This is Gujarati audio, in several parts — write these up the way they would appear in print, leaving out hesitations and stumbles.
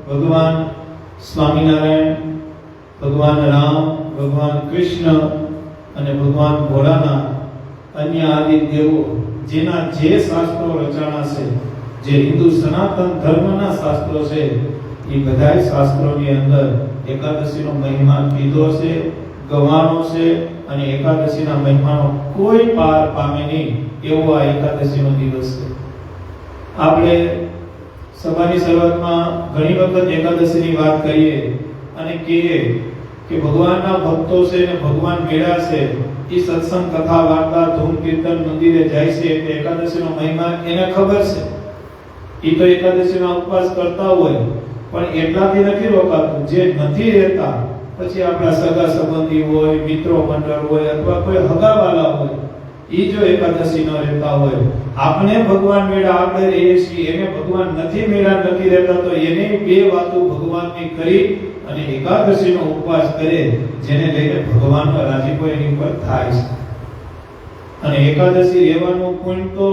ભગવાન સ્વામિનારાયણ, ભગવાન રામ, ભગવાન કૃષ્ણ અને ભગવાન ભોળાના અન્ય આદિ દેવો જેના જે શાસ્ત્રો રચાણા છે, જે હિન્દુ સનાતન ધર્મના શાસ્ત્રો છે, એ બધાય શાસ્ત્રોની અંદર એકાદશીનો મહિમા કીધો છે, ગવાનો છે, અને એકાદશીના મહિમાનો કોઈ પાર પામે નહીં એવો આ એકાદશીનો દિવસ છે. આપણે સભાની શરૂઆતમાં ઘણી વખત એકાદશીની વાત કરીએ અને કહીએ કે ભગવાનના ભક્તો છે ને ભગવાન મેળા છે, એ સત્સંગ કથા વાર્તા ધૂમ કીર્તન મંદિરે જાય છે એટલે એકાદશીનો મહિમા એને ખબર છે. એ તો એકાદશીના ઉપવાસ કરતા હોય, પણ એટલાથી નથી રોકાતું. જે નથી રહેતા, પછી આપણા સગા સંબંધી હોય, મિત્રો મંડળ હોય, અથવા કોઈ હગાવાલા હોય, એ જો એકાદશી ન રહેતા હોય, આપણે ભગવાન મેળા આપણે રહીએ છીએ, એને ભગવાન નથી મેળા નથી રહેતા, તો એને બે વાતો ભગવાનની કરી અને એકાદશીનો ઉપવાસ કરે, જેને લઈને ભગવાનનો રાજીપો એની પર થાય છે. અને એકાદશી રહેવાનું પુણ્ય તો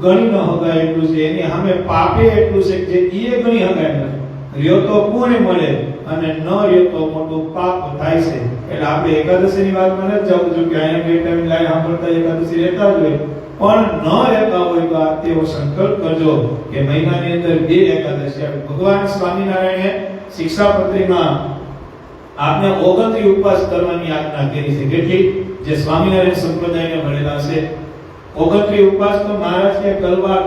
ગણી ન હગાય એટલું છે, એની સામે પાપે એટલું છે જે એ ગણી હગાય નથી. રહ્યો તો પુણ્ય મળે અને ન રહ્યો તો મોટું પાપ થાય છે. એટલે આપણે એકાદશીની વાતમાં ન જવું જોઈએ કે અહીંયા બે ટાઈમ લાઈ સાંભળતા એકાદશી રહેતા જ હોય, પણ ન રહેતા હોય તો આ તેવો સંકલ્પ કરજો કે મહિનાની અંદર બે એકાદશી આવે. ભગવાન સ્વામિનારાયણે શિક્ષાપત્રીમાં આપને 29 ઉપવાસ કરવાની આજ્ઞા કરી છે. કેટલી? જે સ્વામિનારાયણ સંપ્રદાયને મળેલા છે 29 ઉપવાસ તો મહારાજ કે કરવા.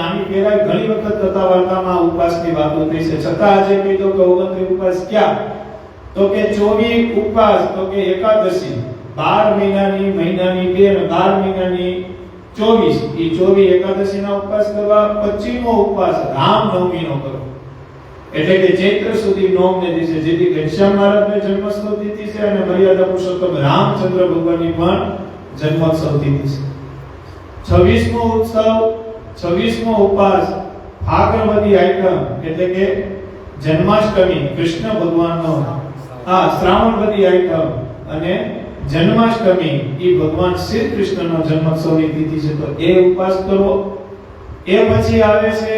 આની પહેલા ઘણી વખત કથા વાર્તામાં ઉપવાસની વાતો થઈ છે, છતાં આજે કીધું કે 29 ઉપવાસ ક્યાં? તો કે 24 ઉપવાસ, તો કે એકાદશી 12 મહિનાની 2 અને 12 મહિનાની 24, એ 24 એકાદશીના ઉપવાસ કરવા. 25મો ઉપવાસ રામનવમીનો કરો, એટલે કે ચૈત્ર સુધી નોમને દિવસે, જેથી ઘનશ્યામ મહારાજની જન્મોત્સવ તિથિ છે અને મર્યાદા પુરુષોત્તમ રામચંદ્ર ભગવાનની પણ જન્મોત્સવ તિથિ છે. 26મો ઉત્સવ, 26મો ઉપવાસ ફાગણવદી આઈટમ, એટલે કે જન્માષ્ટમી, કૃષ્ણ ભગવાનનો શ્રાવણવદી આઈટમ, અને જન્માષ્ટમી એ ભગવાન શ્રી કૃષ્ણનો જન્મોત્સવની તિથિ છે, તો એ ઉપવાસ કરો. એ પછી આવે છે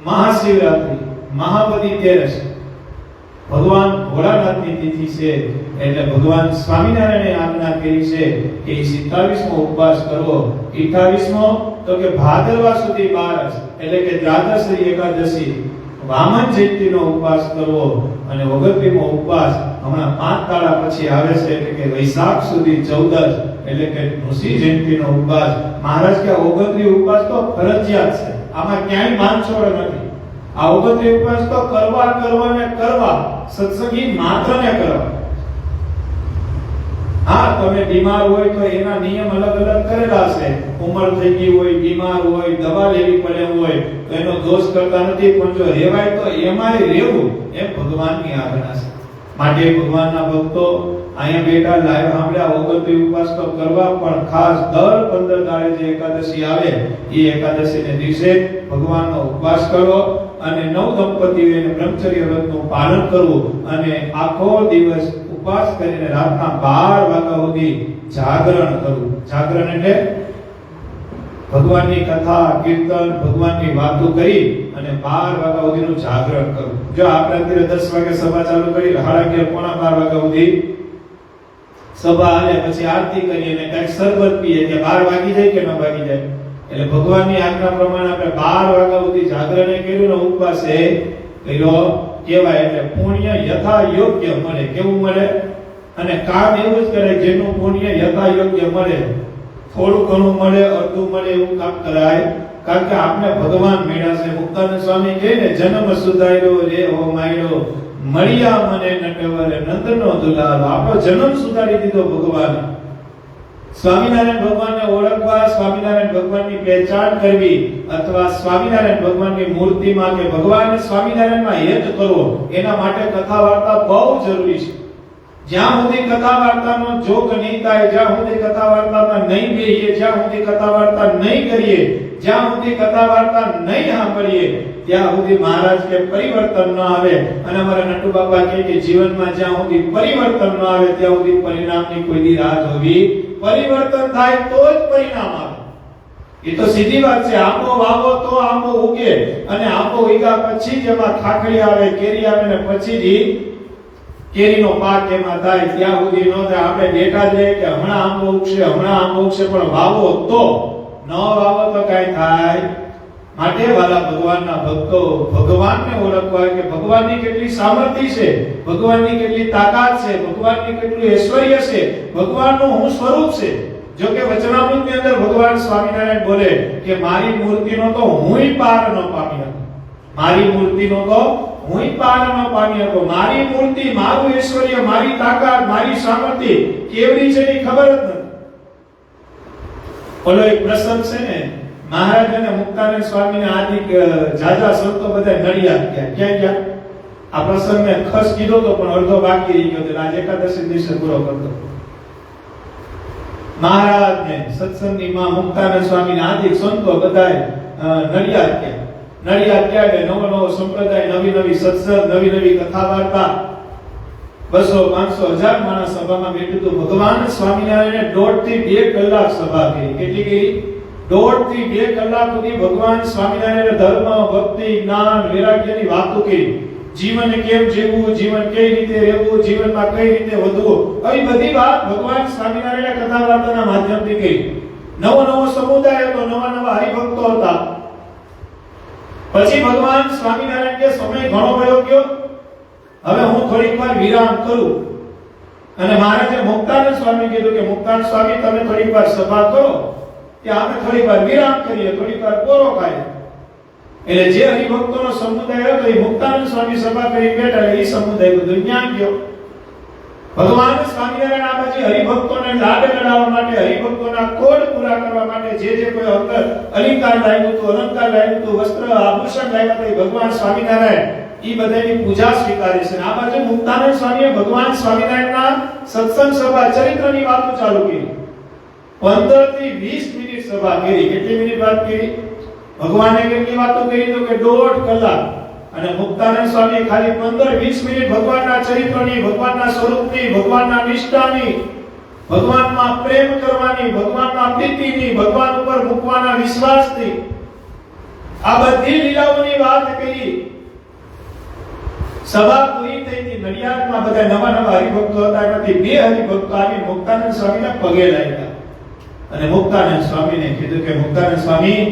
મહાશિવરાત્રી, મહાબલી તેરસ, ભગવાન ભોળાનાથની તિથિ છે. એટલે ભગવાન સ્વામિનારાયણે આજ્ઞા કરી છે કે 27મો ઉપવાસ કરો. 28મો તો કે ભાદરવા સુધી 12, એટલે કે દ્વાદશી એકાદશી, વામન જયંતીનો ઉપવાસ કરવો. અને 29મો ઉપવાસ હમણાં 5 દાડા પછી આવે છે, એટલે કે વૈશાખ સુધી 14, એટલે કે ઋષિ જયંતીનો ઉપવાસ. મહારાજ કે 29 ઉપવાસ તો ફરજિયાત છે, આમાં ક્યાંય માંછોડ નથી. આ 29 ઉપવાસ તો કરવા, સત્સંગી માત્ર ને કરવા. હા, તમે બીમાર હોય તો એના નિયમ અલગ કરેલા છે. ઉંમર થઈ ગઈ હોય, બીમાર હોય, દવા લેવી પડે હોય તો એનો દોષ કરતા નથી, પણ જો રહેવાય તો એમાંય રહેવું એ ભગવાનની આજ્ઞા છે. માટે ભગવાનના ભક્તો અહીંયા બેઠા લાઈવ સાંભળ્યા 29 ઉપવાસ તો કરવા, પણ ખાસ દર 15 દાડે જે એકાદશી આવે એ એકાદશીને દિવસે ભગવાનનો ઉપવાસ કરો. અને નવ દંપતીઓને બ્રહ્મચર્ય વ્રતનું પાલન કરવું અને આખો દિવસ ઉપવાસ કરીને રાતના 12 વાગ્યા સુધી જાગરણ કરવું. જાગરણ એટલે ભગવાનની કથા કીર્તન, ભગવાનની વાતો કરી અને 12 વાગ્યા સુધીનું જાગરણ કરવું. જો આપણે અત્યારે 10 વાગે સભા ચાલુ કરી, 11:30 પોણા 12 વાગ્યા સુધી સભા હાલે, પછી આરતી કરીએ અને કઈક શરબત પીએ, કે 12 વાગી જાય કે ન વાગી જાય. એટલે ભગવાનની આજ્ઞા પ્રમાણે આપણે 12 વાગ્યા સુધી જાગરણે કર્યું ને ઉપવાસે કર્યો કહેવાય. એટલે પુણ્ય યથા યોગ્ય મળે. કેવું મળે? અને કામ એવું જ કરે જેનું પુણ્ય યથા યોગ્ય મળે. થોડું ઘણું મળે, અડધું મળે એવું કામ કરાય, કારણ કે આપણે ભગવાન મેળા છે. મુક્તાનંદ સ્વામી કહે ને, જન્મ સુધાર્યો રે હો માયરો, મળ્યા મને નટવરે નંદનો દુલારો. આપણો જન્મ સુધારી દીધો ભગવાન. સ્વામિનારાયણ ભગવાનને ઓળખવા, સ્વામિનારાયણ ભગવાનની પહેચાન કરવી, અથવા સ્વામિનારાયણ ભગવાનની મૂર્તિમાં કે ભગવાન સ્વામિનારાયણમાં હેત કરવો, એના માટે કથા વાર્તા બહુ જરૂરી છે. જ્યાં સુધી કથા વાર્તાનો જોગ નહીં થાય, જ્યાં સુધી કથા વાર્તામાં નહીં બેહીએ, જ્યાં સુધી કથા વાર્તા નહીં કરીએ, જ્યાં સુધી કથા વાર્તા નહીં સાંભળીએ, ત્યાં સુધી મહારાજ કે પરિવર્તન ન આવે. અને અમારા નટુ બાપા કહે કે જીવનમાં જ્યાં સુધી પરિવર્તન ન આવે ત્યાં સુધી પરિણામની કોઈ દી રાહ જોવી. પરિવર્તન થાય તો જ પરિણામ આવે. એ તો સીધી વાત છે. આંબો વાવો તો આંબો ઉગે, અને આંબો ઉગ્યા પછી જ એમાં ખાખડી આવે, કેરી આવે, ને પછી જ કેરીનો પાક એમાં થાય ત્યાં સુધી ન થાય. આપણે ડેટા જ લઈએ કે હમણાં આંબો ઉગશે, હમણાં આંબો ઉગશે, પણ વાવો તો ન વાવો તો કઈ થાય. માટે વાલા ભગવાનના ભક્તો, ભગવાનને ઓળખવા કે ભગવાનની કેટલી સામર્થ્ય છે, ભગવાનની કેટલી તાકાત છે, ભગવાનની કેટલું ઐશ્વર્ય છે, ભગવાનનું હું સ્વરૂપ છે. જો કે વચનામૃતની અંદર ભગવાન સ્વામિનારાયણ બોલે કે મારી મૂર્તિનો તો હુંય પાર ન પામી હતો, મારી મૂર્તિનો તો હુંય પાર ન પામી હતો. મારી મૂર્તિ, મારું ઐશ્વર્ય, મારી તાકાત, મારી સામર્થ્ય કેવડી છે એ ખબર જ નથી. ઓલો એક પ્રસંગ છે ને, મહારાજ અને મુક્તાનંદ સ્વામીને આદિ જાજા સંતો બધા નડિયાદ ગયા. ક્યાં ગયા? આ પ્રસંગને ખસ કીધો તો પણ અડધો બાકી રહી ગયો, આજે એકાદશી દિવસે પૂરો કરતો. મહારાજ ને સત્સંગી માં મુક્તાનંદ સ્વામી ના આદિ સંતો બધા નડિયાદ ગયા. નડિયાદ ગયા એટલે નવો નવો સંપ્રદાય, નવી નવી સત્સંગ, નવી નવી કથા વાર્તા. 200, 500, 1000 માણસ સભામાં બેઠું હતું. ભગવાન સ્વામિનારાયણે 1.5 થી 2 કલાક સભા કરી. કેટલી કરી? 1.5 થી 2 કલાક સુધી ભગવાન સ્વામિનારાયણે ધર્મ, ભક્તિ, જ્ઞાન, વૈરાગ્યની વાતો કરી. જીવન કેમ જીવવું, જીવન કઈ રીતે રહેવું, જીવનમાં કઈ રીતે વધવું, આવી બધી વાત ભગવાન સ્વામિનારાયણ કથા વાર્તાના માધ્યમથી કરી. નવો નવો સમુદાય હતો, નવા નવા હરિભક્તો હતા. પછી ભગવાન સ્વામિનારાયણ કે સમય ઘણો વયો ગયો, હવે હું થોડીક વાર વિરામ કરું. અને મહારાજે મુક્તાનંદ સ્વામી કીધું કે મુક્તાનંદ સ્વામી તમે થોડીક વાર સભા કરો, કે આપણે થોડીક વાર વિરામ કરીએ, થોડીક વાર પોરો ખાઈએ. એટલે જે હરિભક્તોનો સમુદાય હતો એ મુક્તાનંદ સ્વામી સભા કરી બેઠા, એ સમુદાય બધું ન્યા ગયો. ભગવાન સ્વામિનારાયણ આ બાજુ હરિભક્તોને લાડ લડાવવા માટે, હરિભક્તોના કોડ પૂરા કરવા માટે જે કોઈ અંતર અલંકાર લાવ્યું હતું, અલંકાર લાવ્યું હતું, વસ્ત્ર આભૂષણ લાવ્યા હતા, ભગવાન સ્વામિનારાયણ ઈ બધાની પૂજા સ્વીકારે છે. આ બાજુ મુક્તાનંદ સ્વામીએ ભગવાન સ્વામિનારાયણના સત્સંગ સભા, ચરિત્રની વાતો ચાલુ કરી. 15 થી 20 મિનિટ સભા કરી. કેટલી મિનિટ વાત કરી? ભગવાને કેટલી વાતો કરી તો કે 1.5 કલાક. અને મુક્તાનંદ સ્વામી ખાલી 15-20 મિનિટ ભગવાનના ચરિત્રની, ભગવાનના સ્વરૂપની, ભગવાનના નિષ્ઠાની, ભગવાનમાં પ્રેમ કરવાની, ભગવાનના પ્રીતિની, ભગવાન ઉપર મૂકવાના વિશ્વાસની આ બધી લીલાઓની વાત કરી. સભા પૂરી થઈ હતી. નડિયાદમાં બધા નવા નવા હરિભક્તો હતા. એમાંથી 2 હરિભક્તો આવી મુક્તાનંદ સ્વામીના પગે લાગ્યા અને મુક્તાનંદ સ્વામીને કીધું કે મુક્તાનંદ સ્વામી,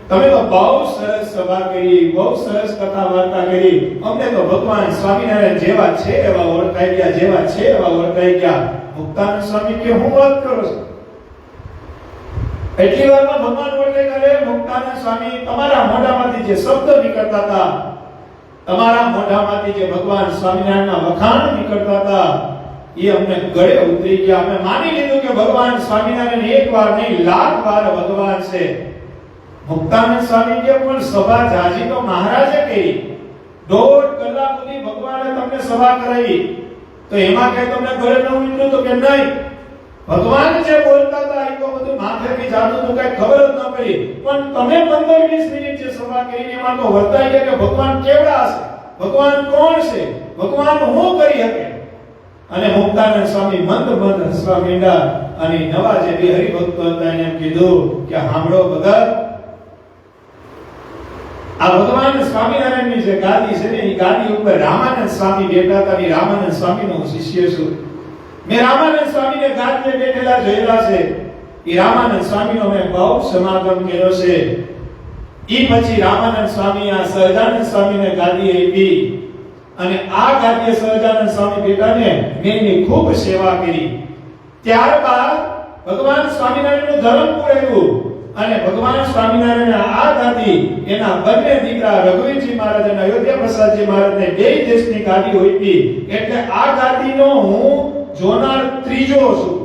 તમે તો બહુ સરસ સભા કરી, બહુ સરસ કથા વાર્તા કરી, અમને તો ભગવાન સ્વામિનારાયણ જેવા છે એવા ઓળખાઈ ગયા, જેવા છે એવા ઓળખાઈ ગયા. મુક્તાનંદ સ્વામી કે હું વાત કરો છો? એટલી વારમાં ભગવાન બોલે કરે, મુક્તાનંદ સ્વામી તમારા મોઢામાંથી જે શબ્દ નીકળતા હતા, તમારા મોઢામાંથી જે ભગવાન સ્વામિનારાયણના વખાણ નીકળતા હતા, એ અમને ગળે ઉતરી ગયા. અમે માની લીધું કે ભગવાન સ્વામિનારાયણ એક વાર નહીં, લાખ વાર ભગવાન છે. મુક્તાનંદ સ્વામી કે પણ સભા જાજી તો મહારાજે કરી. 1.5 કલાક સુધી ભગવાને તમને સભા કરાવી, તો એમાં કઈ તમને ગળે ન ઉતર્યું તો કે નહીં? ભગવાન જે બોલતા હતા એ તો બધું માથેથી જાતું તો કઈ ખબર જ ન પડી. પણ તમે 15-20 મિનિટ જે સભા કરી એમાં તો વર્તાઈ ગયા કે ભગવાન કેવડા છે, ભગવાન કોણ છે, ભગવાન હું કરી શકે. અને મુક્તાનંદ સ્વામી મંદ મંદ હસવા માંડ્યા. અને નવા જે 2 હરિભક્તો હતા એને કીધું કે સાંભળો ભગત, આ ભગવાન સ્વામિનારાયણની જે ગાદી છે ને, એ ગાદી ઉપર રામાનંદ સ્વામી બેઠા હતા. એ રામાનંદ સ્વામીનો હું શિષ્ય છું. મેં રામાનંદ સ્વામીને ગાદીએ બેઠેલા જોયેલા છે. એ રામાનંદ સ્વામીનો મેં બહુ સમાગમ કર્યો છે. ઈ પછી રામાનંદ સ્વામી આ સહજાનંદ સ્વામીને ગાદી આપી અને આ ગાદીએ સહજાનંદ સ્વામી બેઠાને મેં એની ખૂબ સેવા કરી. ત્યારબાદ ભગવાન સ્વામિનારાયણનું ધર્મ પૂરાયું અને ભગવાન સ્વામિનારાયણ આ ગાદી એના બંને દીકરા રઘુવીરજી મહારાજ અને અયોધ્યા પ્રસાદજી મહારાજને 2 દેશની ગાદી આપી. એટલે આ ગાદીનો હું જોનાર ત્રીજો છું.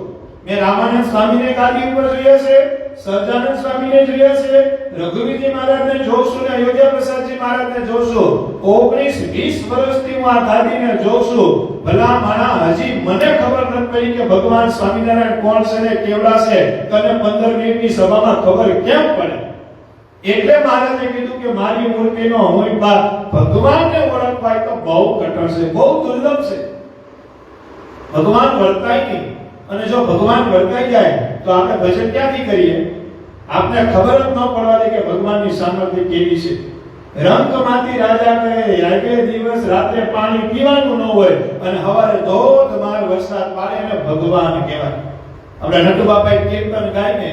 મેં રામાનંદ સ્વામીને ગાદી ઉપર જોયા છે, સહજાનંદ સ્વામીને જોયા છે, રઘુવીરજી મહારાજને જોઉં છું ને અયોધ્યા પ્રસાદજી મહારાજને જોઉં છું. 19-20 વર્ષથી હું આ ગાદીને જોઉં છું. ભલા માણા હજી મને ખબર નથી પડી કે ભગવાન સ્વામિનારાયણ કોણ છે ને કેવડા છે. તને 15 મિનિટની સભામાં ખબર કેમ પડે? એટલે મહારાજે કીધું કે મારી મૂર્તિનો હું ભગવાનને ઓળખવા તો બહુ કઠણ છે, બહુ દુર્લભ છે. ભગવાન વર્તાય નહીં. અને જો ભગવાન વર્તાઈ જાય તો આપણે ભજન ક્યાંથી કરીએ? આપણે ખબર જ ન પડવા દે કે ભગવાનની સામર્થ્ય કેવી છે. રંકમાંથી રાજા કહે આગલે દિવસ રાત્રે પાણી પીવાનું ન હોય અને સવારે ધોધમાર વરસાદ પાડે એને ભગવાન કહેવાય. આપણે નટુ બાપાએ કીર્તન ગાય ને,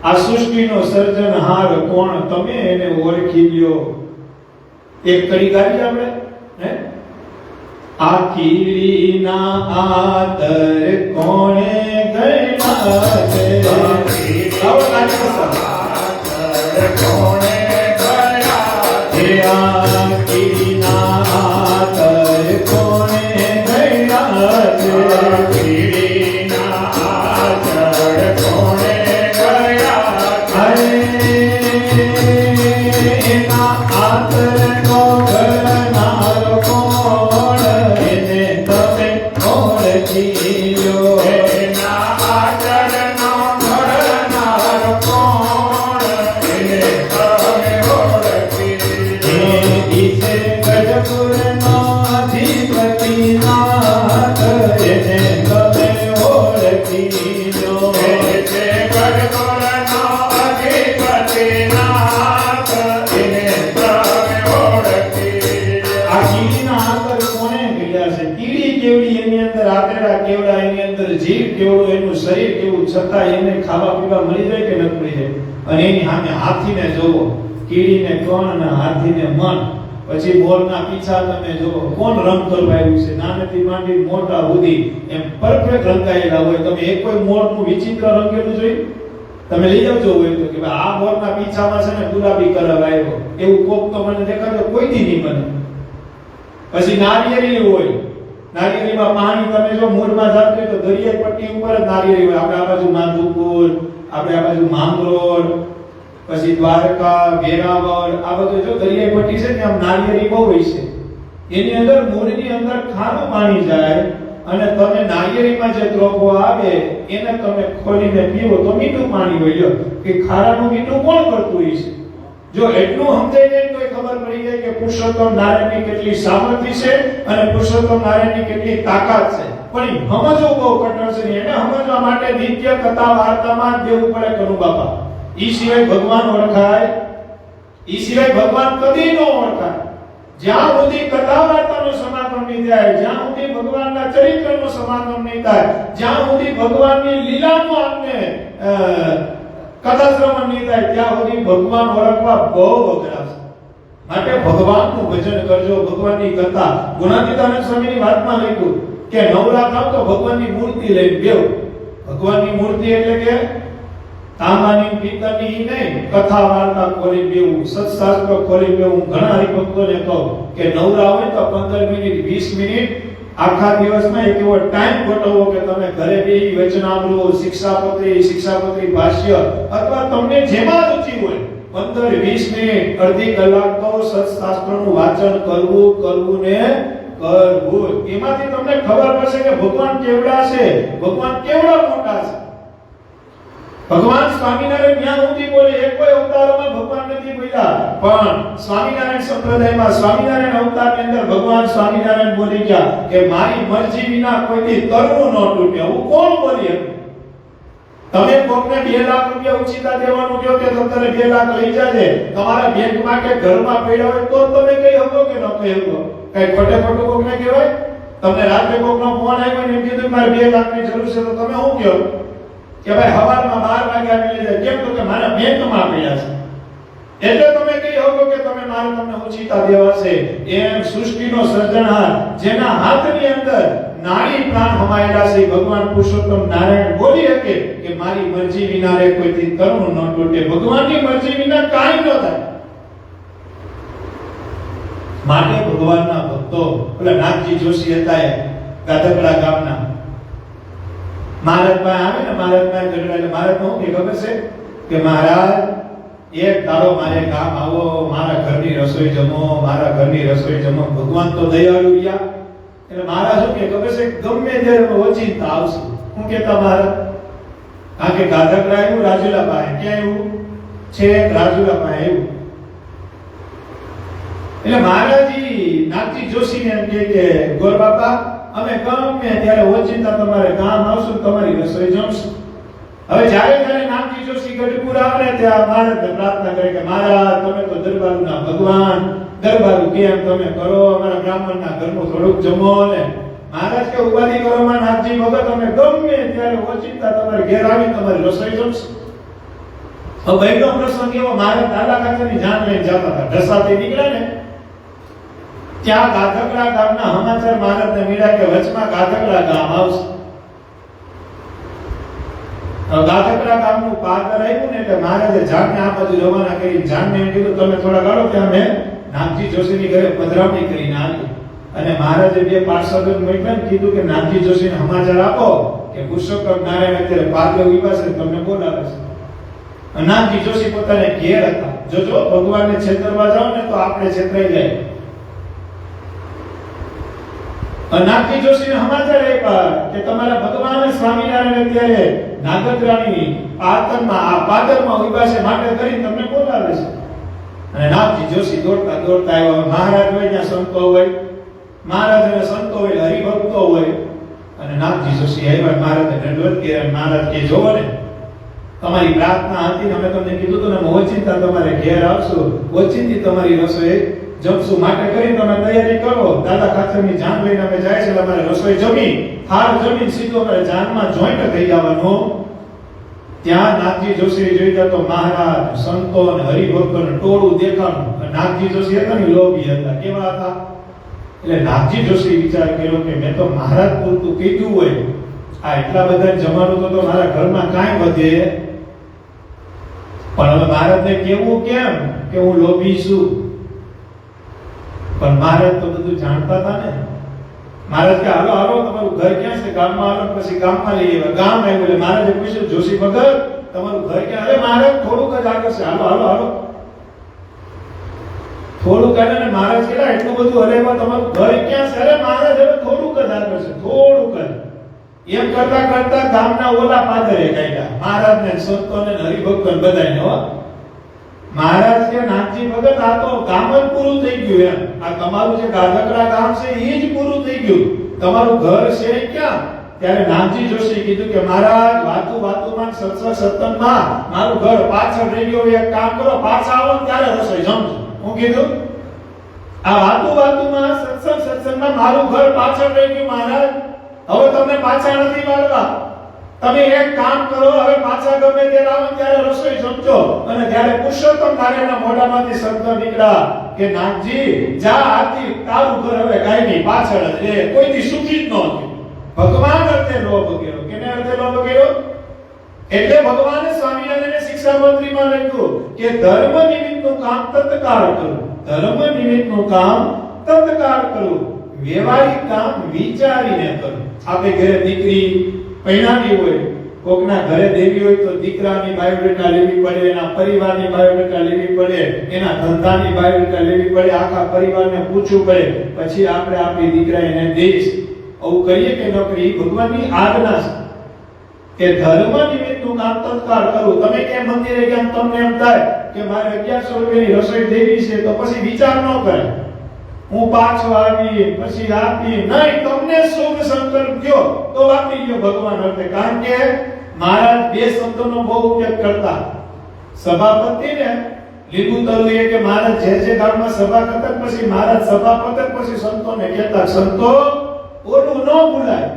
આ સૃષ્ટિનો સર્જનહાર કોણ તમે એને ઓળખી લ્યો. એક કડી ગાવી આપણે હે, આ કીડીના આદર કોણે ગણ્યા છે, આવો ગાડી પસંદ કોણે ગણ્યા છે, આ કીડીના આદર કોણે ગણ્યા છે, કીડીના આદર કોણે ગણ્યા છે, એના આદરનો ગણનારો કોણ એને તમે ઓળખી લો, એના આદરનો ગણનારો કોણ એને તમે ઓળખી લો, એ છે ગજપુરનો અધિપતિ નાથ એને તમે ઓળખી લો, એ છે ગજપુરનો અધિપતિ નાથ એને તમે ઓળખી લો. આ કીડીના આદર કોણે કર્યા છે? કીડી કેવડી, એની અંદર આતરડા કેવડા, એની અંદર જીવ કેવડું, એનું શરીર કેવું, છતાં એને ખાવા પીવા મળી જાય કે ન મળી જાય? અને એની સામે હાથીને જોવો, કીડીને કોણ અને હાથીને મન. પછી મોરના પીછા તમે જોવો, કોણ રંગ કરવાયું છે, નાનેથી માંડી મોટા સુધી એમ પરફેક્ટ રંગાયેલા હોય. તમે એક કોઈ મોરનું વિચિત્ર રંગેલું જોયું? તમે લઈ આવજો હોય તો કે ભાઈ આ મોરના પીછામાં છે ને ગુલાબી કલર આવ્યો, એવું કોક તો મને દેખાડો, કોઈ દી નહીં બને. પછી નારિયેળી હોય, નારિયેળીમાં પાણી તમે જો મૂળમાં જાવ તો દરિયાઈ પટ્ટી ઉપર જ નારિયેળી હોય. આપણે આ બાજુ માંધુપુર, આપણે આ બાજુ માંગરોળ, પછી દ્વારકા, વેરાવળ, આ બધું જો દરિયાઈ પટ્ટી છે ને, આમ નારિયેળી બહુ હોય છે. એની અંદર મૂળની અંદર ખારું પાણી જાય અને તમે નારિયેળીમાં જે દ્રવો આવે એને તમે ખોલીને પીવો તો મીઠું પાણી હોય. લ્યો કે ખારાનું મીઠું કોણ કરતું હોય છે? જો એટલું સમજાઈ જાય તો ખબર પડી જાય કે પુરુષોત્તમ નારાયણની કેટલી સામર્થ્ય છે અને પુરુષોત્તમ નારાયણની કેટલી તાકાત છે. પણ સમજવું બહુ કઠણ છે. એને સમજવા માટે નિત્ય કથા વાર્તામાં દેવું પડે કનુ બાપા. ઈ સિવાય ભગવાન ઓળખાય? ઈ સિવાય ભગવાન કદી ન ઓળખાય. જ્યાં સુધી કથા વાર્તાનું સમાગમ નહીં થાય, જ્યાં સુધી ભગવાનના ચરિત્રનું સમાગમ નહીં થાય, જ્યાં સુધી ભગવાનની લીલાનું આપને કથા શ્રવણ નહીં થાય, ત્યાં સુધી ભગવાન ઓળખવા બહુ અઘરા છે. માટે ભગવાનનું ભજન કરજો, ભગવાનની કથા. ગુણાતીતાનંદ સ્વામીની વાતમાં લખ્યું કે નવરા થાવ તો ભગવાનની મૂર્તિ લઈને બેવ. ભગવાનની મૂર્તિ એટલે કે તાંબાની પિત્તળની નહીં, કથા વાર્તા ખોલી બેવું, સત્શાસ્ત્ર ખોલી બેવું. ઘણા હરિભક્તોને કહું કે નવરા હોય તો 15 મિનિટ 20 મિનિટ આખા દિવસમાં એક એવો ટાઈમ ગોઠવો કે તમે ઘરે બેસી વચનામૃત, શિક્ષાપત્રી ભાષ્ય અથવા તમને જેમાં રુચિ હોય 15-20 મિનિટ અડધી કલાક તો સત્શાસ્ત્રનું વાંચન કરવું ને કરવું. એમાંથી તમને ખબર પડશે કે ભગવાન કેવડા છે, ભગવાન કેવડા મોટા છે. ભગવાન સ્વામિનારાયણ જ્ઞાન સુધી બોલે, એક કોઈ અવતારોમાં ભગવાન નથી બોલ્યા, પણ સ્વામિનારાયણ સંપ્રદાયમાં સ્વામિનારાયણ અવતારની અંદર ભગવાન સ્વામિનારાયણ બોલી ગયા કે મારી મરજી વિના કોઈથી તરવું ન તૂટે. હું કોણ બોલી? તમે કોકને 2 લાખ રૂપિયા ઉછીતા દેવાનું કહો કે તમને 2 લાખ લઈ જાજે, તમારા બેંકમાં કે ઘરમાં પડ્યા હોય તો તમે કઈ હકો કે ન કહી હકો? કઈ ખોટે ખોટું કોકને કહેવાય? તમને રાત્રે કોકનો ફોન આવ્યો ને એમ કીધું મારે 2 લાખની જરૂર છે, તો તમે શું કહો કે ભાઈ સવારમાં 12 વાગ્યા આવી લેજે? કેમ? તો કે મારા બેંકમાં પડ્યા છે. એટલે તમે કઈ હકો કે તમે મારે તમને ઉછીતા દેવા છે? એમ સૃષ્ટિનો સર્જનહાર જેના હાથની અંદર નાડી પ્રાણ હમાયેલા છે ભગવાન પુરુષોત્તમ નારાયણ બોલી શકે કે મારી મરજી વિના રે કોઈથી તરવું ન તૂટે. ભગવાનની મરજી વિના કાંઈ ન થાય. માટે ભગવાનના ભક્તો, ઓલા નાથજી જોશી હતા ગાધકડા ગામના, મહારાજભાઈ આવે ને, મહારાજભાઈ ગઢડા એટલે મહારાજ શું કે ખબર છે કે મહારાજ એક દાડો મારે ગામ આવો, મારા ઘરની રસોઈ જમો, મારા ઘરની રસોઈ જમો. ભગવાન તો દયાળુ રહ્યા એટલે મહારાજ શું કે ખબર છે, ગમે ત્યારે ઓચિંતા આવશે. શું કહેતા મહારાજ? કારણ કે ગાધકડા આવ્યું રાજુલા પાસે. ક્યાં આવ્યું છે? રાજુલા પાસે આવ્યું. એટલે મહારાજી નાથજી જોશીને એમ કે ગોર બાપા અમે ગમે ત્યારે ઓચિંતા તમારે ગામ આવશું, તમારી રસોઈ જમશું. હવે જ્યારે નાથજી જોશી ગઢપુર આવે ત્યાં મહારાજને પ્રાર્થના કરે કે મહારાજ તમે તો દરબારના ભગવાન, દરબારું કેમ તમે કરો, અમારા બ્રાહ્મણના ઘરનું થોડુંક જમો. ને મહારાજ કે ઉપાધિ કરો માં નાથજી ભગત, અમે ગમે ત્યારે ઓચિંતા તમારે ઘેર આવી તમારી રસોઈ જમશું. હવે બહેનો પ્રસંગ એવો, મહારાજ દાદા ખાચરની જાન લઈને જતા હતા, ઢસાથી નીકળે ને ત્યાં ગાધકડા ગામના સમાચાર મહારાજને મળ્યા કે વચમાં ગાધકડા ગામ આવશે. ગાધકડા ગામનું પાદર આવ્યું ને એટલે મહારાજે જાનને આ બાજુ રવાના કરી. જાનને એમ કીધું તમે થોડા ગાળો ત્યાં મેં નાથજી જોશીની ઘરે પધરામણી કરીને આવી. અને મહારાજે બે પાર્ષદોને મોકલીને કીધું કે નાથજી જોશીને સમાચાર આપો કે પુરુષોત્તમ નારાયણ અત્યારે પાદર ઉભા છે, તમને બોલાવે છે. નાથજી જોશી પોતાને ઘેર હતા. જોજો ભગવાનને છેતરવા જાવ ને તો આપણે છેતરાઈ જાય. નાથજી જોશીને સમાચાર આપ્યા કે તમારા ભગવાન સ્વામિનારાયણ અત્યારે નાગદરાની પાદરમાં ઉભા છે, માટે કરીને તમને બોલાવે છે. અને નાથજી જોશી દોડતા દોડતા આવ્યા. મહારાજ હોય ત્યાં સંતો હોય, મહારાજ અને સંતો હોય, હરિભક્તો હોય. અને નાથજી જોશી આવ્યા, મહારાજને દંડવત કર્યા. મહારાજ કે જોવો ને તમારી પ્રાર્થના હતી ને અમે તમને કીધું હતું ને ઓચિંતા તમારે ઘેર આવશું, ઓચિંતી તમારી રસોઈ જમશું, માટે કરી તમે તૈયારી કરો. દાદા ખાચરની જાન લઈને અમે જાય છે, અમારે રસોઈ જમી થાળ જમીન સીધું અમારે જાનમાં જોઈન્ટ થઈ જવાનું. ત્યાં નાથજી જોશી જોઈતા તો મહારાજ સંતો અને હરિભક્તોને ટોળું દેખાણું. નાથજી જોશી હતા ને લોભી હતા. કેવા હતા? એટલે નાથજી જોશી વિચાર કર્યો કે મેં તો મહારાજ પૂરતું કીધું હોય, આ એટલા બધા જમાનું તો મારા ઘરમાં કાંઈ વધે. પણ હવે મહારાજને કેવું કેમ કે હું લોભી છું? પણ મહારાજ તો બધું જાણતા હતા ને. મહારાજ કે હાલો હાલો તમારું ઘર ક્યાં છે? ગામમાં હાલો. પછી ગામમાં લઈ આવ્યા. ગામ આવ્યું એટલે મહારાજે પૂછ્યું જોશી ભગત તમારું ઘર ક્યાં? અરે મહારાજ થોડુંક જ આગળ છે, હાલો હાલો હાલો. થોડુંક આગળ ને મહારાજ કહેલા એટલું બધું હરેવા તમારું ઘર ક્યાં છે? અરે મહારાજ હવે થોડુંક જ આગળ છે, થોડુંક જ. એમ કરતા કરતા ગામના ઓલા પાદરે કાઢ્યા મહારાજને, સંતોને, હરિભક્તોને બધાને. હો મહારાજ કે નાથજી ભગત આ તો ગામ જ પૂરું થઈ ગયું. એમ આ તમારું જે ગાધકડા ગામ છે એ જ પૂરું થઈ ગયું, તમારું ઘર છે ક્યાં? ત્યારે નાથજી જોશી કીધું કે મહારાજ વાતુમાં સત્સંગમાં મારું ઘર પાછળ રહી ગયું. એક કામ કરો, પાછા આવો ને ત્યારે રસોઈ જમજો. હું કીધું આ વાતુમાં સત્સંગમાં મારું ઘર પાછળ રહી ગયું મહારાજ. હવે તમને પાછા નથી વાળવા. તમે એક કામ કરો, હવે પાછા ગમે ત્યારે આવો ત્યારે રસોઈ જમજો. અને ત્યારે પુરુષોત્તમ નારાયણના મોઢામાંથી શબ્દ નીકળ્યા કે નાથજી જા આથી તારું ઘર હવે કાઈ નહીં પાછળ જ રે. કોઈથી સુખી જ ન હતી. ભગવાન અર્થે લોભ કર્યો. કેને અર્થે લોભ કર્યો? એટલે ભગવાને સ્વામિનારાયણને શિક્ષામંત્રીમાં લખ્યું કે ધર્મ નિમિત્તનું કામ તત્કાળ કરું. ધર્મ નિમિત્તનું કામ તત્કાળ કરું, વ્યવહારિક કામ વિચારીને કરું. આપણે ઘરે દીકરી પૈણાની હોય, કોકના ઘરે દેવી હોય તો દીકરાની બાયોડેટા લેવી પડે, એના પરિવારની બાયોડેટા લેવી પડે, એના ધંધાની બાયોડેટા લેવી પડે, આખા પરિવારને પૂછવું પડે, પછી આપણે આપણી દીકરા એને દઈશ. આવું કરીએ કે ન કરીએ? ભગવાનની આજ્ઞા છે કે ધર્મ નિમિત્તનું કામ તત્કાળ કરું. તમે કેમ મંદિરે કેમ તમને એમ થાય કે મારે 1100 રૂપિયાની રસોઈ દેવી છે તો પછી વિચાર ન કરે હું પાછો આવી પછી આપી નહીં. તમને શુભ સંકલ્પ થયો તો આપી ગયો ભગવાન અર્થે. કારણ કે મહારાજ બે શબ્દોનો બહુ ઉપયોગ કરતા. સભાપતિ ને લીંબુ તળુએ કે મહારાજ જે ગામમાં સભા કરતા પછી મહારાજ સભા પતક પછી સંતોને કહેતા સંતો ઓલું ન ભૂલાય.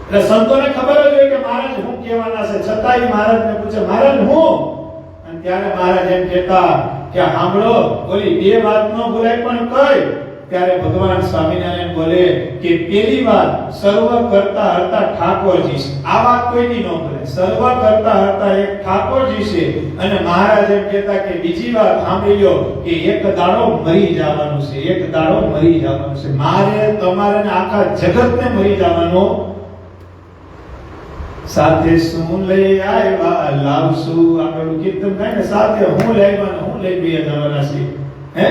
એટલે સંતોને ખબર જ હોય કે મહારાજ શું કહેવાના છે, છતાંય મહારાજને પૂછે મહારાજ હું? અને ત્યારે મહારાજ એમ કહેતા કે સાંભળો ઓલી બે વાત ન ભૂલાય પણ કઈ? ત્યારે ભગવાન સ્વામિનારાયણ બોલે કે પહેલી વાત સર્વ કરતા હરતા ઠાકોરજી છે. આ વાત કોઈની ન ભૂલે. સર્વ કરતા હરતા એક ઠાકોરજી છે. અને મહારાજ એમ કહેતા કે બીજી વાત સાંભળી લો કે એક દાડો મરી જવાનું છે, એક દાડો મરી જવાનું છે. મારે તમારે ને આખા જગતને મરી જવાનું. સાથે શું લઈ આવ્યા લાવશું? આપણે કીર્તન થાય ને સાથે હું લાવ્યા હું લઈ બે જવાના છે. હે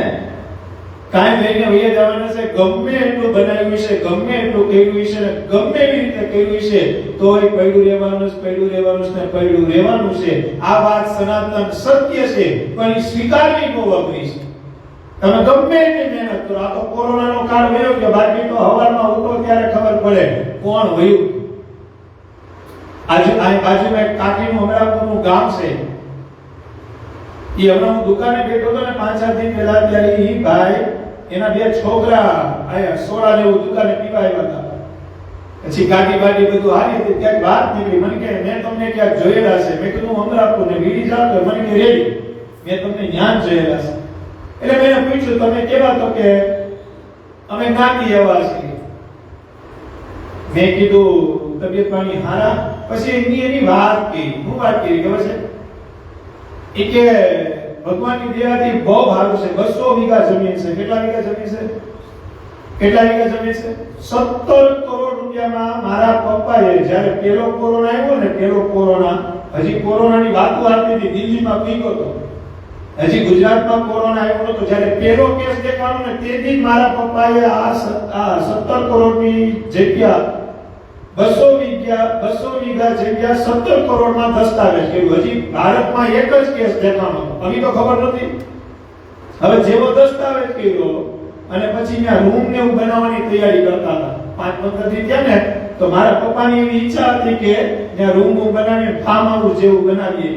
કાઈ લઈને બે જવાના છે. ગમે એટલું બનાવ્યું છે, ગમે એટલું કર્યું છે, ગમે એવી રીતે કર્યું છે, તોય પડ્યું રહેવાનું છે, પડ્યું રહેવાનું છે, પડ્યું રહેવાનું છે. આ વાત સનાતન સત્ય છે, પણ એ સ્વીકારવી બહુ અઘરી છે. તમે ગમે એટલી મહેનત કરો. આ તો કોરોનાનો કાળ ગયો કે બાકી તો હવારમાં ઉઠો ત્યારે ખબર પડે કોણ વયું. આ બાજુમાં એક કાકીનું અમરાપુરનું ગામ છે. ઈ હમણાં હું દુકાને બેઠો હતો ને 5-4 દિન પહેલા, ત્યારે ઈ ભાઈ એના 2 છોકરા આયા સોડા લેવું દુકાને પીવા આવ્યા હતા. પછી ગાડી બાડી બધું હારી હતી, ક્યાંક વાત નીકળી. મને કે મેં તમને ક્યાંક જોયેલા છે. મેં કીધું અમરાપુર ને વીડી જાવ તો મને કે રેડી, મેં તમને ન્યાન જોયેલા છે. એટલે મેં પૂછ્યું તમે કેવા? તો કે અમે ગાંધી એવા છીએ. મેં કીધું તબિયત પાણી હારા? પછી એની વાત કરી. હું વાત કરી ખબર છે? એ કે ભગવાનની દયાથી બહુ સારું છે. 200 વીઘા જમીન છે. કેટલા વીઘા જમીન છે? કેટલા વીઘા જમીન છે? 17 કરોડ રૂપિયામાં મારા પપ્પાએ જ્યારે પેલો કોરોના આવ્યો ને, પેલો કોરોના, હજી કોરોનાની વાતો આવતી હતી, દિલ્હીમાં પીગો હતો, હજી ગુજરાતમાં કોરોના આવ્યો હતો, જ્યારે પેલો કેસ દેખાણો ને તેથી મારા પપ્પાએ આ 17 કરોડની જગ્યા 200 વીઘા જગ્યા 17 કરોડમાં દસ્તાવેજ કર્યું. હજી ભારતમાં એક જ કેસ દેખાણો હતો, અમને તો ખબર નથી. હવે જેવો દસ્તાવેજ કર્યો અને પછી ત્યાં રૂમ ને એવું બનાવવાની તૈયારી કરતા હતા. 5-15 દિન થયા ને તો મારા પપ્પાની એવી ઈચ્છા હતી કે ત્યાં રૂમ બનાવીને ફાર્મ હાઉસ જેવું બનાવીએ.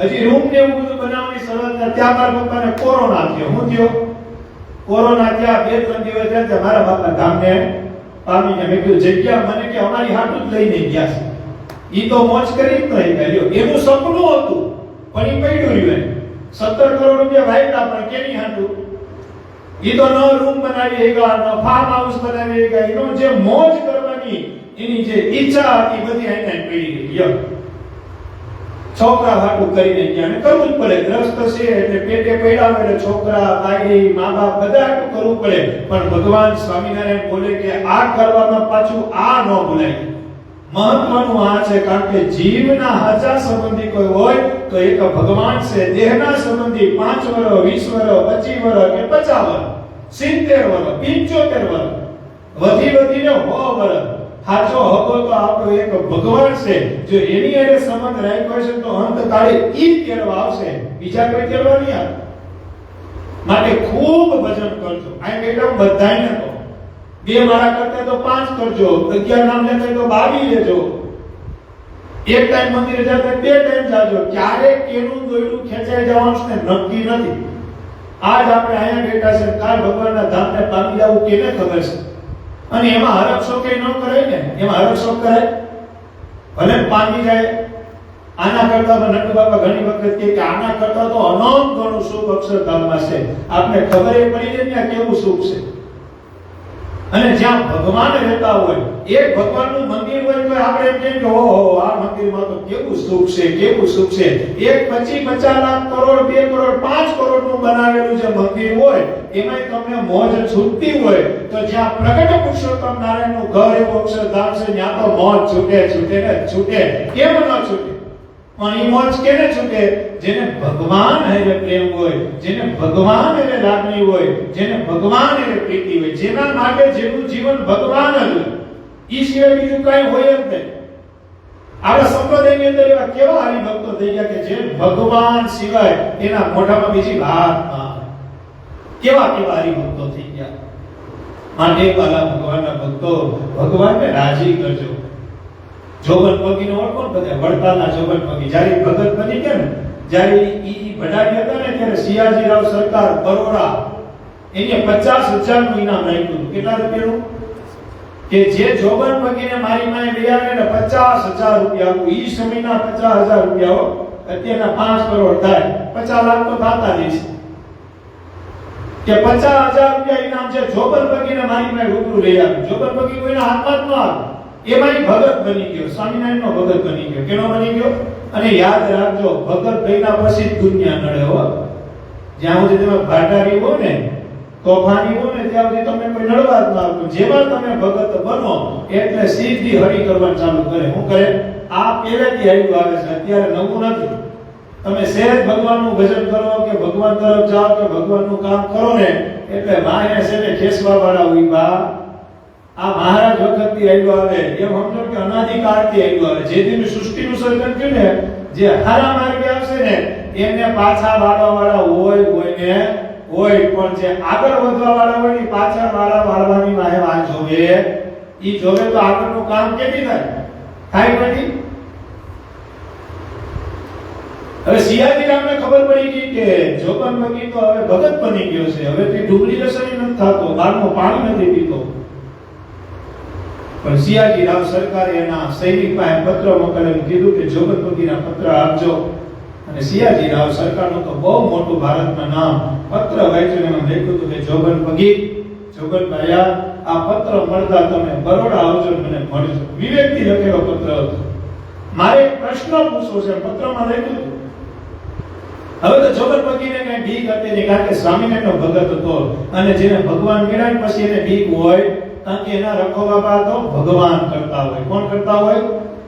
હજી રૂમ ને એવું બધું બનાવવાની શરૂઆત ત્યાં મારા પપ્પાને કોરોના થયો. હું થયો? કોરોના થયા 2-3 દિવસ થયા મારા બાપા ગામને પામીને. મેં કીધું જગ્યા મને કે અમારી હાટું જ લઈને ગયા છે. ઈ તો મોજ કરી જ નહીં ગયો. એનું સપનું હતું પણ ઈ પડ્યું રહ્યું. 17 કરોડ રૂપિયા વાયદા પણ કેની હાટું? ઈ તો ન રૂમ બનાવી ગયા, ન ફાર્મ હાઉસ બનાવી ગયા. એનો જે મોજ કરવાની એની જે ઈચ્છા હતી બધી એને પડી ગઈ. છોકરા હાટું કરીને ગયા ને કરવું જ પડે. ગ્રસ્ત છે એટલે પેટે પડ્યા હોય એટલે છોકરા, ભાઈ, મા-બાપ બધા હાટું કરવું પડે. પણ ભગવાન સ્વામિનારાયણ બોલે કે આ કરવામાં પાછું આ ન ભૂલાય. મહત્વનું આ છે, કારણ કે જીવના હાચા સંબંધી કોઈ હોય તો એક ભગવાન છે. દેહના સંબંધી 5 વર્ષ, 20 વર્ષ, 25 વર્ષ કે 50 વર્ષ, 70 વર્ષ, 75 વર્ષ, વધીને 100 વર્ષ. સાચો હકો તો આપણો એક ભગવાન છે. જો એની અરે સંબંધ રાખ્યો છે તો અંતકાળે ઈ તેડવા આવશે, બીજા કોઈ તેડવા નહીં આવે. માટે ખૂબ ભજન કરજો. આ બેટા બધાને તો 2 માળા કરતા તો 5 કરજો, 11 નામ લેતા તો 22 લેજો, એક ટાઈમ મંદિરે જતા 2 ટાઈમ જાજો. ક્યારે કેનું દોયડું ખેંચાઈ જવાનું છે નક્કી નથી. આજ આપણે અહીંયા બેઠા છે, કાલ ભગવાનના ધામને પામી જવું કેને ખબર છે? અને એમાં હરકશો કે ન કરાય ને, એમાં હરકશો કરાય ભલે પામી જાય. આના કરતા તો નટુ બાપા ઘણી વખત કે આના કરતા તો અનંત ઘણું સુખ અક્ષરધામમાં છે. આપણે ખબર એ પડી જાય ને કેવું સુખ છે. અને જ્યાં ભગવાન રહેતા હોય, એક ભગવાનનું મંદિર હોય તો આપણે એમ કહીએ કે ઓહો આ મંદિરમાં તો કેવું સુખ છે, કેવું સુખ છે. એક 25-50 લાખ કરોડ, 2 કરોડ, 5 કરોડનું બનાવેલું જે મંદિર હોય એમાંય તમને મોજ છૂટતી હોય તો જ્યાં પ્રગટ પુરુષોત્તમ નારાયણનું ઘર એવું અક્ષરધામ છે ત્યાં તો મોજ છૂટે ને છૂટે. કેમ ન છૂટે? પણ એ મોજ કેને છૂટે? જેને ભગવાન હારે પ્રેમ હોય, જેને ભગવાન હારે લાગણી હોય, જેને ભગવાન હારે પ્રીતિ હોય, જેના માટે જેનું જીવન ભગવાન જ હોય. ઈ સિવાય બીજું કઈ હોય જ નહીં. આપણા સંપ્રદાયની અંદર એવા કેવા હરિભક્તો થઈ ગયા કે જે ભગવાન સિવાય એના મોઢામાં બીજી વાત ના આવે. કેવા હરિભક્તો થઈ ગયા. માટે વાલા ભગવાનના ભક્તો, ભગવાનને રાજી કરજો. જોગન પગીનો ઓળખો ને બધા, વડતાલના જોગન પગી જ્યારે ભગત બની ગયા ને, જ્યારે ઈ ભડાડી હતા ને ત્યારે સિયાજીરાવ સરકાર બરોડા એને 50,000 નું ઇનામ રાખ્યું હતું. કેટલા રૂપિયાનું? કે જે જોગન પગીને મારી માએ લઈ આવે ને 50,000 રૂપિયા આપું. ઈ સમયના 50,000 રૂપિયા અત્યારના 5 કરોડ થાય, 50 લાખ તો થતા જ છે. કે 50,000 રૂપિયા ઇનામ છે. જોગન પગીને મારી માએ રૂબરૂ લઈ આવ્યું. જોગન પગી કોઈના હાથમાં જ ન આવે. એમાંય ભગત બની ગયો, સ્વામિનારાયણનો ભગત બની ગયો. કેનો બની ગયો? અને યાદ રાખજો, ભગત બન્યા પછી દુનિયા નડે હો. જ્યાં સુધી તમે ભાટારી હો ને, તોફાની હો ને, ત્યાં સુધી તમને કોઈ નડવા જ ના આવે. જેમાં તમે ભગત બનો એટલે સીધી હરી કરવાનું ચાલુ કરે. શું કરે? આ પહેલેથી આવ્યું આવે છે, અત્યારે નવું નથી. તમે સહેજ ભગવાનનું ભજન કરો કે ભગવાન તરફ જાઓ કે ભગવાનનું કામ કરો ને એટલે માયા છે ને ખેસવા વાળા ઉભા. આ મહારાજ વખતથી આવ્યો આવે એમ સમજો કે અનાદિકાળથી આવ્યો આવે. જે દિન સૃષ્ટિનું સર્જન થયું ને, જે હારા માર્ગે આવશે ને એમને પાછા વાળવા હોય કોઈને હોય, પણ જે આગળ વધવા વાળા હોય ને પાછા વાળવાની વાહે જોવે. ઈ જોવે તો આગળનું કામ કેવી થાય? થાય નથી. પડી ગઈ કે જોગન બગી તો હવે ભગત બની ગયો છે, હવે તે ડુંગળી રસોઈ નથી ખાતો, બહારનું પાણી નથી પીતો. પણ સિયાજી રાવ સરકારે એના સૈનિક પાસે પત્ર મોકલીને કીધું કે જોગન બગીના પત્ર આપજો. અને સિયાજી રાવ સરકારનું તો બહુ મોટું ભારતમાં નામ, પત્ર વાંચ્યું એમાં લખ્યું હતું કે જોગન બગી, જોગન ભાયા, આ પત્ર મળતા તમે બરોડા આવજો, મને મળજો. વિવેકથી લખેલો પત્ર હતો. મારે એક પ્રશ્ન પૂછવો છે, પત્રમાં લખ્યું હતું. હવે તો જોગન બગીને કઈ બીક હતી નહીં, કારણ કે સ્વામિનારાયણનો ભગત હતો અને જેને ભગવાન મળ્યા પછી એને બીક હોય, કારણ કે એના રખોબા તો ભગવાન કરતા હોય. કોણ કરતા હોય?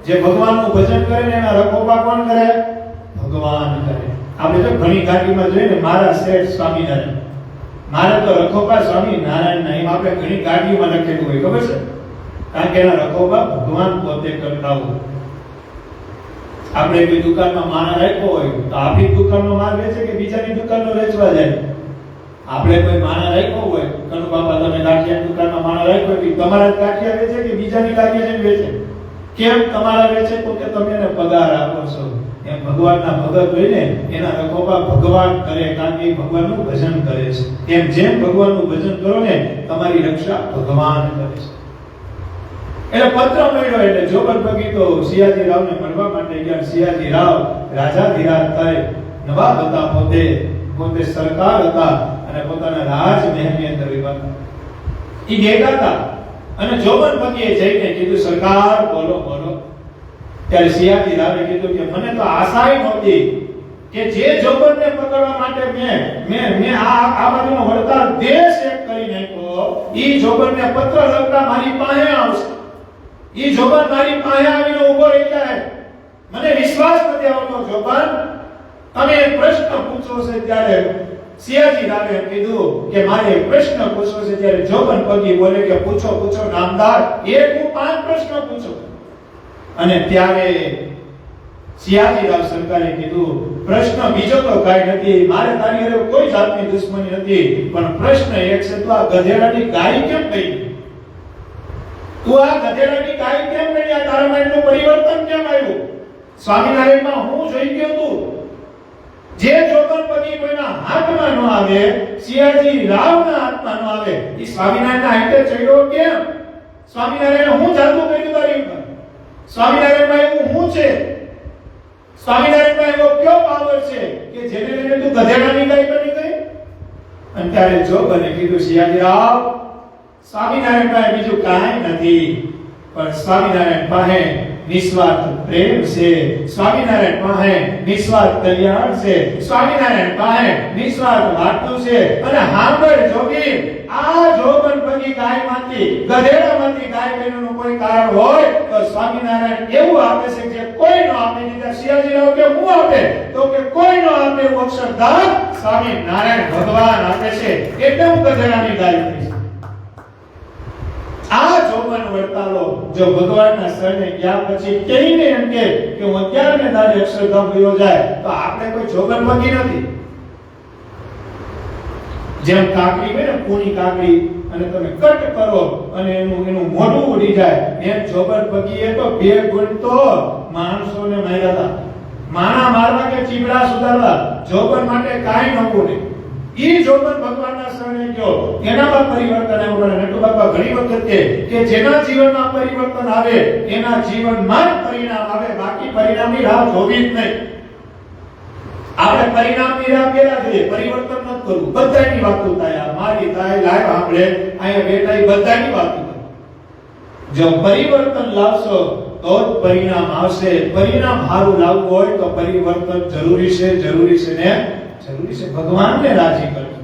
જે ભગવાનનું ભજન કરે ને એના રખોબા કોણ કરે? ભગવાન કરે. આપણે તો ઘણી ગાડીમાં જોઈએ ને, મારા શેઠ સ્વામિનારાયણ, મારા તો રખોબા સ્વામિનારાયણ ના, એમ આપણે ઘણી ગાડીમાં લખેલું હોય, ખબર છે? કારણ કે એના રખોબા ભગવાન પોતે કરતા હોય. આપણે કોઈ દુકાનમાં માણા રાખ્યો હોય તો આપણી દુકાનનો માલ વેચે કે બીજાની દુકાનનો વેચવા જાય? આપણે કોઈ માણા રાખ્યો હોય, કનુ બાપા તમે ગાંઠિયાની દુકાનમાં માણા રાખ્યો હોય, તમારા જ ગાંઠિયા વેચે કે બીજાની ગાંઠિયા વેચે? કેમ તમારા વેચે? તો કે તમે એને પગાર આપો છો. એમ ભગવાનના ભગત હોય ને એના રખોબા ભગવાન કરે, કારણ કે ભગવાનનું ભજન કરે છે. એમ જેમ ભગવાનનું ભજન કરો ને તમારી રક્ષા ભગવાન કરે છે. એટલે પત્ર મળ્યો એટલે જોગન બગી તો સિયાજી રાવને મળવા માટે ગયા. સિયાજી રાવ રાજાધિરાજ થાય, નવાબ હતા, પોતે સરકાર હતા અને પોતાના રાજમહેલની અંદર વિવાદ ઈ ગયા હતા. અને જોગન બગીએ જઈને કીધું સરકાર બોલો બોલો. ત્યારે સિયાજી રાવે કીધું કે મને તો આશાય નહોતી કે જે જોગનને પકડવા માટે મેં આ બાજુનો વડતાલ દેશ એક કરી નાખ્યો, ઈ જોગનને પત્ર લખતા મારી પાસે આવશે, ઈ જોગન મારી પાસે આવીને ઊભો રહી જાય. મને વિશ્વાસ નથી આવતો જોગન, તમે એક પ્રશ્ન પૂછો છે. ત્યારે સિયાજી રાવે કીધું કે મારે એક પ્રશ્ન પૂછવો છે. ત્યારે જોગન બગી બોલે કે પૂછો પૂછો નામદાર, એક હું 5 પ્રશ્ન પૂછું. અને ત્યારે સિયાજી રાવ સરકારે કીધું પ્રશ્ન બીજો તો કાઈ નથી, મારે તારી હારે કોઈ જાતની દુશ્મની નથી, પણ પ્રશ્ન એક છે, તું આ ગધેડાની ગાય કેમ થઈ? તું આ ગધેડાની ગાય કેમ થઈ? આ તારા માઇન્ડનું પરિવર્તન કેમ આવ્યું? સ્વામિનારાયણમાં હું જોઈ ગયો તું? જે જોગન બગી કોઈના હાથમાં ન આવે, સિયાજી રાવના હાથમાં ન આવે, એ સ્વામિનારાયણના હાથે ચડ્યો કેમ? સ્વામિનારાયણ હું જાદુ કર્યું તારી ઉપર? સ્વામિનારાયણમાં એવું શું છે? સ્વામિનારાયણમાં એવો કયો પાવર છે કે જેને લઈને તું ગધેડાની ગાય બની ગઈ? અને ત્યારે જોગને કીધું સિયાજી રાવ, સ્વામિનારાયણ પાસે બીજું કાંઈ નથી, પણ સ્વામિનારાયણ પાસે નિસ્વાર્થ પ્રેમ છે, સ્વામિનારાયણ પાસે નિસ્વાર્થ કલ્યાણ છે, સ્વામિનારાયણ પાસે નિસ્વાર્થ વાતું છે. અને હાંભળ જોગી, આ જોગન બગી ગાયમાંથી, ગધેડામાંથી ગાય બનવાનું કોઈ કારણ હોય તો સ્વામિનારાયણ એવું આપે છે જે કોઈ ન આપે. દીધા સિયાજી રાવ કે હું આપે? તો કે કોઈ ન આપે એવું અક્ષરધામ સ્વામિનારાયણ ભગવાન આપે છે, એટલે હું ગધેડાની ગાય થઈ. આ જોગન વડતાલો જો ભગવાનના શરણે ગયા પછી કહીને એમ કે હું અત્યારે ને તારે અક્ષરધામ ગયો જાય, તો આપણે કોઈ જોગન બગી નથી. જેમ કાકડી હોય ને, કૂણી કાકડી, અને તમે કટ કરો અને એનું મોઢું ઉડી જાય, એમ જોગન બગીએ તો 2 ગુણ તો માણસોને માર્યા હતા. માણા મારવા કે ચીબડા સુધારવા, જોગન માટે કાઈ નહોતું નહીં. ઈ જોગન ભગવાનના શરણે ગયો, એનામાં પરિવર્તન આવ્યું. નટુ બાપા ઘણી વખત કે જેના જીવનમાં પરિવર્તન આવે એના જીવનમાં જ પરિણામ આવે, બાકી પરિણામની રાહ જોવી જ નહીં. આપણે પરિણામની રાહ કેલા જોઈએ, પરિવર્તન ન કરવું. બધાની વાતો થાય, મારી થાય, લાઈવ આપણે અહીંયા બેઠા બધાની વાતો થાય. જો પરિવર્તન લાવશો તો જ પરિણામ આવશે. પરિણામ સારું લાવવું હોય તો પરિવર્તન જરૂરી છે, જરૂરી છે ને જરૂરી છે. ભગવાનને રાજી કરજો.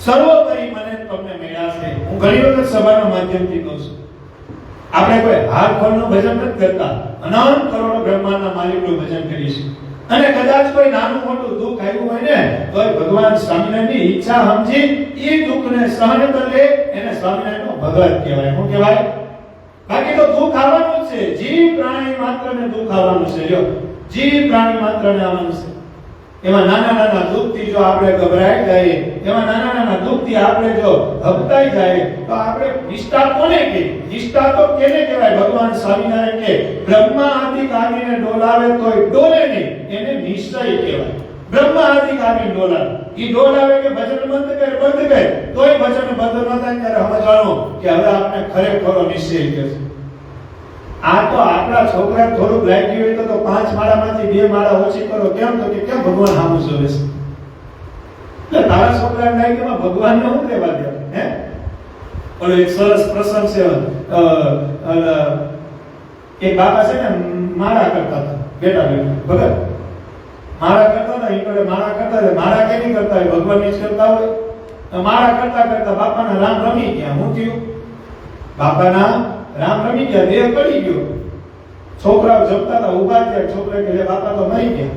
સર્વોપરી મને તમને મળ્યા છે. હું ઘણી વખત સભાના માધ્યમથી કહું છું, આપણે કોઈ હાર ફળનું ભજન નથી કરતા, અનંત કરોડો બ્રહ્માંડના માલિકનું ભજન કરીશું. અને કદાચ કોઈ નાનું મોટું દુઃખ આવ્યું હોય ને, તો ભગવાન સ્વામિનારાયણની ઈચ્છા સમજી એ દુઃખને સહન કરી લે, એને સ્વામિનારાયણનો ભગત કહેવાય. શું કહેવાય? બાકી તો દુઃખ આવવાનું છે. જીવ પ્રાણી માત્રને દુઃખ આવવાનું છે. જો જીવ પ્રાણી માત્રને આવવાનું છે. એમાં નાના દુઃખથી જો આપણે ગભરાઈ જાય, એમાં નાના દુઃખથી આપણે જો હબતાઈ જાય, તો આપણે નિષ્ઠા કોને કે? નિષ્ઠા તો કેને કહેવાય? ભગવાન સ્વામિનારાયણ કે બ્રહ્મા આદિ કાઢીને ડોલાવે તોય ડોલે નહીં, એને નિશ્ચય કહેવાય. બ્રહ્માદિકારી ડોલા ઈ ડોલાવે કે ભજન બંધ કર તોય ભજન બંધ ન થાય ત્યારે સમજવાનું કે હવે આપણે ખરેખરો નિશ્ચય છે. આ તો આપણા છોકરા થોડુંક લાગી હોય તો 5 માળામાંથી 2 માળા ઓછી કરો કેમ તો કે કેમ ભગવાન સામું જોવે છે. એટલે તારા છોકરા લાગીમાં ભગવાનને શું લેવા દે હે? ઓલો એક સરસ પ્રસંગ છે એક બાબા છે ને માળા કરતા હતા બેટા ભગત માળા કરતા હતા ઈ માળા કરતા હતા માળા કેની કરતા હોય ભગવાનની જ કરતા હોય. માળા કરતા કરતા બાપાના રામ રમી ગયા. શું થયું? બાપાના રામ રમી ગયા, દેહ પડી ગયો. છોકરાઓ જપતા હતા ઊભા થયા. છોકરા કે બાપા તો મરી ગયા.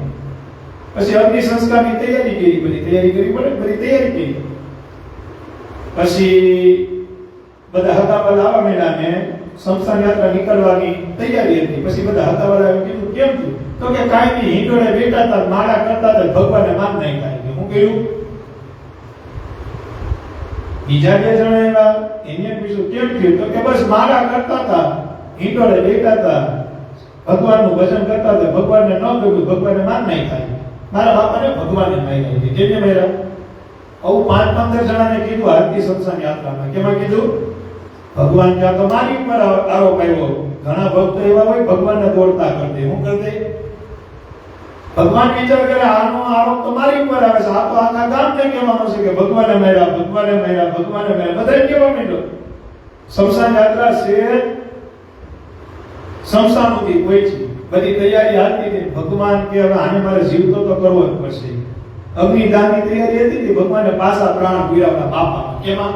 પછી અગ્નિ સંસ્કારની તૈયારી કરી, બધી તૈયારી કરવી પડે, બધી તૈયારી કરી. પછી બધા હતાવાલા આવવા માંડ્યા ને શમશાન યાત્રા નીકળવાની તૈયારી હતી. પછી બધા હતાવાલા કીધું કેમ થયું? તો કે કાઈ નહીં, હિંડોળે બેઠા હતા માળા કરતા હતા ભગવાનને માન નહીં થાય. હું કહ્યું બીજા 2 જણા એવા એને પૂછ્યું કેમ થયું? તો કે બસ માળા કરતા હતા હિંડોળે બેઠા હતા ભગવાનનું ભજન કરતા હતા ભગવાનને ન ગમ્યું ભગવાનને માન નહીં થાય. મારા બાપાને ભગવાનને મારી હતી. કેને માર્યા? આવું 5-15 જણાને કીધું આરતી સંસાર યાત્રામાં. કેમાં કીધું? ભગવાન ત્યાં તો મારી ઉપર આરોપ આવ્યો. ઘણા ભક્તો એવા હોય ભગવાનને દોડતા કરતે. હું કરતે ભગવાન વિચાર કરે આનો આરોપ તો મારી ઉપર આવે છે. આ તો આખા ગામને કહેવાનું છે કે ભગવાને માર્યા ભગવાને માર્યા ભગવાને માર્યા. બધાય કહેવા માંડ્યો. સંસાર યાત્રા છે શમશાન સુધી પહોંચી. બધી તૈયારી હાલતી હતી. ભગવાન કે હવે આને મારે જીવતો તો કરવો જ પડશે. અગ્નિદાનની તૈયારી હતી કે ભગવાનને પાછા પ્રાણ પૂર્યા બાપા. કેમાં?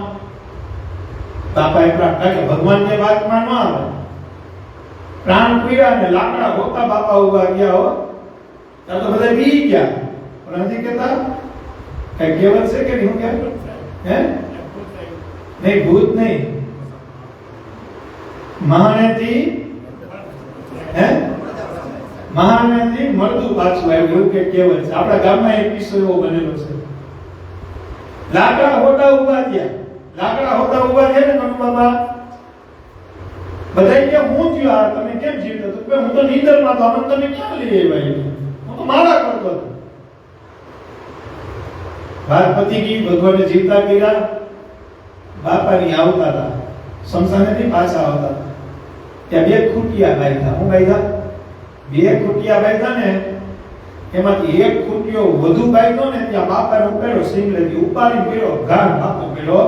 બાપા એ પ્રાણ કે ભગવાન જે વાતમાં ન આવે. પ્રાણ પૂર્યા ને લાકડા હોતા બાપા ઉભા ગયા હો. ત્યાં તો બધા બી ગયા. પણ નથી કહેતા કઈ કહેવત છે કે નહીં? હું હે નહીં ભૂત નહીં મહાનેથી હે મહાનેથી મળતું પાછું આવ્યું એવું કે કહેવત છે. આપણા ગામમાં એક કિસ્સો એવો બનેલો છે. લાકડા હોતા ઉભા થયા. લાકડા હોતા ઉભા થયા ને કનુ બાબા બધાય કે હું થયું આ તમે કેમ જીવતા? તો હું તો નીંદરમાં તો આનંદ તમે ક્યાં લઈ આવ્યા? હું તો માળા કરતો હતો. ભારપતિ કી ભગવાને જીવતા કર્યા. બાપાની આવતા હતા શમશાનેથી પાછા આવતા. ત્યાં 2 ખૂટિયા બાંધ્યા. હું બાંધ્યા? 2 ખૂટિયા બાંધ્યા ને એમાંથી 1 ખૂટિયો વધુ બાંધ્યો ને ત્યાં બાપાને ઉપાડ્યો સિંગલેથી ઉપાડીને પેલો ગાઢ બાપો પેલો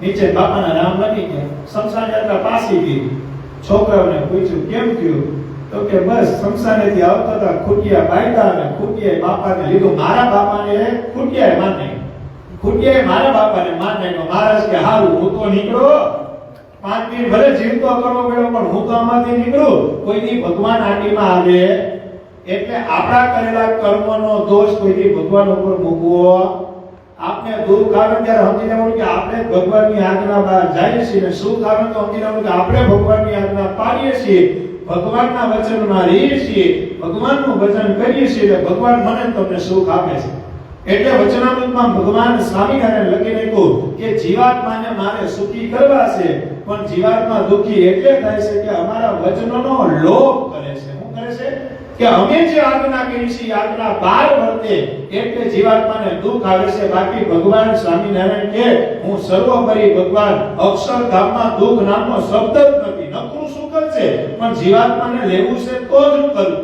નીચે બાપાના નામ લખી ગયા. શમશાન યાત્રા પાછી ગઈ. છોકરાઓને પૂછ્યું કેમ થયું? તો કે બસ શમશાનેથી આવતા હતા ખૂટિયા બાંધ્યા અને ખૂટિયાએ બાપાને લીધું. મારા બાપાને ખૂટિયાએ માન નહીં. ખૂટિયાએ મારા બાપાને માન નહીં. મહારાજ કે હારું હું તો નીકળો 5 મિનિટ ભલે જીવતો કરવો પડ્યો પણ હું તો આમાંથી નીકળું. કોઈની ભગવાન આટીમાં આવે એટલે આપણા કરેલા કર્મનો દોષ કોઈની ભગવાન ઉપર મૂકવો. આપને દુઃખ આવે ત્યારે સમજી લેવાનું કે આપણે ભગવાનની આજ્ઞા બહાર જઈએ છીએ. ને સુખ આવે તો સમજી લેવાનું કે આપણે ભગવાનની આજ્ઞા પાડીએ છીએ. ભગવાનના વચનમાં રહીએ છીએ. ભગવાનનું ભજન કરીએ છીએ એટલે ભગવાન મને તમને સુખ આપે છે. એટલે વચનામૃતમાં ભગવાન સ્વામિનારાયણ લખી નાખ્યું કે જીવાત્માને મારે સુખી કરવા છે પણ જીવાત્મા દુખી એટલે થાય છે કે અમારા વચનોનો લોભ કરે છે. શું કરે છે? કે અમે જે આજ્ઞા કરી છે આજ્ઞા બહાર વર્તે એટલે જીવાત્માને દુઃખ આવે છે. બાકી ભગવાન સ્વામિનારાયણ કે હું સર્વોપરી ભગવાન અક્ષરધામમાં દુઃખ નામનો શબ્દ જ નથી. નકરું સુખ જ છે પણ જીવાત્માને લેવું છે તો જ કરું.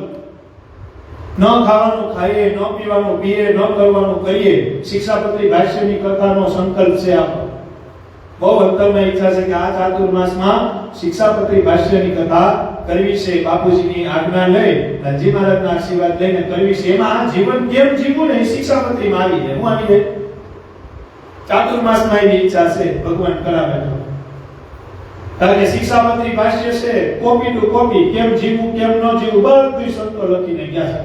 ન ખાવાનું ખાઈએ, ન પીવાનું પીએ, ન કરવાનું કરીએ. શિક્ષાપત્રી ભાષ્યની કથાનો સંકલ્પ છે આપણો. બહુ અંતરમાં ઈચ્છા છે કે આ ચાતુર્માસમાં શિક્ષાપત્રી ભાષ્યની કથા કરવી છે. બાપુજીની આજ્ઞા લઈ જી મહારાજના આશીર્વાદ લઈને કરવી છે. એમાં આ જીવન કેમ જીવવું ને શિક્ષાપત્રીમાં આવી જાય. હું આવી જાય ચાતુર્માસમાં એવી ઈચ્છા છે ભગવાન કરાવે તો. કારણ કે શિક્ષાપત્રી ભાષ્ય છે કોપી ટુ કોપી કેમ જીવવું કેમ ન જીવવું બધું સંતો લખીને ગયા છે.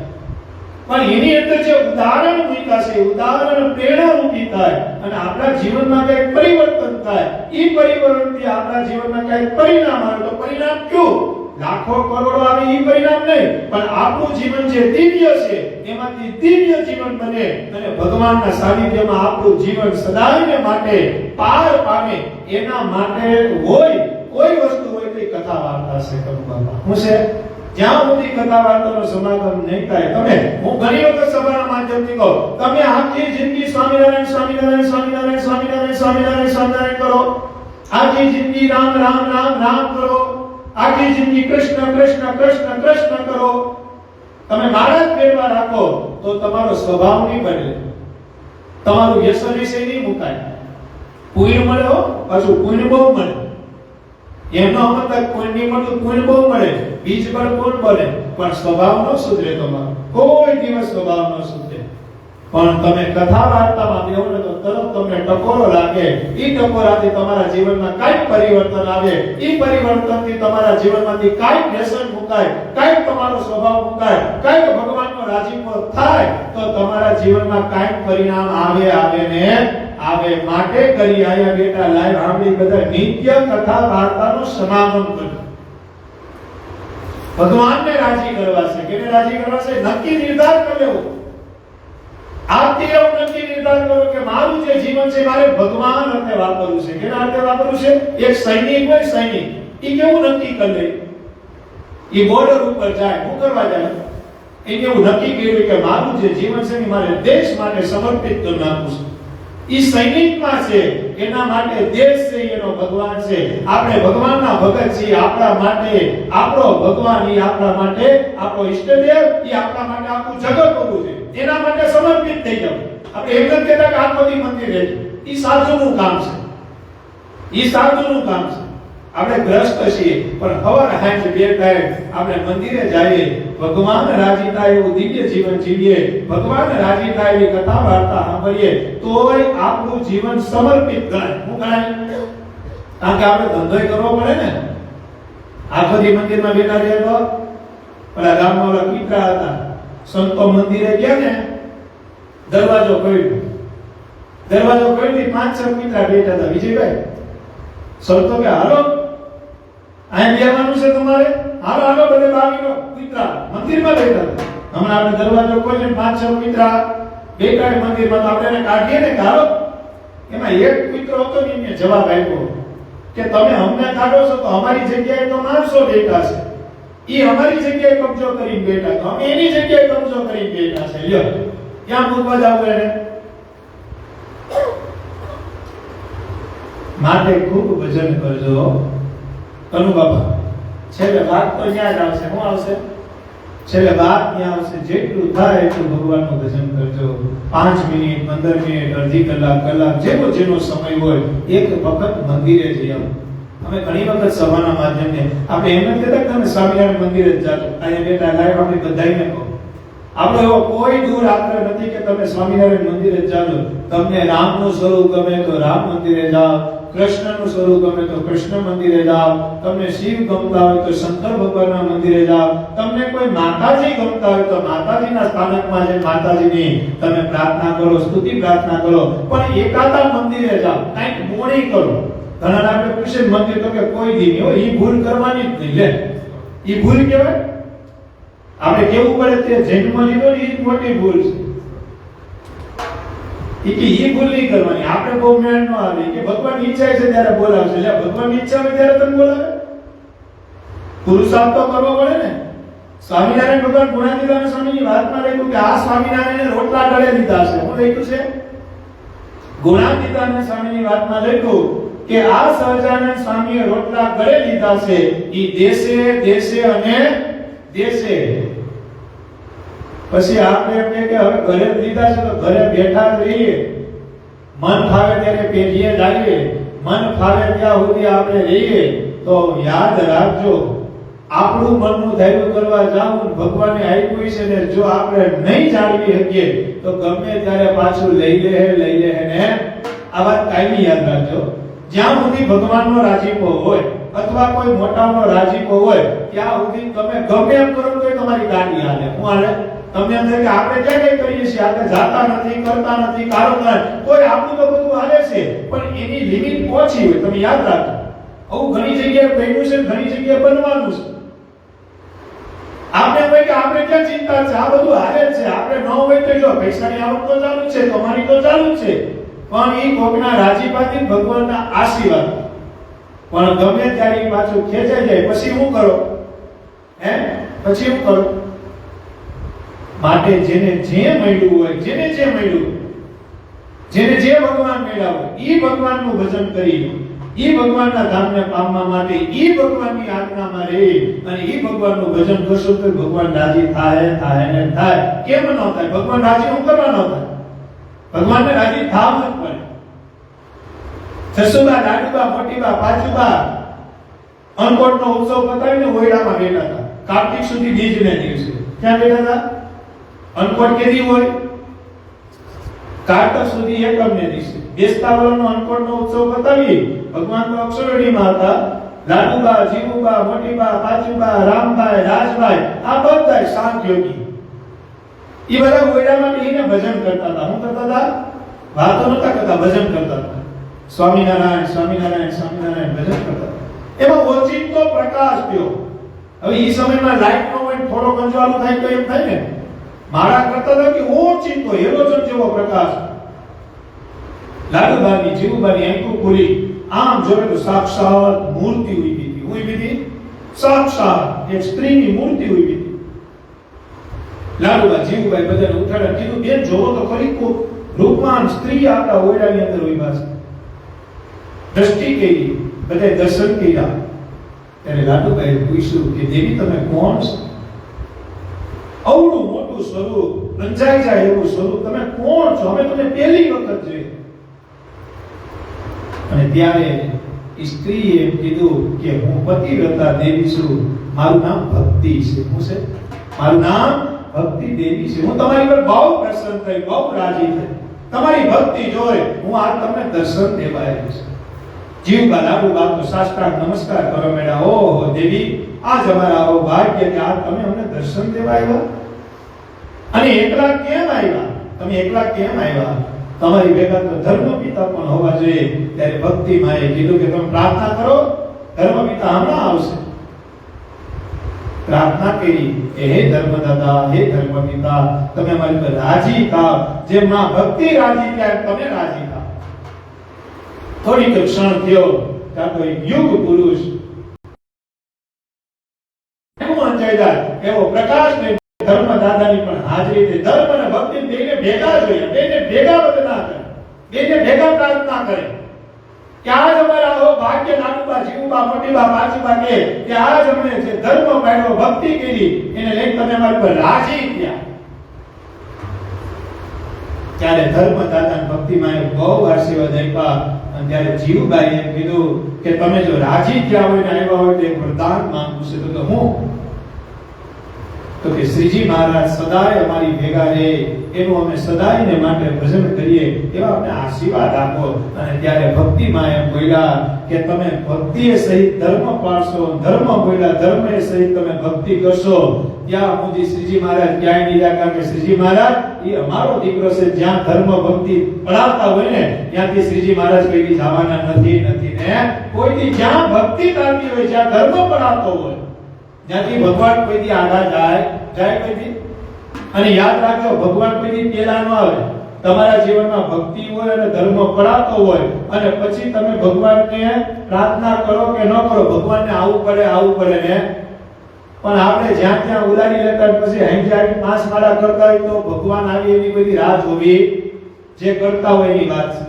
પણ એની અંદર જે ઉદાહરણ મૂક્યા છે ઉદાહરણ પ્રેરણારૂપી થાય અને આપણા જીવનમાં કંઈક પરિવર્તન થાય. એ પરિવર્તનથી આપણા જીવનમાં કંઈક પરિણામ આવે તો પરિણામ કયું? લાખો કરોડો આવે એ પરિણામ નહીં પણ આપણું જીવન જે દિવ્ય છે એમાંથી દિવ્ય જીવન બને અને ભગવાનના સાનિધ્યમાં આપણું જીવન સદાયને માટે પાર પામે એના માટે હોય કોઈ વસ્તુ હોય તો કથા વાર્તા છે. કનુ બાપા શું છે? જ્યાં સુધી કથા વાર્તાનો સમાગમ નહીં થાય, તમે હું ઘણી વખત સભાના માધ્યમથી કહું, તમે આખી જિંદગી સ્વામિનારાયણ સ્વામિનારાયણ સ્વામિનારાયણ સ્વામિનારાયણ સ્વામિનારાયણ સ્વામિનારાયણ કરો, આખી જિંદગી રામ રામ રામ રામ કરો, આખી જિંદગી કૃષ્ણ કૃષ્ણ કૃષ્ણ કૃષ્ણ કરો, તમે મારા જ પેટમાં રાખો તો તમારો સ્વભાવ નહીં બદલે, તમારું વ્યસન વિશે નહીં મુકાય. પુણ્ય મળે હો, પાછું પુણ્ય બહુ મળે. એમનો મતલબ પુણ્ય મળતું પુણ્ય બહુ મળે, બીજ પર કોણ બને, પણ સ્વભાવ ન સુધરે તમારો, કોઈ દિવસ સ્વભાવ ન સુધરે. પણ તમે કથા વાર્તામાં બેહો ને તો તરત તમને ટકોરો લાગે, ઈ ટકોરાથી તમારા જીવનમાં કાંઈક પરિવર્તન આવે, ઈ પરિવર્તનથી તમારા જીવનમાંથી કાંઈક વ્યસન મુકાય, કાંઈક તમારો સ્વભાવ મુકાય, કાંઈક ભગવાનનો રાજીપો થાય, તો તમારા જીવનમાં કાંઈક પરિણામ આવે ને આવે. માટે કરી આયા બેટા લાઈવ સાંભળી બધા નિત્ય કથા વાર્તાનો સમાગમ કરો. ભગવાનને રાજી કરવા છે, કેને રાજી કરવા છે? નક્કી નિર્ધાર કરી લેવો. આજથી એવું નક્કી નિર્ધાર કરો કે મારું જે જીવન છે મારે ભગવાન અર્થે વાપરવું છે. કેના અર્થે વાપરવું છે? એક સૈનિક હોય, સૈનિક ઈ કેવું નક્કી કરી લે? ઈ બોર્ડર ઉપર જાય, શું કરવા જાય? એને એવું નક્કી કર્યું કે મારું જે જીવન છે એ મારે દેશ માટે સમર્પિત કરી નાખવું છે. ઈ સૈનિકમાં છે, એના માટે દેશ છે, એનો ભગવાન છે. આપણે ભગવાનના ભગત છીએ, આપણા માટે આપણો ભગવાન, ઈ આપણા માટે આપણો ઈષ્ટદેવ, ઈ આપણા માટે આખું જગત કરવું છે, એના માટે સમર્પિત થઈ જાવ. આપણે એમ નથી કહેતા કે આખો દી મંદિર રહેજો, ઈ સાધુનું કામ છે, ઈ સાધુનું કામ છે. આપણે ગ્રસ્ત છીએ, પણ હવાર હાંજ બે ટાઈમ આપણે મંદિરે જઈએ, ભગવાન રાજી થાય એવું દિવ્ય જીવન જીવીએ, ભગવાન રાજી થાય એવી કથા વાર્તા સાંભળીએ, તોય આપણું જીવન સમર્પિત ગણાય. શું ગણાય? કારણ કે આપણે ધંધોય કરવો પડે ને. આખો દી મંદિરમાં બેઠા રહે તો પેલા ગામમાં ઓલા પીતરા હતા, સંતો મંદિરે ગયા ને, દરવાજો ખોલ્યો, દરવાજો ખોલી 5-6 પીતરા બેઠા હતા. વિજયભાઈ સંતો કે હાલો અહીં બેવાનું છે તમારે, હાલો હાલો બધે બાવીનો પીતરા મંદિરમાં બેઠા હતા. હમણાં આપણે દરવાજો ખોલીને 5-6 પીતરા બેઠા મંદિરમાં, તો આપણે એને કાઢીએ ને કે હાલો. એમાં એક પીતરો હતો ને, એને જવાબ આપ્યો કે તમે અમને કાઢો છો તો અમારી જગ્યાએ તો માણસો બેઠા છે, ઈ અમારી જગ્યાએ કબજો કરીને બેઠા, તો અમે એની જગ્યાએ કબજો કરીને બેઠા છે. લ્યો ક્યાં મૂકવા જાવ એને? માટે ખૂબ ભજન કરજો કનુ બાપા. છેલ્લે વાત તો ત્યાં જ આવશે. શું આવશે? છેલ્લે વાત ત્યાં આવશે. જેટલું થાય એટલું ભગવાનનું ભજન કરજો. 5 મિનિટ, 15 મિનિટ, અડધી કલાક, કલાક, જેનો જેનો સમય હોય, એક વખત મંદિરે જઈ આવો. અમે ઘણી વખત સભાના માધ્યમે આપણે એમ નથી કહેતા કે તમે સ્વામિનારાયણ મંદિરે જ જાજો. અહીંયા બેઠા લાઈવ આપણે બધાઈને કહો, આપણો એવો કોઈ દૂર આગ્રહ નથી કે તમે સ્વામિનારાયણ મંદિરે જ જાજો. તમને રામનું સ્વરૂપ ગમે તો રામ મંદિરે જાઓ, કૃષ્ણનું સ્વરૂપ ગમે તો કૃષ્ણ મંદિરે જાઓ, તમને શિવ ગમતા હોય તો શંકર ભગવાનના મંદિરે જાઓ, તમને કોઈ માતાજી ગમતા હોય તો માતાજીના સ્થાનકમાં જઈને માતાજીની તમે પ્રાર્થના કરો, સ્તુતિ પ્રાર્થના કરો, પણ એકાદા મંદિરે જાઓ, કંઈક મોડી કરો. ઘણા આપણે પૂછે મંદિર તો કે કોઈ દી નહીં હોય, ઈ ભૂલ કરવાની જ નહીં. લે ઈ ભૂલ કહેવાય? આપણે કેવું પડે તે જન્મ લીધો ને ઈ મોટી ભૂલ છે. ઈ ભૂલ નહીં કરવાની. આપણે બહુ મેળ ન આવે કે ભગવાનની ઈચ્છા છે ત્યારે બોલાવશે. એટલે ભગવાનની ઈચ્છા હોય ત્યારે તમે બોલાવે. પુરુષાર્થ તો કરવો પડે ને. સ્વામિનારાયણ ભગવાન ગુણાતીતાનંદ સ્વામીની વાતમાં લખ્યું કે આ સ્વામિનારાયણે રોટલા ગળે લીધા છે. શું લખ્યું છે? ગુણાતીતાનંદ સ્વામીની વાતમાં લખ્યું કે આ સહજાનંદ સ્વામીએ રોટલા ગળે લીધા છે. ઈ દેશે દેશે અને દેશે. પછી આપણે એમ કે હવે ઘરે લીધા છે તો ઘરે બેઠા રહીએ, મન ફાવે ત્યારે પેઢીએ લાવીએ, મન ફાવે ત્યાં સુધી આપણે રહીએ. તો યાદ રાખજો, આપણું મનનું ધાર્યું કરવા જાવું ભગવાને આપ્યું છે ને જો આપણે નહીં જાળવી શકીએ તો ગમે ત્યારે પાછું લઈ લે ને. આ વાત કાયમી યાદ રાખજો. જ્યાં સુધી ભગવાનનો રાજીપો હોય અથવા કોઈ મોટાનો રાજીપો હોય ત્યાં સુધી તમે ગમે એમ કરો તો તમારી ગાડી હાલે. હું હાલે તમને એમ થાય કે આપણે ક્યાં કઈ કરીએ છીએ, આપણે જાતા નથી, કરતા નથી, કારોબાર કોઈ આપણું તો બધું હાલે છે, પણ એની લિમિટ ઓછી હોય. તમે યાદ રાખજો, આવું ઘણી જગ્યાએ બન્યું છે, ઘણી જગ્યાએ બનવાનું છે. આપણે કોઈ કે આપણે ક્યાં ચિંતા છે, આ બધું હાલે છે. આપણે ન હોય તો જો પૈસાની આવક તો ચાલુ જ છે, તમારી તો ચાલુ જ છે, પણ એ કોકના રાજીપાથી ભગવાનના આશીર્વાદ. પણ ગમે ત્યારે પાછું ખેંચાઈ જાય પછી શું કરો? હે પછી એવું કરો. માટે જેને જે મળ્યું હોય, જેને જે મળ્યું, જેને જે ભગવાન મળ્યા હોય, ઈ ભગવાનનું ભજન કરી, ઈ ભગવાનના ધામને પામવા માટે, ઈ ભગવાનની આજ્ઞામાં રહી અને ઈ ભગવાનનું ભજન કરશો તો ભગવાન રાજી થાય થાય ને થાય. કેમ ન થાય? ભગવાન રાજી હું કરવા ન થાય? ભગવાનને રાજી થાવ જ પડે. જસુબા, લાડુબા, મોટીબા, પાચુબા અનકોટનો ઉત્સવ પતાવીને ઓયડામાં બેઠા હતા. કાર્તિક સુધી બીજને દિવસે ક્યાં બેઠા હતા? અનકોટ કેદી હોય? કાર્તક સુધી એકમને દિવસે. બેસતા વરસનો અનકોટનો ઉત્સવ પતાવી ભગવાન તો અક્ષરડીમાં હતા. લાડુબા, જીવુબા, મોટીબા, પાચુબા, રામભાઈ, રાજભાઈ આ બધા શાંત યોગી. એ બધા ઓયડામાં બેસીને ભજન કરતા હતા. શું કરતા હતા? વાતો નતા કરતા, ભજન કરતા હતા. સ્વામિનારાયણ, સ્વામિનારાયણ, સ્વામિનારાયણ ભજન કરતા. એમાં ઓચિંતો પ્રકાશ થયો. હવે એ સમયમાં લાઈટ નો હોય, થોડો કંજવાળું થાય તો એમ થાય ને, મારા કરતા હતા કે ઓચિંતો હેલોજન જેવો પ્રકાશ. લાડુબાની, જીવુબાની આંખો ખુલી, આમ જોવે તો સાક્ષાત મૂર્તિ ઉભી હતી. ઉભી હતી સાક્ષાત એક સ્ત્રીની મૂર્તિ ઉભી હતી. લાડુબા, જીવુબાઈ બધાને ઉઠાડ્યા, કીધું બેન જોવો તો ખરી રૂપવાન સ્ત્રી આપણા ઓરડાની અંદર ઉભા છે. દ્રષ્ટિ કરી, બધાએ દર્શન કર્યા. ત્યારે લાડુબાઈએ પૂછ્યું કે દેવી તમે કોણ છો? અવળું મોટું સ્વરૂપ, રંજાઈ જાય એવું સ્વરૂપ, તમે કોણ છો? અમે તમને પહેલી વખત જોઈએ. અને ત્યારે સ્ત્રીએ કીધું કે હું પતિવ્રતા દેવી છું, મારું નામ ભક્તિ છે. શું છે? મારું નામ ભક્તિ દેવી છે. હું તમારી પર બહુ પ્રસન્ન થઈ, બહુ રાજી થઈ. તમારી ભક્તિ જોઈ હું આજ તમને દર્શન દેવા આવ્યો છું. જીવબા, લાડુબા તો સાષ્ટાંગ નમસ્કાર કરો મેડા. ઓહો દેવી, આજ અમારા આવો ભાગ્ય કે આજ તમે અમને દર્શન દેવા આવ્યા. અને એકલા કેમ આવ્યા? તમે એકલા કેમ આવ્યા? તમારી ભેગા તો ધર્મપિતા પણ હોવા જોઈએ. ત્યારે ભક્તિ માએ કીધું કે તમે પ્રાર્થના કરો, ધર્મપિતા હમણાં આવશે. પ્રાર્થના કરી કે હે ધર્મદાતા, હે ધર્મપિતા, તમે અમારી પર રાજી થાવ. જેમ માં ભક્તિ રાજી થાય તમે રાજી થાવ. થોડીક ક્ષણ થયો ત્યાં તો એક યુગ પુરુષ એવો પ્રકાશ ને ધર્મદાદાની પણ હાજરી થઈ. ધર્મ અને ભક્તિ બેને ભેગા જોઈએ, બેને ભેગા વંદના કરે, બેને ભેગા પ્રાર્થના કરે કે આજ અમારા હો ભાગ્ય. લાડુબા, જીવુબા, મોટીબા, પાચુબા કે આજ અમે જે ધર્મ પાડ્યો, ભક્તિ કરી, એને લઈને તમે અમારી પર રાજી થયા. ત્યારે ધર્મદાદા ભક્તિમાં બહુ આશીર્વાદ આપ્યા. અને ત્યારે જીવુબાઈએ કીધું કે તમે જો રાજી થયા હોય ને આવ્યા હોય તો એક વરદાન માંગવું છે. તો હું તો કે શ્રીજી મહારાજ સદાય અમારી ભેગા રહે, એનું અમે સદાયને માટે ભજન કરીએ એવા અમને આશીર્વાદ આપો. અને ત્યારે ભક્તિમાં એમ બોલ્યા કે તમે ભક્તિએ સહિત ધર્મ પાળશો, ધર્મ બોલ્યા ધર્મે સહિત તમે ભક્તિ કરશો. ત્યાં સુધી શ્રીજી મહારાજ ક્યાંય નહીં રહ્યા, કારણ કે શ્રીજી મહારાજ એ અમારો દીકરો છે. જ્યાં ધર્મ ભક્તિ પડાવતા હોય ને ત્યાંથી શ્રીજી મહારાજ કોઈ જવાના નથી ને કોઈથી. જ્યાં ભક્તિ ચાલતી હોય, જ્યાં ધર્મ પડાવતો હોય, જ્યાંથી ભગવાન કોઈથી આડા જાય કોઈથી. અને યાદ રાખજો, ભગવાન કોઈથી પેલા ન આવે. તમારા જીવનમાં ભક્તિ હોય અને ધર્મ પડાવતો હોય અને પછી તમે ભગવાનને પ્રાર્થના કરો કે ન કરો, ભગવાનને આવું પડે ને. પણ આપણે જ્યાં ત્યાં ઉલાડી લેતા પછી હંજારી પાંચ માળા કરતા હોય તો ભગવાન આવી એવી બધી રાહ જોવી જે કરતા હોય એની વાત છે.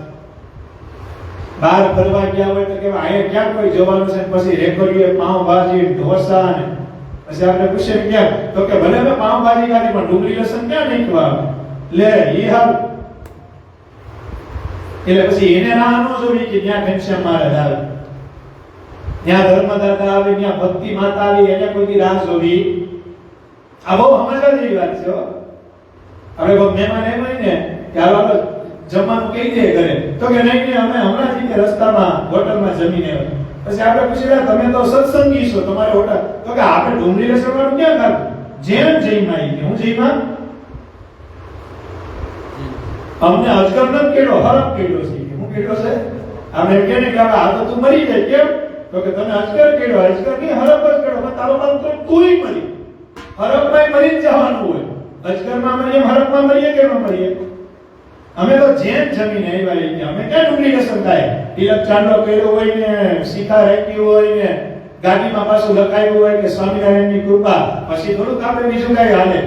બહાર ફરવા ગયા હોય તો કે અહીંયા ક્યાં કોઈ જવાનું છે, પછી રેકડીએ પાવભાજી, ઢોસા ને પછી આપણે પૂછીએ ક્યાં, તો કે ભલે મેં પાવભાજી ખાધી પણ ડુંગળી લસણ ક્યાં નાખ્યું આવે લે ઈ હાલ. એટલે પછી એને રાહ ન જોવી કે ત્યાં ઘનશ્યામ મહારાજ આવે, ત્યાં ધર્મદાતા આવે, ત્યાં ભક્તિ માતા આવી, એને કોઈ રાહ જોવી. આ બહુ સમજવા જેવી વાત છે. આપણે કોઈ મહેમાન એમ હોય ને કે હાલો જમવાનું કહી દે ઘરે, તો કે નહીં અમે હમણાં જ રસ્તામાં હોટલમાં જમીને આવ્યા. પછી આપણે પૂછીએ તમે તો સત્સંગી છો, તમારે હોટલ, તો કે આપણે ડુંગળી લસણ વાળું ક્યાં ખાધું? જેમ જઈમાં આવી ગયા. હું જઈમાં અમને અજગર ન કેળો, હરપ કેળો છે. હું કેળો છે? આપણે એમ કે ને કે આ તો તું મરી જાય. કેમ? તો કે તમે અજગર કેળો, અજગર ની હરપ જ કેળો. તારો બાપ તો તુંય મરી, હરપમાં મરી જ જવાનું હોય. અજગરમાં મરીએ, હરપમાં મરીએ કે ન મરીએ? અમે તો જેમ જમીને આવ્યા કે અમે ક્યાં ડુંગળી લસણ ખાય? તિલક ચાંદલો કર્યો હોય ને, શિખા રાખી હોય ને, ગાડીમાં પાછું લખાયું હોય કે સ્વામિનારાયણની કૃપા, પછી થોડુંક આપણે બીજું કઈ હાલે.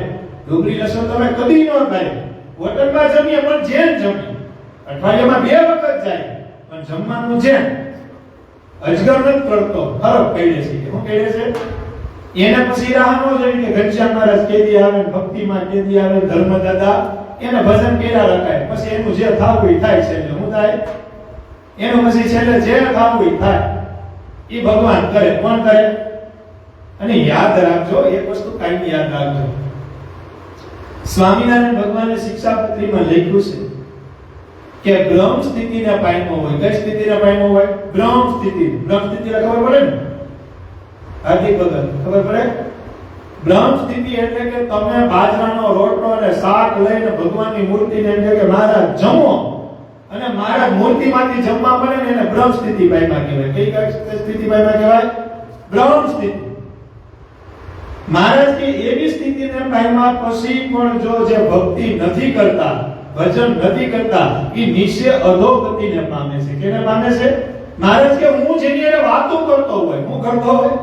ડુંગળી લસણ તમે કદી ન ખાય. હોટલમાં જમીએ પણ જેમ જમીએ, અઠવાડિયામાં 2 વખત જાય પણ જમવાનું જેમ. અજગર નથી કરતો, ફરક પડે છે. શું કહે છે? એને પછી રાહ ન જોઈ કે ઘનશ્યામ મહારાજ કેદી આવે, ભક્તિમાં કેદી આવે, ધર્મદાદા એને ભજન કર્યા રખાય. પછી એનું જે થાવું એ થાય છે. એટલે શું થાય? એનું પછી છેલ્લે જે થાવું એ થાય એ ભગવાન કરે. કોણ કરે? અને યાદ રાખજો, એક વસ્તુ કાયમી યાદ રાખજો. સ્વામિનારાયણ ભગવાને શિક્ષાપત્રીમાં લખ્યું છે કે બ્રહ્મ સ્થિતિને પામ્યો હોય. કઈ સ્થિતિને પામ્યો હોય? બ્રહ્મ સ્થિતિ. બ્રહ્મ સ્થિતિને ખબર પડે ને? હાર્દિક ભગત ખબર પડે? બ્રહ્મ સ્થિતિ એટલે કે તમે બાજરાનો રોટલો અને શાક લઈને ભગવાનની મૂર્તિને એમ કે મહારાજ જમો, અને મહારાજ મૂર્તિમાંથી જમવા મળે ને એને બ્રહ્મ સ્થિતિ પામ્યા કહેવાય. કઈ સ્થિતિ પામ્યા કહેવાય? બ્રહ્મ સ્થિતિ. મહારાજ કે એવી સ્થિતિને પામ્યા પછી પણ જો જે ભક્તિ નથી કરતા, ભજન નથી કરતા, એ નીચે અધોગતિને પામે છે. કેને પામે છે? મહારાજ કે હું જેની હારે વાતો કરતો હોય, હું કરતો હોય,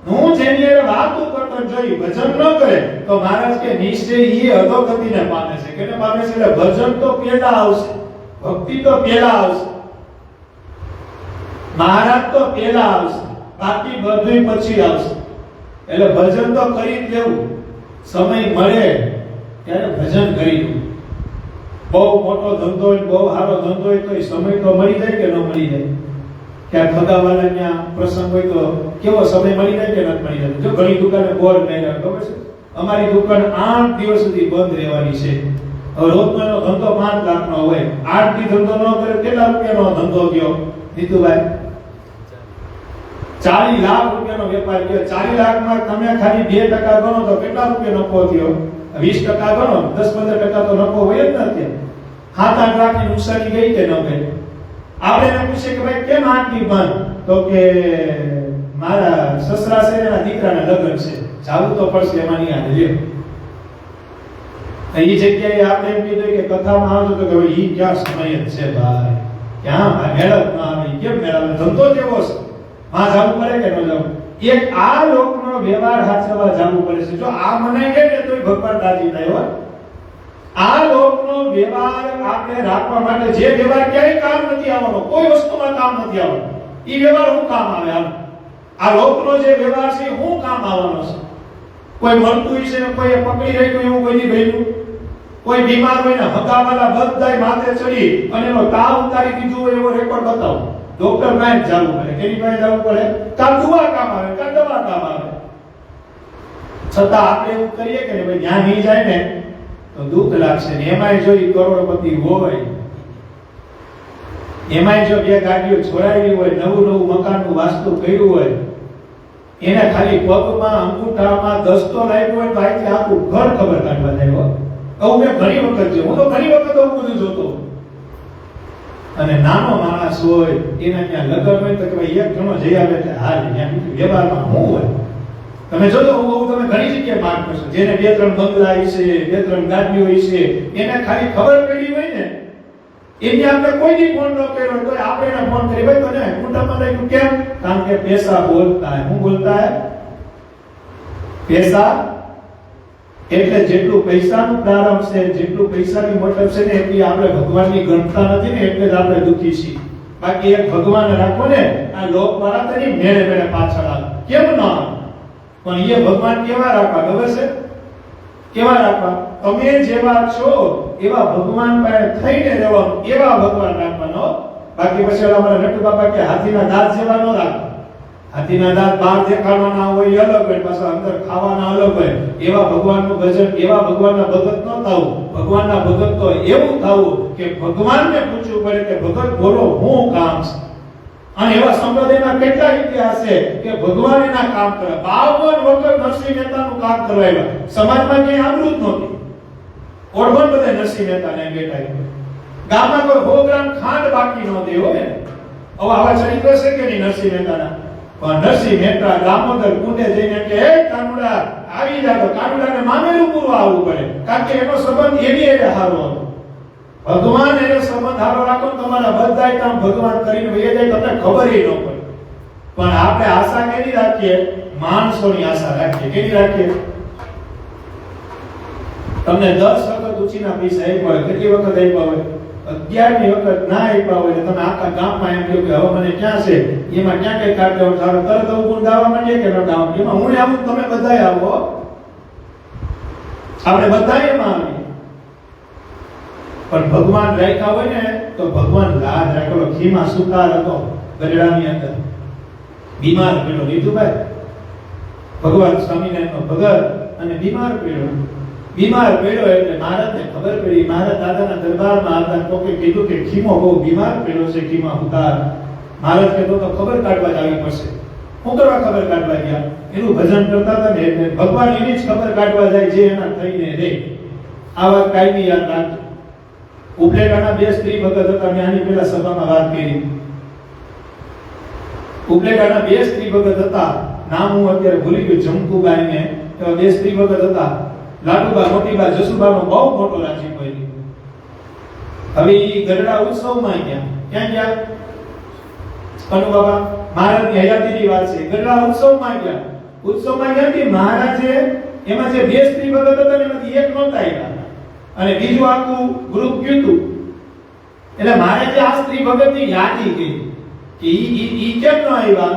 હું જેની હારે વાતો કરતો જોઈ ભજન ન કરે તો મહારાજ કે નીચે એ અધોગતિને પામે છે. કેને પામે છે? એટલે ભજન તો પહેલા આવશે, ભક્તિ તો પહેલા આવશે, મહારાજ તો પહેલા આવશે, બાકી બધું પછી આવશે. એટલે ભજન તો કરી જ લેવું. સમય મળે ત્યારે ભજન કરી લેવું. બહુ મોટો ધંધો હોય, બહુ સારો ધંધો હોય તો સમય તો મળી જાય કે ન મળી જાય? ક્યાં ખગાવાળાના પ્રસંગ હોય તો કેવો સમય મળી જાય કે ન મળી જાય? જો ઘણી દુકાને બોર્ડ માર્યા, ખબર છે અમારી દુકાન 8 દિવસ સુધી બંધ રહેવાની છે. હવે રોજનો એનો ધંધો 5 લાખનો હોય, 8 દી ધંધો ન કરે કેટલા રૂપિયાનો ધંધો ગયો નીતુભાઈ? 40 લાખ રૂપિયાનો વેપાર ગયો. 40 લાખમાં તમે ખાલી 2% ગણો તો કેટલા રૂપિયા નફો થયો? 20% ગણો, 10-15% તો નફો હોય જ નથી. 7-8 લાખની નુકસાની ગઈ કે ન ગઈ? આપણે એને પૂછે કે ભાઈ કેમ આટલી બંધ? તો કે મારા સસરા છે એના દીકરાના લગ્ન છે, જાવું તો પડશે, એમાં નહીં આવે લ્યો. એ જગ્યાએ આપણે એમ કીધું કે કથામાં આવજો તો કે ભાઈ ઈ ક્યાં સમય જ છે ભાઈ, ક્યાં મેળપ ના આવે, કેમ મેળાવે? ધંધો કેવો છે, માં જવું પડે કે ન જવું? એક આ લોકનો વ્યવહાર હાચવવા જવું પડે છે. જો આ મનાઈ ગઈ ને તોય ભગવાન રાજી થાય હો. આ લોકનો વ્યવહાર આપણે રાખવા માટે જે વ્યવહાર ક્યારેય કામ નથી આવવાનો, કોઈ વસ્તુમાં કામ નથી આવવાનો, ઈ વ્યવહાર હું કામ આવે? આ લોકનો જે વ્યવહાર છે હું કામ આવવાનો છે? કોઈ મળતું છે, કોઈ પકડી રાખ્યું એવું કોઈ નહીં ભર્યું, કોઈ બીમાર હોય ને હગાવાલા બધાય માથે ચડી અને એનો તાવ ઉતારી દીધું હોય એવો રેકોર્ડ બતાવો. ડોક્ટર પાસે જવું પડે, કેની પાસે જવું પડે? કા દવા કામ આવે, કા દવા કામ આવે. છતાં આપણે એવું કરીએ કે ભાઈ જ્યાં નહીં જાય ને તો દુઃખ લાગશે. ને એમાંય જો કરોડપતિ હોય, એમાંય જો 2 ગાડીઓ છોડાયેલી હોય, નવું મકાનનું વાસ્તુ કર્યું હોય, એને ખાલી પગમાં અંગૂઠામાં દસ્તો લાગ્યો હોય તો આથી આખું ઘર ખબર કાઢવા જાય. આવું મેં ઘણી વખત જોયું. હું તો ઘણી વખત આવું બધું જોતો. અને નાનો માણસ હોય એના ત્યાં લગન હોય તો કે ભાઈ એક જણો જઈ આવે એટલે હાલ ત્યાં વ્યવહારમાં હું હોય. તમે જોજો હું તમે ઘણી જગ્યાએ માર્ક કરશો, જેને 2-3 બંગલા છે, 2-3 ગાડીઓ છે, એને ખાલી ખબર પડી હોય ને એને આપણે કોઈ દી ફોન ન કર્યો તો આપણે એને ફોન કરી ભાઈ તને કુટુંબમાં લખ્યું કેમ? કારણ કે પૈસા બોલતા હે. હું બોલતા હે? પૈસા. એટલે જેટલું પૈસાનું પ્રારંભ છે, જેટલું પૈસાની મતલબ છે ને એટલી આપણે ભગવાનની ગણતા નથી ને એટલે જ આપણે દુખી છીએ. બાકી એક ભગવાન રાખો ને આ લોક વાળા તરી મેળે પાછળ આવે કેમ ના? પણ એ ભગવાન કેવા રાખવા ખબર છે? કેવા રાખવા? તમે જેવા છો એવા ભગવાન પાસે થઈને રહેવાનું, એવા ભગવાન રાખવાનો. બાકી પછી અમારા નટુ બાપા કે હાથીના દાંત જેવા ન રાખો. હાથીના દાંત બહાર દેખાડવાના હોય અલગ હોય, પાછા અંદર ખાવાના અલગ હોય. એવા ભગવાનનું ભજન, એવા ભગવાનના ભગત ન થવું. ભગવાનના ભગત તો એવું થવું કે ભગવાનને પૂછવું પડે કે ભગત બોલો હું કામ છે. અને એવા સંપ્રદાયના કેટલા ઇતિહાસ છે કે ભગવાન એના કામ કરે. 52 વખત નરસિંહ મહેતાનું કામ કરવાયું. સમાજમાં ક્યાંય અમૃત નહોતી, ઓળખણ બધે નરસિંહ મહેતાને બેઠા. ગામમાં કોઈ 100 ગ્રામ ખાંડ બાકી ન દે હોય. હવે આવા ચરિત્ર છે કે નહીં નરસિંહ મહેતાના? પણ નરસિંહ મહેતા દામોદર કુંડે જઈને કે હે કાનુડા આવી જા, તો કાનુડાને મામેલું પૂરવા આવવું પડે, કારણ કે એનો સંબંધ એની એટલે સારો હતો. ભગવાન એનો સંબંધ સારો રાખો તમારા બધાય કામ ભગવાન કરીને વહી જાય, તમને ખબર ન પડે. પણ આપણે આશા કેની રાખીએ? માણસોની આશા રાખીએ. કેની રાખીએ? તમને 10 વખત ઉછીના પૈસા આપ્યા હોય, કેટલી વખત આપ્યા હોય? 11મી વખત ના આપ્યા હોય તમે આખા ગામમાં એમ કહ્યું કે હવે મને ક્યાં છે, એમાં ક્યાં કઈ કાઢે સારું તરત હું દાવા માંડીએ કે ન દાવા? એમાં હું આવું, તમે બધાય આવો, આપણે બધાય એમાં આવીએ. પણ ભગવાન રાખ્યા હોય ને તો ભગવાન લાજ રાખેલો. ખીમા સુતાર હતો ગઢડાની અંદર, બીમાર પડ્યો. નીતુભાઈ ભગવાન સ્વામિનારાયણનો ભગત અને બીમાર પડ્યો. બીમાર પડ્યો એટલે મહારાજને ખબર પડી. મહારાજ દાદાના દરબારમાં હતા, કોકે કીધું કે ખીમો બહુ બીમાર પડ્યો છે, ખીમા ઉતાર. મહારાજ કહેતો તો ખબર કાઢવા જ આવી પડશે. શું કરવા ખબર કાઢવા ગયા? એનું ભજન કરતા હતા ને એટલે ભગવાન એની જ ખબર કાઢવા જાય જે એના થઈને રે. આ વાત કાયમી યાદ રાખજો. ઉપલેટાના 2 સ્ત્રી ભગત હતા, મેં આની પહેલા સભામાં વાત કરી. ઉપલેટાના 2 સ્ત્રી ભગત હતા, નામ હું અત્યારે ભૂલી ગયો, જમકુબાઈ ને એવા 2 સ્ત્રી ભગત હતા. લાડુબા, મોટીબા, જસુબાનો બહુ મોટો રાજીપો એ. હવે ઈ ગઢડા ઉત્સવમાં ગયા. ક્યાં ગયા? કનુ બાબા મહારાજની હયાતીની વાત છે. ગઢડા ઉત્સવમાં ગયા. ઉત્સવમાં ગયા કે મહારાજે એમાં જે 2 સ્ત્રી ભગત હતા એમાંથી એક નહોતા આવ્યા અને બીજું આખું ગ્રુપ ગયું હતું. એટલે મહારાજે આ સ્ત્રી ભગતની યાદી કરી કે ઈ કેમ ન આવ્યા?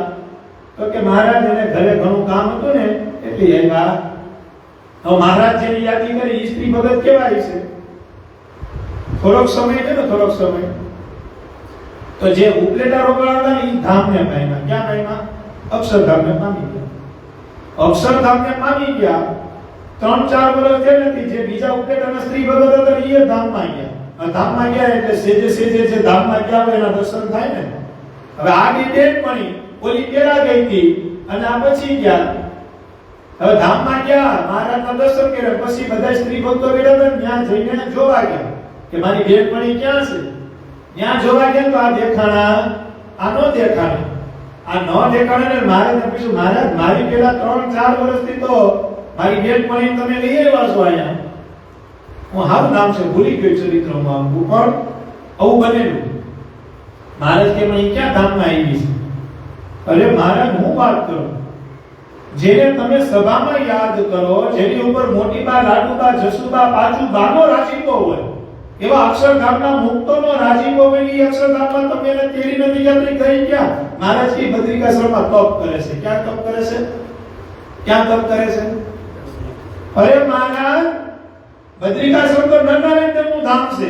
તો કે મહારાજ એને ઘરે ઘણું કામ હતું ને એટલે આવ્યા. તો મહારાજ જેની યાદી કરી ઈ સ્ત્રી ભગત કેવાય છે? થોડોક સમય છે ને, થોડોક સમય. તો જે ઉપલેટા રોકાણા હતા ને ઈ ધામને પામ્યા. ક્યાં પામ્યા? અક્ષરધામને પામી ગયા. અક્ષરધામને પામી ગયા. 3-4 વર્ષ છે નથી જે બીજા ઉપલેટાના સ્ત્રી ભગત હતા ઈ ધામમાં ગયા. આ ધામમાં ગયા એટલે સેજે સેજે જે ધામમાં ગયા હોય એના દર્શન થાય ને. હવે આ ડીટેલ પડી ઓલી પેલા ગઈ હતી અને આ પછી ગયા. હવે ધામમાં ગયા, મહારાજના દર્શન કર્યા, પછી બધા સ્ત્રી ભક્તો બેઠા હતા ત્યાં જઈને જોવા ગયા કે મારી બેનપણી ક્યાં છે. ત્યાં જોવા ગયા તો આ દેખાણા, આ નો દેખાણા. આ નો દેખાણા ને મહારાજને પૂછ્યું, મહારાજ મારી પેલા 3-4 વર્ષથી તો મારી બેનપણી તમે લઈ આવ્યા છો અહીંયા. હું હારું નામ છે ભૂલી ગયો ચરિત્રમાં, પણ આવું બનેલું. મહારાજ કે મને ક્યાં ધામમાં આવી છે? અરે મહારાજ હું વાત કરું, જેને તમે સભામાં યાદ કરો, જેની ઉપર મોટીબા, લાડુબા, જસુબા, પાછુબાનો રાજીપો હોય, એવા અક્ષરધામના મુક્તોનો રાજીપો હોય, એ અક્ષરધામમાં તમે એને તેડી નથી જતી ગઈ ક્યાં? મહારાજ કી બદ્રિકાશ્રમમાં તપ કરે છે. ક્યાં તપ કરે છે? ક્યાં તપ કરે છે? અરે મહારાજ બદ્રિકાશ્રમ તો નરનારાયણ દેવનું ધામ છે.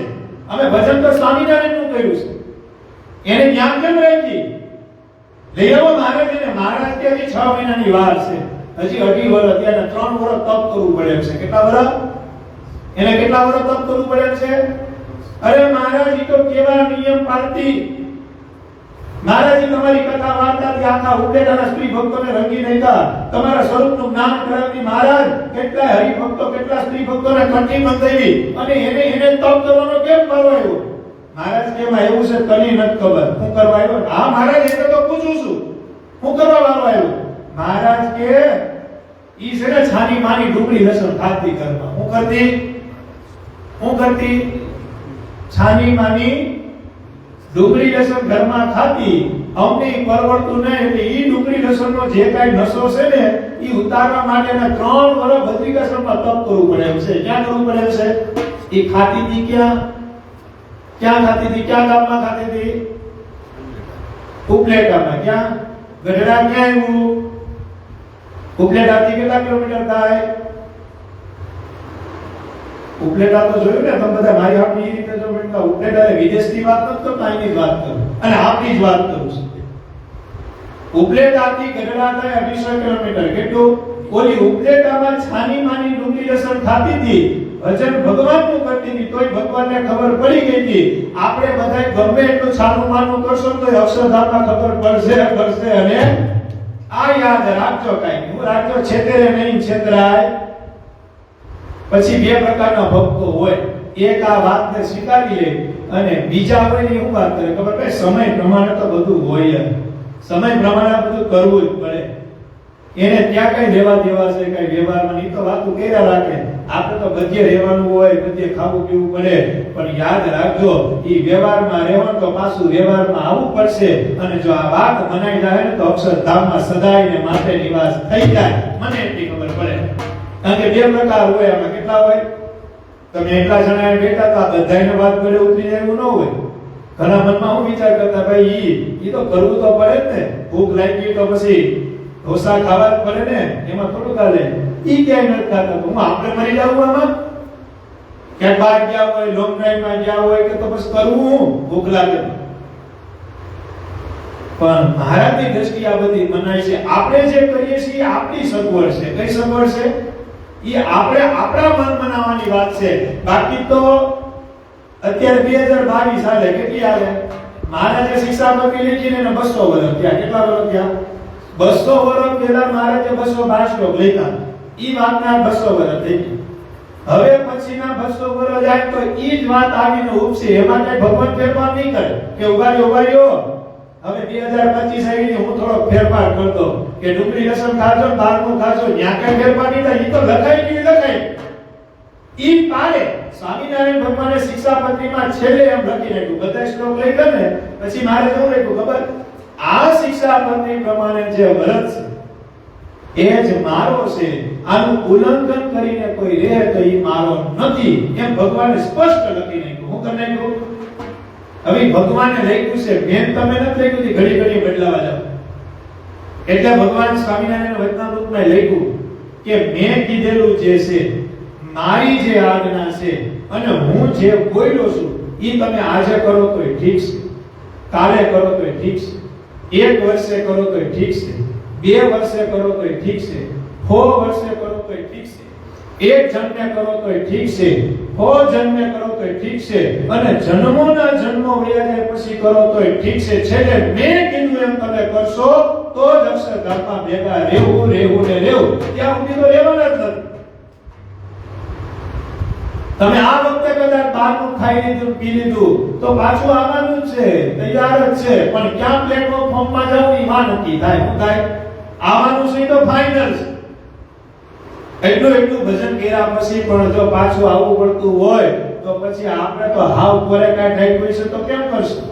અમે ભજન તો સ્વામિનારાયણનું કર્યું છે. એને જ્ઞાન કેમ રાખી? લઈ આવો મહારાજ એને. મહારાજ કે હજી 6 મહિનાની વાર છે, હજી 2.5 વર્ષ, અત્યારે 3 વર્ષ તપ કરવું પડે છે. કેટલા વર્ષ? એને કેટલા વર્ષ તપ કરવું પડે છે? અરે મહારાજ ઈ તો કેવા નિયમ પાળતી. મહારાજ તમારી કથા વાર્તાથી આખા ઉપલેટાના સ્ત્રી ભક્તોને રંગી નાખ્યા. તમારા સ્વરૂપનું જ્ઞાન કરાવી મહારાજ. કેટલા હરિભક્તો, કેટલા સ્ત્રી ભક્તોને કંઠી બંધાવી અને એને તપ કરવાનો કેમ વારો આવ્યો? મહારાજ કેમ એવું છે તને નથી ખબર. હું કરવા આવ્યો? હા મહારાજ એટલે તો પૂછું છું, હું કરવા વારો આવ્યો? મહારાજ કે ઈ છે ને છાની માની ડુંગળી લસણ ખાતી ઘરમાં. હું કરતી? હું કરતી? છાની માની ડુંગળી લસણ ઘરમાં ખાતી. અમને પરવડતું નહીં એટલે ઈ ડુંગળી લસણનો જે કાઈ નશો છે ને ઈ ઉતારવા માટે 3 વર્ષ બદ્રિકાશ્રમમાં તપ કરવું પડે એમ છે. ક્યાં કરવું પડે એમ છે? ઈ ખાતી હતી ક્યાં? ક્યાં ખાતી હતી? ક્યાં ગામમાં ખાતી હતી? ઉપલેટામાં. ક્યાં? ગઢડા. ક્યાં આવ્યું? ઉપલેટાથી કેટલા કિલોમીટર થાય? ઉપલેટા તો જોયું ને તમે બધા. મારી આપની એ રીતે જો બેટા ઉપલેટા વિદેશની વાત નથી કરતો, અહીંની જ વાત કરું અને આપની જ વાત કરું છું. ઉપલેટાથી ગઢડા થાય 250 કિલોમીટર. કેટલું? ઓલી ઉપલેટામાં છાની માની ડુંગળી લસણ ખાતી હતી, ભજન ભગવાનનું કરતી હતી, તોય ભગવાનને ખબર પડી ગઈ હતી. આપણે બધાય ગમે એટલું છાનું માનું કરશો તો અક્ષરધામમાં ખબર પડશે. અને આ યાદ રાખજો, કાઈ હું રાખજો, છેતરે નહીં છેતરાય. પછી 2 પ્રકારના ભક્તો હોય. એક આ વાતને સ્વીકારી લે અને બીજા હોય ને શું વાત કરે ખબર? ભાઈ સમય પ્રમાણે તો બધું હોય, સમય પ્રમાણે બધું કરવું જ પડે. એને ત્યાં કઈ લેવા દેવા છે કઈ વ્યવહારમાં નહીં તો વાતો કર્યા રાખે. આપણે તો બધે રહેવાનું હોય, બધે ખાવું પીવું પડે, પણ યાદ રાખજો ઈ વ્યવહારમાં રહેવાનું તો પાછું વ્યવહારમાં આવવું પડશે. અને જો આ વાત મનાઈ જાય ને તો અક્ષરધામમાં સદાયને માટે નિવાસ થઈ જાય. મને એટલી ખબર પડે. કારણ કે બે પ્રકાર હોય, આમાં કેટલા હોય? તમે એટલા જણા બેઠા તો આ બધાયને વાત કરે ઉતરી જાય એવું ન હોય. ઘણા મનમાં હું વિચાર કરતા, ભાઈ ઈ તો કરવું તો પડે જ ને, ભૂખ લાગી તો પછી ઢોસા ખાવા જ પડે ને, એમાં થોડું ચાલે. ઈ ક્યાંય નથી ખાતા તો હું આપણે મરી જાવું આમાં? ક્યાંક બહાર ગયા હોય, લોંગ ડ્રાઈવમાં ગયા હોય કે તો પછી કરવું ભૂખ લાગે. પણ મહારાજની દ્રષ્ટિએ આ બધી મનાય છે. આપણે જે કરીએ છીએ આપણી સગવડ છે. કઈ સગવડ છે? ઈ આપણે આપણા મન મનાવવાની વાત છે. બાકી તો અત્યારે 2022 હાલે, કેટલી હાલે? મહારાજે શિક્ષાપત્રી લખીને એને 200 વર્ષ થયા. કેટલા વર્ષ થયા? 200 વર્ષ પહેલા મહારાજે 222 શ્લોક લખ્યા. ઈ વાતના 200 વર્ષ થઈ ગયા. હવે પછીના 200 વર્ષ જાય તો ઈ જ વાત આવીને ઉપસે. એમાં કઈ ભગવાન ફેરફાર નહીં કરે કે ઉગાડ્યો હવે 2025 આવીને હું થોડો ફેરફાર કરતો કે ડુંગળી લસણ ખાજો, બહારનું ખાજો. ન્યા કઈ ફેરફાર નહીં થાય. ઈ તો લખાઈ. ઈ પાડે. સ્વામિનારાયણ ભગવાને શિક્ષાપત્રીમાં છેલ્લે એમ લખી રાખ્યું. બધા શ્લોક લઈ ગયો ને પછી મારે શું લખ્યું ખબર? આ શિક્ષાપત્રી પ્રમાણે જે વ્રત છે એ જ મારો છે. આનું ઉલ્લંઘન કરીને કોઈ રહે તો ઈ મારો નથી. એમ ભગવાને સ્પષ્ટ લખી નાખ્યું. હું કરી નાખ્યું. હવે ભગવાને લખ્યું છે, મેં તમે નથી લખ્યું, ઘડી ઘડી બદલાવા જાવ. એટલે ભગવાન સ્વામિનારાયણ વચનામૃતમાં લખ્યું કે મેં કીધેલું જે છે, મારી જે આજ્ઞા છે અને હું જે બોલ્યો છું ઈ તમે આજે કરો તોય ઠીક છે, કાલે કરો તોય ઠીક છે, 1 વર્ષે કરો તોય ઠીક છે, 2 વર્ષે કરો તોય ઠીક છે, 100 વર્ષે કરો તોય ઠીક છે, 1 જન્મે કરો તોય ઠીક છે, 100 જન્મે કરો તોય ઠીક છે, અને જન્મોના જન્મો વયા જાય પછી કરો તોય ઠીક છે. છેલ્લે મેં કીધું એમ તમે કરશો તો જ અક્ષરધામમાં ભેગા રહેવું ને રહેવું. ત્યાં સુધી તો રહેવાના જ નથી. તમે આ વખતે કદાચ બહારનું ખાઈ લીધું, પી લીધું તો પાછું આવવાનું જ છે, તૈયાર જ છે. પણ ક્યાં પ્લેટફોર્મ ફોર્મમાં જાવ ઈ માં નક્કી થાય. શું થાય? આવવાનું છે તો ફાઇનલ છે. એટલું ભજન કર્યા પછી પણ જો પાછું આવવું પડતું હોય તો પછી આપણે તો હાવ કોરે કાઈ થઈ ગયું છે તો કેમ કરશું?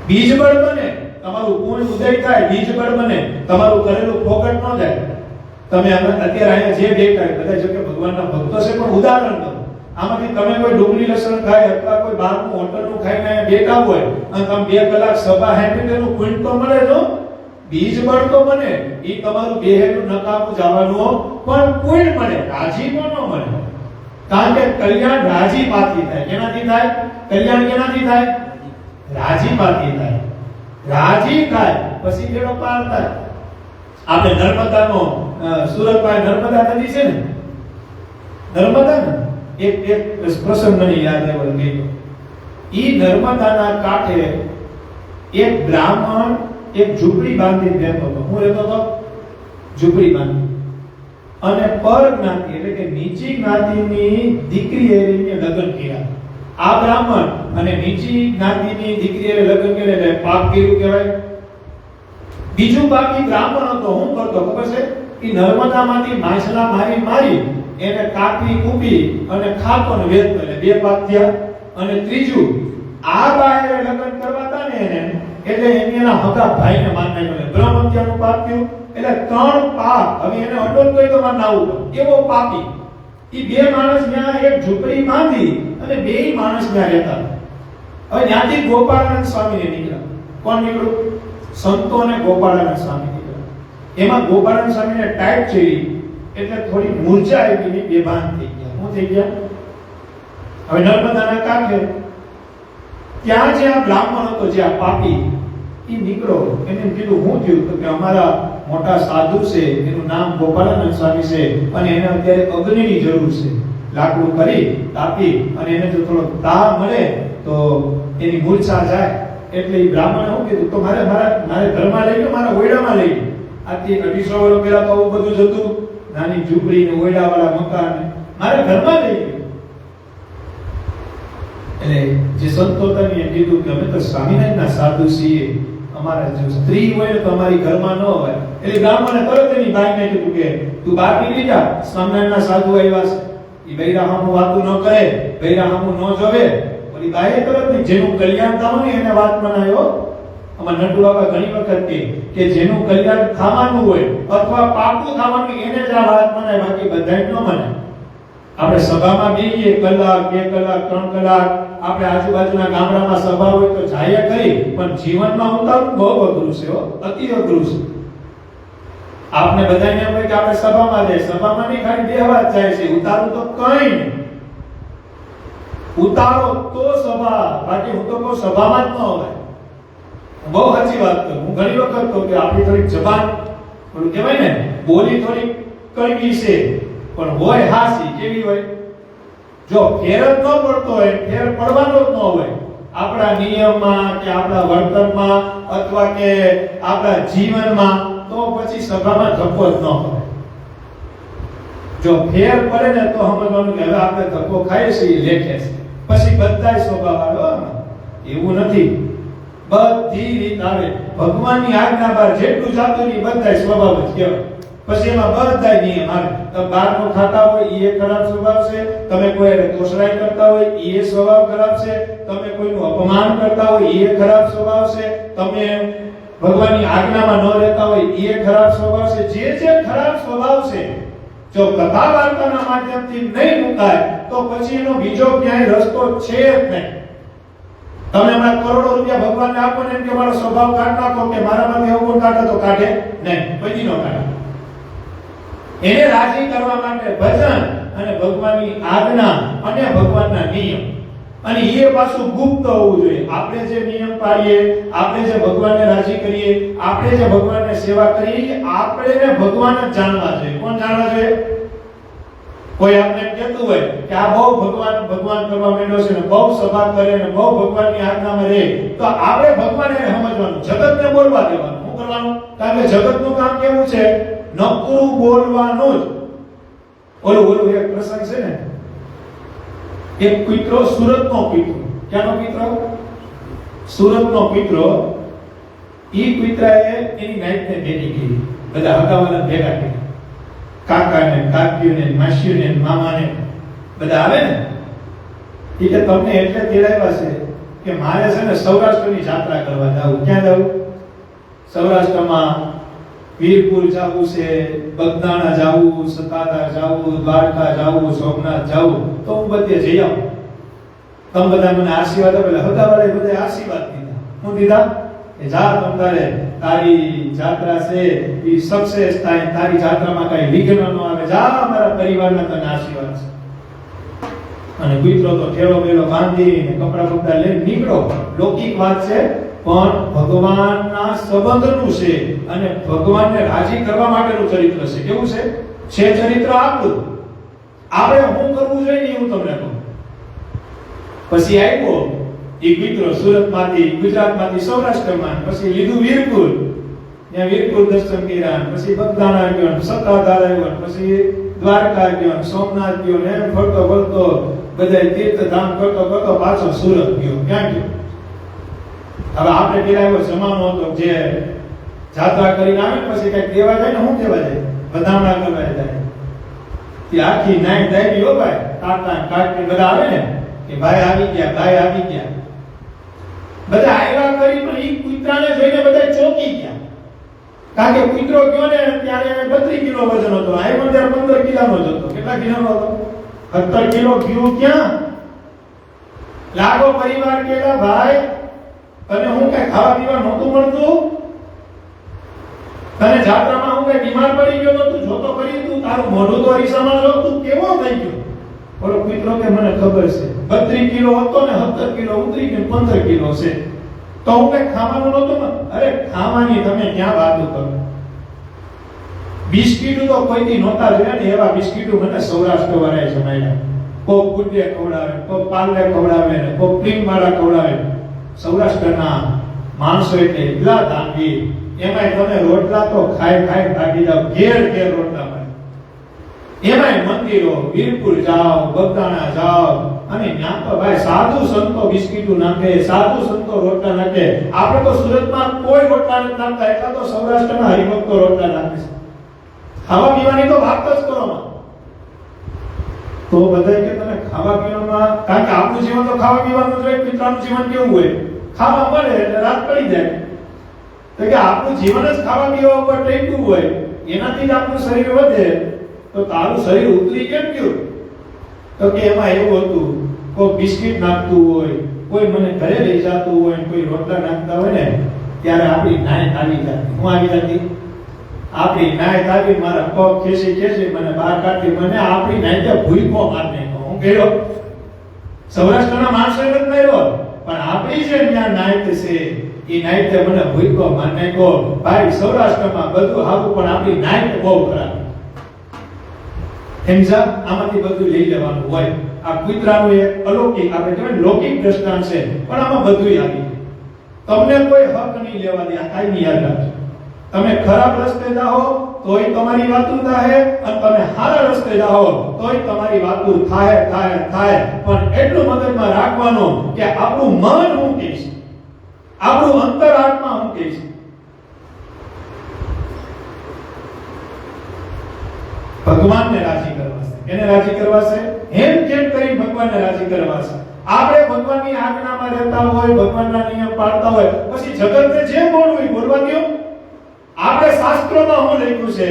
બીજ બળ બને, તમારું પુણ્ય ઉદય થાય, બીજ બળ બને, તમારું કરેલું ફોકટ ન જાય. તમે અત્યારે અહીંયા જે બેઠા બધા જો કે ભગવાનના ભક્તો છે, પણ ઉદાહરણ દો. આમાંથી તમે કોઈ ડુંગળી લસણ ખાય અથવા કોઈ બહારનું હોટલનું ખાઈને અહીંયા બેઠા હોય અને તમે 2 કલાક સભા હેઠી તેનું પુણ્ય તો મળે જો, બીજ બળ તો બને. ઈ તમારું બેહેલું નકામું જવાનું પણ પુણ્ય મળે, રાજી પણ ન મળે. કારણ કે કલ્યાણ રાજીપાતી થાય. કેનાથી થાય? કલ્યાણ કેનાથી થાય? રાજીપાતી થાય. રાજી થાય પછી બેડો પાર થાય. આપણે નર્મદાનો સુરતમાં નર્મદા નદી છે ને, નર્મદા ને એક પ્રસંગ મને યાદ આવ્યો કે ઈ નર્મદાના કાંઠે એક બ્રાહ્મણ એક ઝૂંપડી બાંધી રહેતો હતો. હું રહેતો હતો ઝૂંપડી બાંધી, અને પર જ્ઞાતિ એટલે કે નીચી જ્ઞાતિની દીકરીએ લગ્ન કર્યા. આ બ્રાહ્મણ અને નીચી જ્ઞાતિની દીકરીએ લગ્ન કર્યા એટલે પાપ કર્યું કહેવાય. બીજું બાકી બ્રાહ્મણ હતો, હું કરતો ખબર છે કે નર્મદામાંથી માછલા મારી એને કાપી કૂપી અને ખાતો ને વેચતો, એટલે 2 પાપ થયા. અને ત્રીજું, આ બાએ લગ્ન કરવાતા ને એને એટલે એના હગા ભાઈને માર નાખ્યો, બ્રહ્મત્યાનું પાપ થયું. એટલે 3 પાપ. હવે એને અડોલ તો તો માર નાવું એવો પાપી. ઈ 2 માણસ ત્યાં એક ઝૂંપડી બાંધી અને 2 માણસ ત્યાં રહેતા. હવે ત્યાંથી ગોપાળાનંદ સ્વામીને નીકળ્યા. કોણ નીકળ્યું? સંતો અને ગોપાળાનંદ સ્વામી નીકળ્યા. એમાં ગોપાળાનંદ સ્વામીને ટાઈપ ચડી એટલે થોડી મૂર્છા આવી ગઈ, બેભાન થઈ ગયા. શું થઈ ગયા? હવે નર્મદાના કાંઠે ત્યાં જે આ બ્રાહ્મણ હતો, જે આ પાપી, એ નીકળો. એને કીધું હું થયું? તો કે અમારા મોટા સાધુ છે, એનું નામ ગોપાળાનંદ સ્વામી છે અને એને અત્યારે અગ્નિની જરૂર છે. લાકડું કરી તાપી અને એને જો થોડો તાપ મળે તો એની મૂર્છા જાય. એટલે એ બ્રાહ્મણે શું કીધું? તો મારે ઘરમાં લઈ ગયો, મારા ઓયડામાં લઈ ગયો. આથી 250 વર્ષ પહેલા તો આવું બધું જ હતું, નાની ઝૂંપડી ને ઓયડા વાળા મકાન, મારે ઘરમાં લઈ ગયો. એટલે જે સંતો હતા એ કીધું કે અમે તો સ્વામિનારાયણના સાધુ છીએ, અમારા જો સ્ત્રી હોય તો અમારી ઘરમાં ન હોય. એટલે બ્રાહ્મણે તરત એની બાઈને કીધું કે તું બહાર નીકળી જા, સ્વામિનારાયણના સાધુ આવ્યા છે, ઈ બૈરા હામું વાતું ન કરે, બૈરા હામું ન જોવે, ઓલી બાએ કરે ને જેનું કલ્યાણ થવાનું ને એને વાત બનાવ્યો. અમાર નટુ બાબા ઘણી વખત કે જેનું કલ્યાણ થવાનું હોય અથવા પાકું થવાનું એને જ આ વાત મનાય, બાકી બધાય ન મનાય. આપણે સભામાં બેહીએ કલાક, 2 કલાક, 3 કલાક, આપણે આજુબાજુના ગામડામાં સભા હોય તો જાય કરી, પણ જીવનમાં ઉતારવું બહુ અઘરું છે, અતિ અઘરું છે. આપને બધાને એમ હોય કે આપણે સભામાં જાય, સભામાં નહીં ખાલી બેહવા જ જાય છે, ઉતારવું તો કંઈ નહીં. ઉતારો તો સભા, બાકી હું તો કોઈ સભામાં જ ન હોય. બહુ સાચી વાત કરું, હું ઘણી વખત કહું કે આપણી થોડીક જબાન થોડું કહેવાય ને બોલી થોડીક કડવી છે, પણ હોય હાસી. કેવી હોય? જો ફેર જ ન પડતો હોય, ફેર પડવાનો જ ન હોય આપણા નિયમમાં કે આપણા વર્તનમાં અથવા કે આપણા જીવનમાં, તો પછી સભામાં ધક્કો જ ન હોય. જો ફેર પડે ને તો સમજવાનું કે હવે આપણે ધક્કો ખાઈએ છીએ, લેખે છે, પછી બધાય સ્વભાવ આવે. એવું નથી, બધી રીત આવે. ભગવાનની આજ્ઞા બહાર જેટલું જાતું ની બધાય સ્વભાવ જ કહેવાય. પછી એમાં બધાય નિયમ આવે. તમે બહારનું ખાતા હોય એ ખરાબ સ્વભાવ છે, તમે કોઈ તોસરાઈ કરતા હોય એ સ્વભાવ ખરાબ છે, તમે કોઈનું અપમાન કરતા હોય એ ખરાબ સ્વભાવ છે, તમે ભગવાનની આજ્ઞામાં ન રહેતા હોય એ ખરાબ સ્વભાવ છે. જે ખરાબ સ્વભાવ છે જો કથા વાર્તાના માધ્યમથી નહીં મુકાય તો પછી એનો બીજો ક્યાંય રસ્તો છે જ નહીં. તમે હમણાં કરોડો રૂપિયા ભગવાનને આપો ને એમ કે મારો સ્વભાવ કાઢ નાખો, કે મારામાંથી અવગુણ કાઢો, તો કાઢે નહીં, પછી નો કાઢે. એને રાજી કરવા માટે ભજન અને ભગવાનની આજ્ઞા અને ભગવાનના નિયમ, અને એ પાછું ગુપ્ત હોવું જોઈએ. આપણે જે નિયમ પાડીએ, આપણે જે ભગવાનને રાજી કરીએ, આપણે જે ભગવાનને સેવા કરીએ, આપણે ભગવાન જ જાણવા જોઈએ. કોણ જાણવા જોઈએ? કોઈ આપણે કહેતું હોય કે આ બહુ ભગવાન કરવા માંડ્યો છે ને બહુ સભા કરે ને બહુ ભગવાનની આજ્ઞામાં રહે, તો આપણે ભગવાનને સમજવાનું, જગતને બોલવા દેવાનું. શું કરવાનું? કારણ કે જગતનું કામ કેવું છે? નકરું બોલવાનું જ. ઓલું એક પ્રસંગ છે ને, એક કૂતરો, સુરતનો કૂતરો. ક્યાંનો કૂતરો? સુરતનો કૂતરો. ઈ કૂતરાએ એની નાઈટને ભેગી કરી, બધા હગાવાલા ભેગા કર્યા, કાકાને, કાકીઓને, માસીઓને, મામાને બધા આવે ને. ઈ કે તમને એટલે તેડાવ્યા છે કે મારે છે ને સૌરાષ્ટ્રની યાત્રા કરવા જાવું. ક્યાં જાવું? સૌરાષ્ટ્રમાં વીરપુર જાવું છે, બગદાણા જાવું, સતારા જાવું, દ્વારકા જાવું, સોમનાથ જાવું, તો હું બધે જઈ આવું. તમે બધા મને આશીર્વાદ આપો. એટલે હગાવાળાએ બધા આશીર્વાદ દીધા. હું દીધા કે જા તમારે તારી યાત્રા છે એ સક્સેસ થાય, તારી યાત્રામાં કઈ વિઘ્ન ન આવે, જા અમારા પરિવારના તને આશીર્વાદ છે. અને કૂતરો તો ઠેલો બેલો બાંધીને કપડા બપડા લઈને નીકળો. લૌકિક વાત છે, પણ ભગવાનના સંબંધનું છે અને ભગવાનને રાજી કરવા માટેનું ચરિત્ર છે. કેવું છે? ચરિત્ર આપણું. આપણે શું કરવું જોઈએ હું તમને કહું. પછી આવ્યો એ કૂતરો સુરતમાંથી, ગુજરાતમાંથી સૌરાષ્ટ્રમાં, પછી લીધું વીરપુર, ત્યાં વીરપુર દર્શન કર્યા, પછી બગદાણા ગયો, સત્તાધાર આવ્યો, પછી દ્વારકા ગયો, સોમનાથ ગયો, ને એમ ફરતો ફરતો બધા તીર્થધામ કરતો કરતો પાછો સુરત ગયો. ક્યાં ગયો? હવે આપણે પેલા એવો જમાનો હતો જે જાત્રા કરીને આવે પછી કઈક દેવા જાય ને, શું દેવા જાય? વધામણા કરવા જાય. તે આખી નાઈટ દાઈ હો ભાઈ, કાકા કાકી બધા આવે ને કે ભાઈ આવી ગયા, ભાઈ આવી ગયા. બધા આવ્યા કરી, પણ ઈ કૂતરાને જોઈને બધા ચોંકી ગયા. કારણ કે કૂતરો ગયો ને ત્યારે 32 કિલો વજન હતો, આવ્યો ત્યારે 15 કિલોનો જ હતો. કેટલા કિલોનો હતો? 17 કિલો. ગયો ક્યાં? લાગો પરિવાર કેલા ભાઈ, તને હું કઈ ખાવા પીવા નહોતું મળતું? તને જાત્રામાં હું કઈ બીમાર પડી ગયો નહોતું? જોતો કરી તું, તારું મોઢું તો અરીસામાં જો, તું કેવો થઈ ગયો? બોલો કૂતરો કે મને ખબર છે 32 કિલો હતો ને 17 કિલો ઉતરી ગયો, 15 કિલો છે, તો હું કઈ ખાવાનું નહોતું? અરે ખાવાની તમે ક્યાં વાતો કરો? બિસ્કિટ તો કોઈથી નહોતા જોયા ને, એવા બિસ્કિટ મને સૌરાષ્ટ્ર વાળાએ જમાડ્યા. કોક ગુડે ખવડાવે, કોક પાર્લે ખવડાવે ને કોક ક્રીમ વાળા ખવડાવે. સૌરાષ્ટ્રના માણસો એટલે એટલા દાનવી, એમાંય તમે રોટલા તો ખાઈ ભાગી જાવ, ઘેર ઘેર રોટલા મળે. એમાંય મંદિરો, વીરપુર જાઓ, બગદાણા જાઓ, અને ત્યાં તો ભાઈ સાધુ સંતો બિસ્કિટો નાખે, સાધુ સંતો રોટલા નાખે. આપણે તો સુરતમાં કોઈ રોટલા નથી નાખતા, એટલા તો સૌરાષ્ટ્રના હરિભક્તો રોટલા નાખે છે. ખાવા પીવાની તો વાત જ કરો માં. તો બધાય કે તને ખાવા પીવામાં, કારણ કે આપણું જીવન તો ખાવા પીવાનું જોઈએ. પિતરાનું જીવન કેવું હોય? ખાવા મળે એટલે રાત પડી જાય. તો કે આપણું જીવન જ ખાવા પીવા ઉપર ટેકવું હોય, એનાથી જ આપણું શરીર વધે. તો તારું શરીર ઉતરી કેમ ગયું? તો કે એમાં એવું હતું, કોઈ બિસ્કિટ નાખતું હોય, કોઈ મને ઘરે લઈ જતું હોય, કોઈ રોટલા નાખતા હોય ને, ત્યારે આપણી નાય આવી જતી. હું આવી જતી? આપણી નાય આવી મારા પગ ખેંચી ખેંચી મને બહાર કાઢી. મને આપણી નાય ભૂલકો માર નાખ્યો. હું ગયો સૌરાષ્ટ્રના માણસો જ માર્યો, પણ આપણી જે ત્યાં નાય છે એ નાય મને ભૂલકો માર નાખ્યો. ભાઈ સૌરાષ્ટ્રમાં બધું સારું, પણ આપણી નાય બહુ ખરાબ. સમજા? આમાંથી બધું લઈ લેવાનું હોય. આ કુતરાનું એક અલૌકિક, આપણે કહેવાય લૌકિક દ્રષ્ટાંત છે, પણ આમાં બધું આવી. તમને કોઈ હક નહીં લેવા દે. આ કાયમી યાદ રાખજો. તમે ખરાબ રસ્તે જાઓ તોય તમારી વાતું થાય, અને તમે સારા રસ્તે જાઓ તોય તમારી વાતું થાય. પણ એટલું મગજમાં રાખવાનું કે આપણું મન શું કહે છે, આપણું અંતરાત્મા શું કહે છે. ભગવાનને રાજી કરવા છે. એને રાજી કરવા છે, એમ કેમ કરી ભગવાનને રાજી કરવા છે. આપણે ભગવાનની આજ્ઞામાં રહેતા હોય, ભગવાનના નિયમ પાળતા હોય, પછી જગતને જે બોલવું એ બોલવા દો. આપણે શાસ્ત્રોમાં શું લખ્યું છે?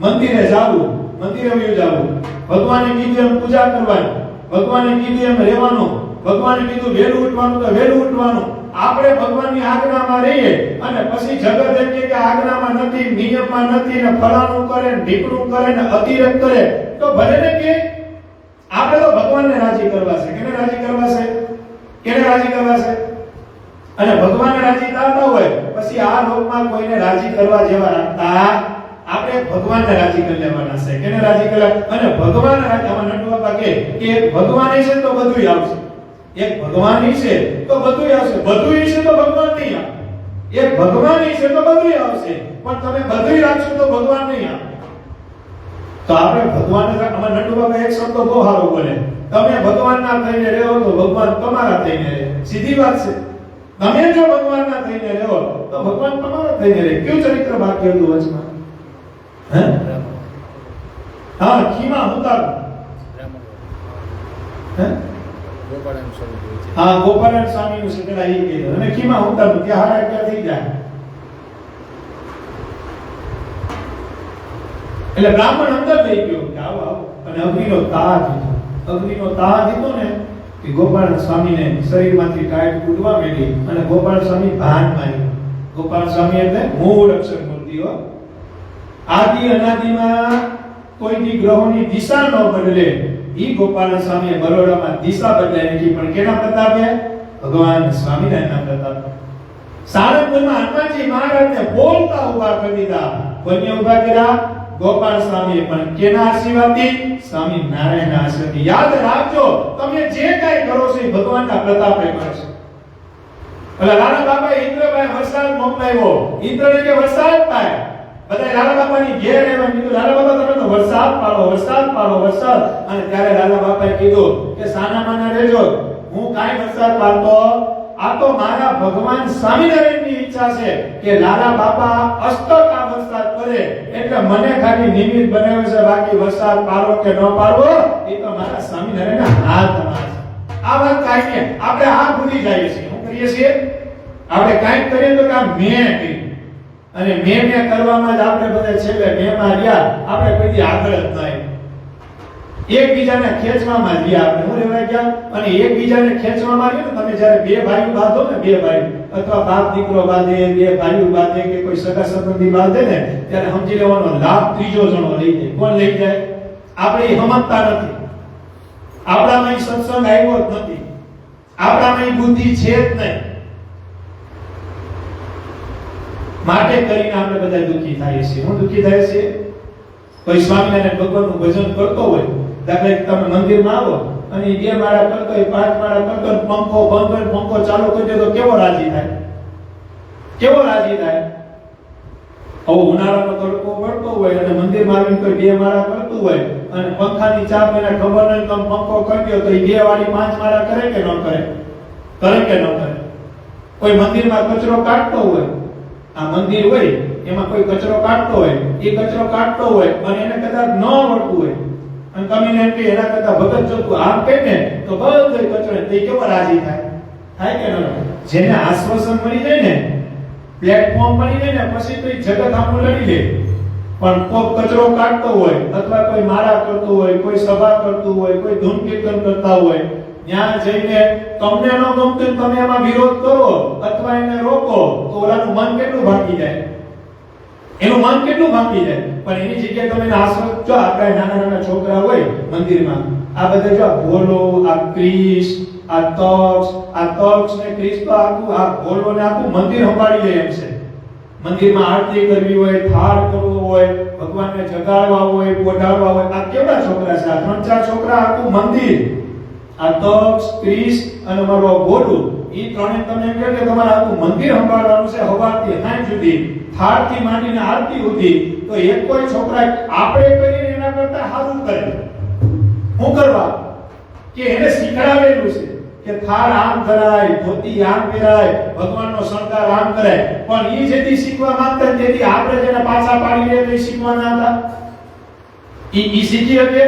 મંદિરે જાવું, મંદિરે વયું જાવું, ભગવાને કીધું એમ પૂજા કરવાની, ભગવાને કીધું એમ રહેવાનું, ભગવાને કીધું વહેલું ઉઠવાનું તો વહેલું ઉઠવાનું. આપણે ભગવાનની આજ્ઞામાં રહીએ અને પછી જગત એમ કે આજ્ઞામાં નથી, નિયમમાં નથી, ને ફલાણું કરે, ને ઢીકણું કરે, ને અતિરેક કરે, તો ભલે ને કે આપણે તો ભગવાનને રાજી કરવા છે. કેને રાજી કરવા છે? કેને રાજી કરવા છે? અને ભગવાનને રાજી થતા હોય પછી આ લોકમાં કોઈને રાજી કરવા જેવા રાખતા આપણે ભગવાનને રાજી કરી લેવાના છે. કેને રાજી કરવા? અને ભગવાનને રાજી. આમાં નટુ બાપા કે ભગવાન છે તો બધું આવશે. એક ભગવાન છે તો બધું આવશે, બધું છે તો ભગવાન નહીં આવે. એક ભગવાન છે તો બધું આવશે, પણ તમે બધું રાખશો તો ભગવાન નહીં આવે. તો આપણે ભગવાનને, આમાં નટુ બાપા એક શબ્દ બહુ સારો બોલે, તમે ભગવાનના થઈને રહો તો ભગવાન તમારા થઈને રહે. સીધી વાત છે. તમે જો ભગવાનના થઈને રહો તો ભગવાન તમારા થઈને રહે. કયું ચરિત્ર બાકી હતું વચમાં? હે? હા, ખીમા ઉતાર. હે? હા, ગોપાલન સ્વામીનું છે, પેલા એ કીધું. અને ખીમા ઉતાર ત્યાં હારા ક્યાં થઈ જાય. એટલે બ્રાહ્મણ અંદર લઈ ગયો કે આવો આવો, અને અગ્નિનો તાહ દીધો. અગ્નિનો તાહ દીધો ને કે ગોપાલ સ્વામીને શરીરમાંથી ટાઈટ કૂદવા માંડી, અને ગોપાલ સ્વામી ભાન માર્યું. ગોપાલ સ્વામી એટલે મૂળ અક્ષર મૂર્તિઓ. આદિ અનાદિમાં કોઈની ગ્રહોની દિશા ન બદલે, ઈ ગોપાલ સ્વામીએ બરોડામાં દિશા બદલાઈ નાખી. પણ કેના પ્રતાપે? ભગવાન સ્વામિનારાયણના પ્રતાપે. સારંગપુરમાં હનુમાનજી મહારાજને બોલતા ઉભા કરી દીધા. કોઈને ઉભા કર્યા? ગોપાલ સ્વામી. પણ કેના આશીર્વાદથી? સ્વામિનારાયણના આશીર્વાદથી. યાદ રાખજો, તમે જે કાઈ કરો છો એ ભગવાનના પ્રતાપે કરો છો. એટલે રાણા બાપાએ ઇન્દ્રભાઈ વરસાદ મોકલાવ્યો. ઇન્દ્રને કે વરસાદ થાય. બધા રાણા બાપાની ઘેર આવ્યા, કીધું રાણા બાપા તમે તો વરસાદ પાડો, વરસાદ પાડો, વરસાદ. અને ત્યારે રાણા બાપાએ કીધું કે સાના માના રહેજો, હું કાઈ વરસાદ પાડતો. આ તો મારા ભગવાન સ્વામિનારાયણની ઈચ્છા છે કે લાલા બાપા અષ્ટક આ વરસાદ કરે, એટલે મને ખાલી નિમિત્ત બનાવ્યો છે. બાકી વરસાદ પાડવો કે ન પાડવો એ તો મારા સ્વામિનારાયણના હાથમાં છે. આ વાત કાઈ નહીં, આપણે આ ભૂલી જઈએ છીએ. શું કરીએ છીએ? આપણે કાઈ કરીએ તો કે મેં કર્યું, અને મેં કરવામાં જ આપણે બધા છેલ્લે મેમાં રહ્યા. આપણે કોઈ આગળ જ નહીં, એકબીજાને ખેંચવામાં જ રહ્યા. આપણે હું રહેવા ગયા, અને એકબીજાને ખેંચવામાં આવ્યું ને. તમે જ્યારે બે ભાઈઓ બાંધો ને, બે ભાઈ અથવા બાપ દીકરો બાંધે, બે ભાઈઓ બાંધે, કે કોઈ સગા સંબંધી બાંધે ને, ત્યારે સમજી લેવાનો લાભ ત્રીજો જણો લઈ જાય. કોણ લઈ જાય? આપણે સમજતા નથી. આપણામાં સત્સંગ આવ્યો જ નથી, આપણામાં બુદ્ધિ છે જ નહીં. માટે કરીને આપણે બધા દુખી થાય છે. હું દુખી થાય છે? કોઈ સ્વામિનારાયણ ભગવાનનું ભજન કરતો હોય, દાખલા કે તમે મંદિરમાં આવો અને બે માળા કરતો હોય, પાંચ માળા કરતો હોય, પંખો બંધ હોય, પંખો ચાલુ કરી દે તો કેવો રાજી થાય? કેવો રાજી થાય? હવે ઉનાળાનો તડકો પડતો હોય અને મંદિરમાં આવીને કોઈ બે માળા કરતું હોય અને પંખાની ચાપ એને ખબર નહીં, તમે પંખો કરી દો તો એ બે વાળી પાંચ માળા કરે કે ન કરે? કરે કે ન કરે? કોઈ મંદિરમાં કચરો કાઢતો હોય, આ મંદિર હોય એમાં કોઈ કચરો કાઢતો હોય, એ કચરો કાઢતો હોય અને એને કદાચ ન આવડતું હોય અને તમે એને એમ કે એના કરતા ભગત જો તું આમ કહે ને તો બધો કચરો તે કેવો રાજી થાય કે ન? જેને આશ્વાસન મળી જાય ને, પ્લેટફોર્મ મળી જાય ને, પછી તો જગત આખું લડી લે. પણ કોઈ કચરો કાઢતો હોય અથવા કોઈ મારા કરતો હોય, કોઈ સભા કરતું હોય, કોઈ ધૂન કીર્તન કરતા હોય, ત્યાં જઈને તમને ન ગમતું તમે એમાં વિરોધ કરો અથવા એને રોકો તો ઓલાનું મન કેટલું ભાંગી જાય, એનું મન કેટલું ભાંગી જાય. પણ એની જગ્યાએ તમે આશ્વાસન, જો આપણે નાના છોકરા હોય મંદિરમાં, આ બધા જો ભોલો, આ ક્રિસ, આ તક્ષ ને ક્રિસ તો આખું આ ભોલો ને આખું મંદિર સંભાળી લે એમ છે. મંદિરમાં આરતી કરવી હોય, થાળ કરવો હોય, ભગવાનને જગાડવા હોય, પોઢાડવા હોય, આ કેવડા છોકરા છે? આ 3-4 છોકરા આખું મંદિર, આ તક્ષ, ક્રિસ અને મારો ભોલું, ઈ ત્રણે તમે એમ કહો કે તમારે આખું મંદિર સંભાળવાનું છે સવારથી સાંજ સુધી, થાળથી માંડીને આરતી સુધી. તો એક કોઈ છોકરા આપણે કરીને એના કરતા સારું કરે. શું કરવા? કે એને શીખડાવેલું છે કે થાળ આમ કરાય, ધોતી આમ પહેરાય, ભગવાનનો શણગાર આમ કરાય. પણ ઈ જેથી શીખવા માંગતા તેથી આપણે જેને પાછા પાડી લે તો શીખવા ના હતા. ઈ શીખી શકે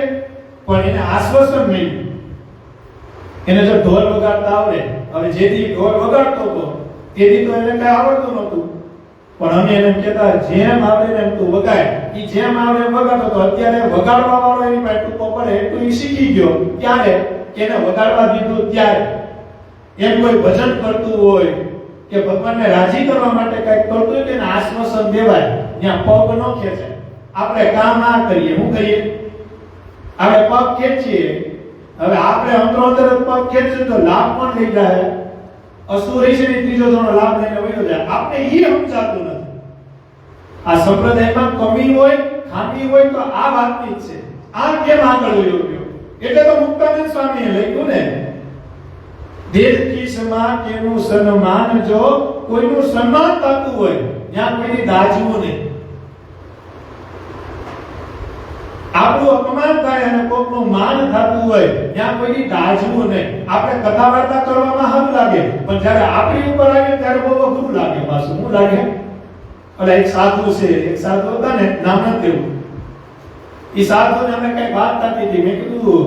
પણ એને આશ્વાસન મળ્યું. એને જો ઢોલ વગાડતા આવડે, હવે જેથી ઢોલ વગાડતો હતો તેથી તો એને કઈ આવડતું નહોતું, પણ અમે એને કહેતા જેમ આવડે એમ તું વગાડ. ઈ જેમ આવડે એમ વગાડતો તો અત્યારે વગાડવા વાળો એની પાસે ટૂંકો પડે એટલું ઈ શીખી ગયો. ક્યારે? કે એને વગાડવા દીધું ત્યારે. એમ કોઈ ભજન કરતું હોય કે ભગવાનને રાજી કરવા માટે કઈક કરતું હોય તેને આશ્વાસન દેવાય, ત્યાં પગ ન ખેંચાય. આપણે કામ આ કરીએ, શું કરીએ? આપણે પગ ખેંચીએ. હવે આપણે અંદરો અંદર પગ ખેંચીએ તો લાભ પણ લઈ જાય, અસુરી છે ને ત્રીજો ધોરણનો લાભ લઈને વયો જાય. આપણે ઈ સમજાતું નથી. આ સંપ્રદાયમાં કમી હોય, ખામી હોય તો આ વાતની જ છે. આ કેમ આગળ વયો ગયો? એટલે તો મુક્તાનંદ સ્વામીએ લખ્યું ને, દેશ કિસમાં કેનું સન્માન, જો કોઈનું સન્માન થતું હોય ત્યાં કોઈની દાજવું નહીં. આપણું અપમાન થાય અને કોઈનું માન થતું હોય ત્યાં કોઈની દાજવું નહીં. આપણે કથા વાર્તા કરવામાં સારું લાગે, પણ જ્યારે આપણી ઉપર આવે ત્યારે બહુ અઘરું લાગે. પાછું શું લાગે? એટલે એક સાધુ છે, એક સાધુ હતા ને, નામ નથી દેવું. એ સાધુને અમે કઈ વાત થતી હતી, મેં કીધું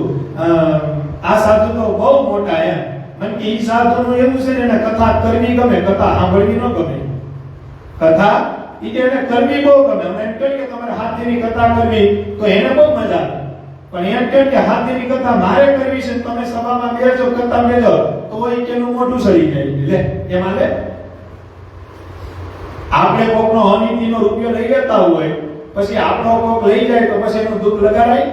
આ સાધુ તો બહુ મોટા એમ. મને કે ઈ સાધુનું એવું છે ને, એને કથા કરવી ગમે, કથા સાંભળવી ન ગમે. કથા ઈ કે એને કરવી બહુ ગમે. અમે એમ કહીએ કે તમારે હાથીની કથા કરવી તો એને બહુ મજા આવે, પણ એમ કહે કે હાથીની કથા મારે કરવી છે, તમે સભામાં બેસો, કથા બેસો તો ઈ કેનું મોઢું સડી જાય. લે એમાં લે આપણે કોકનો અનીતિનો રૂપિયો લઈ લેતા હોય, પછી આપણો કોક લઈ જાય તો પછી એનું દુઃખ લગાડાય.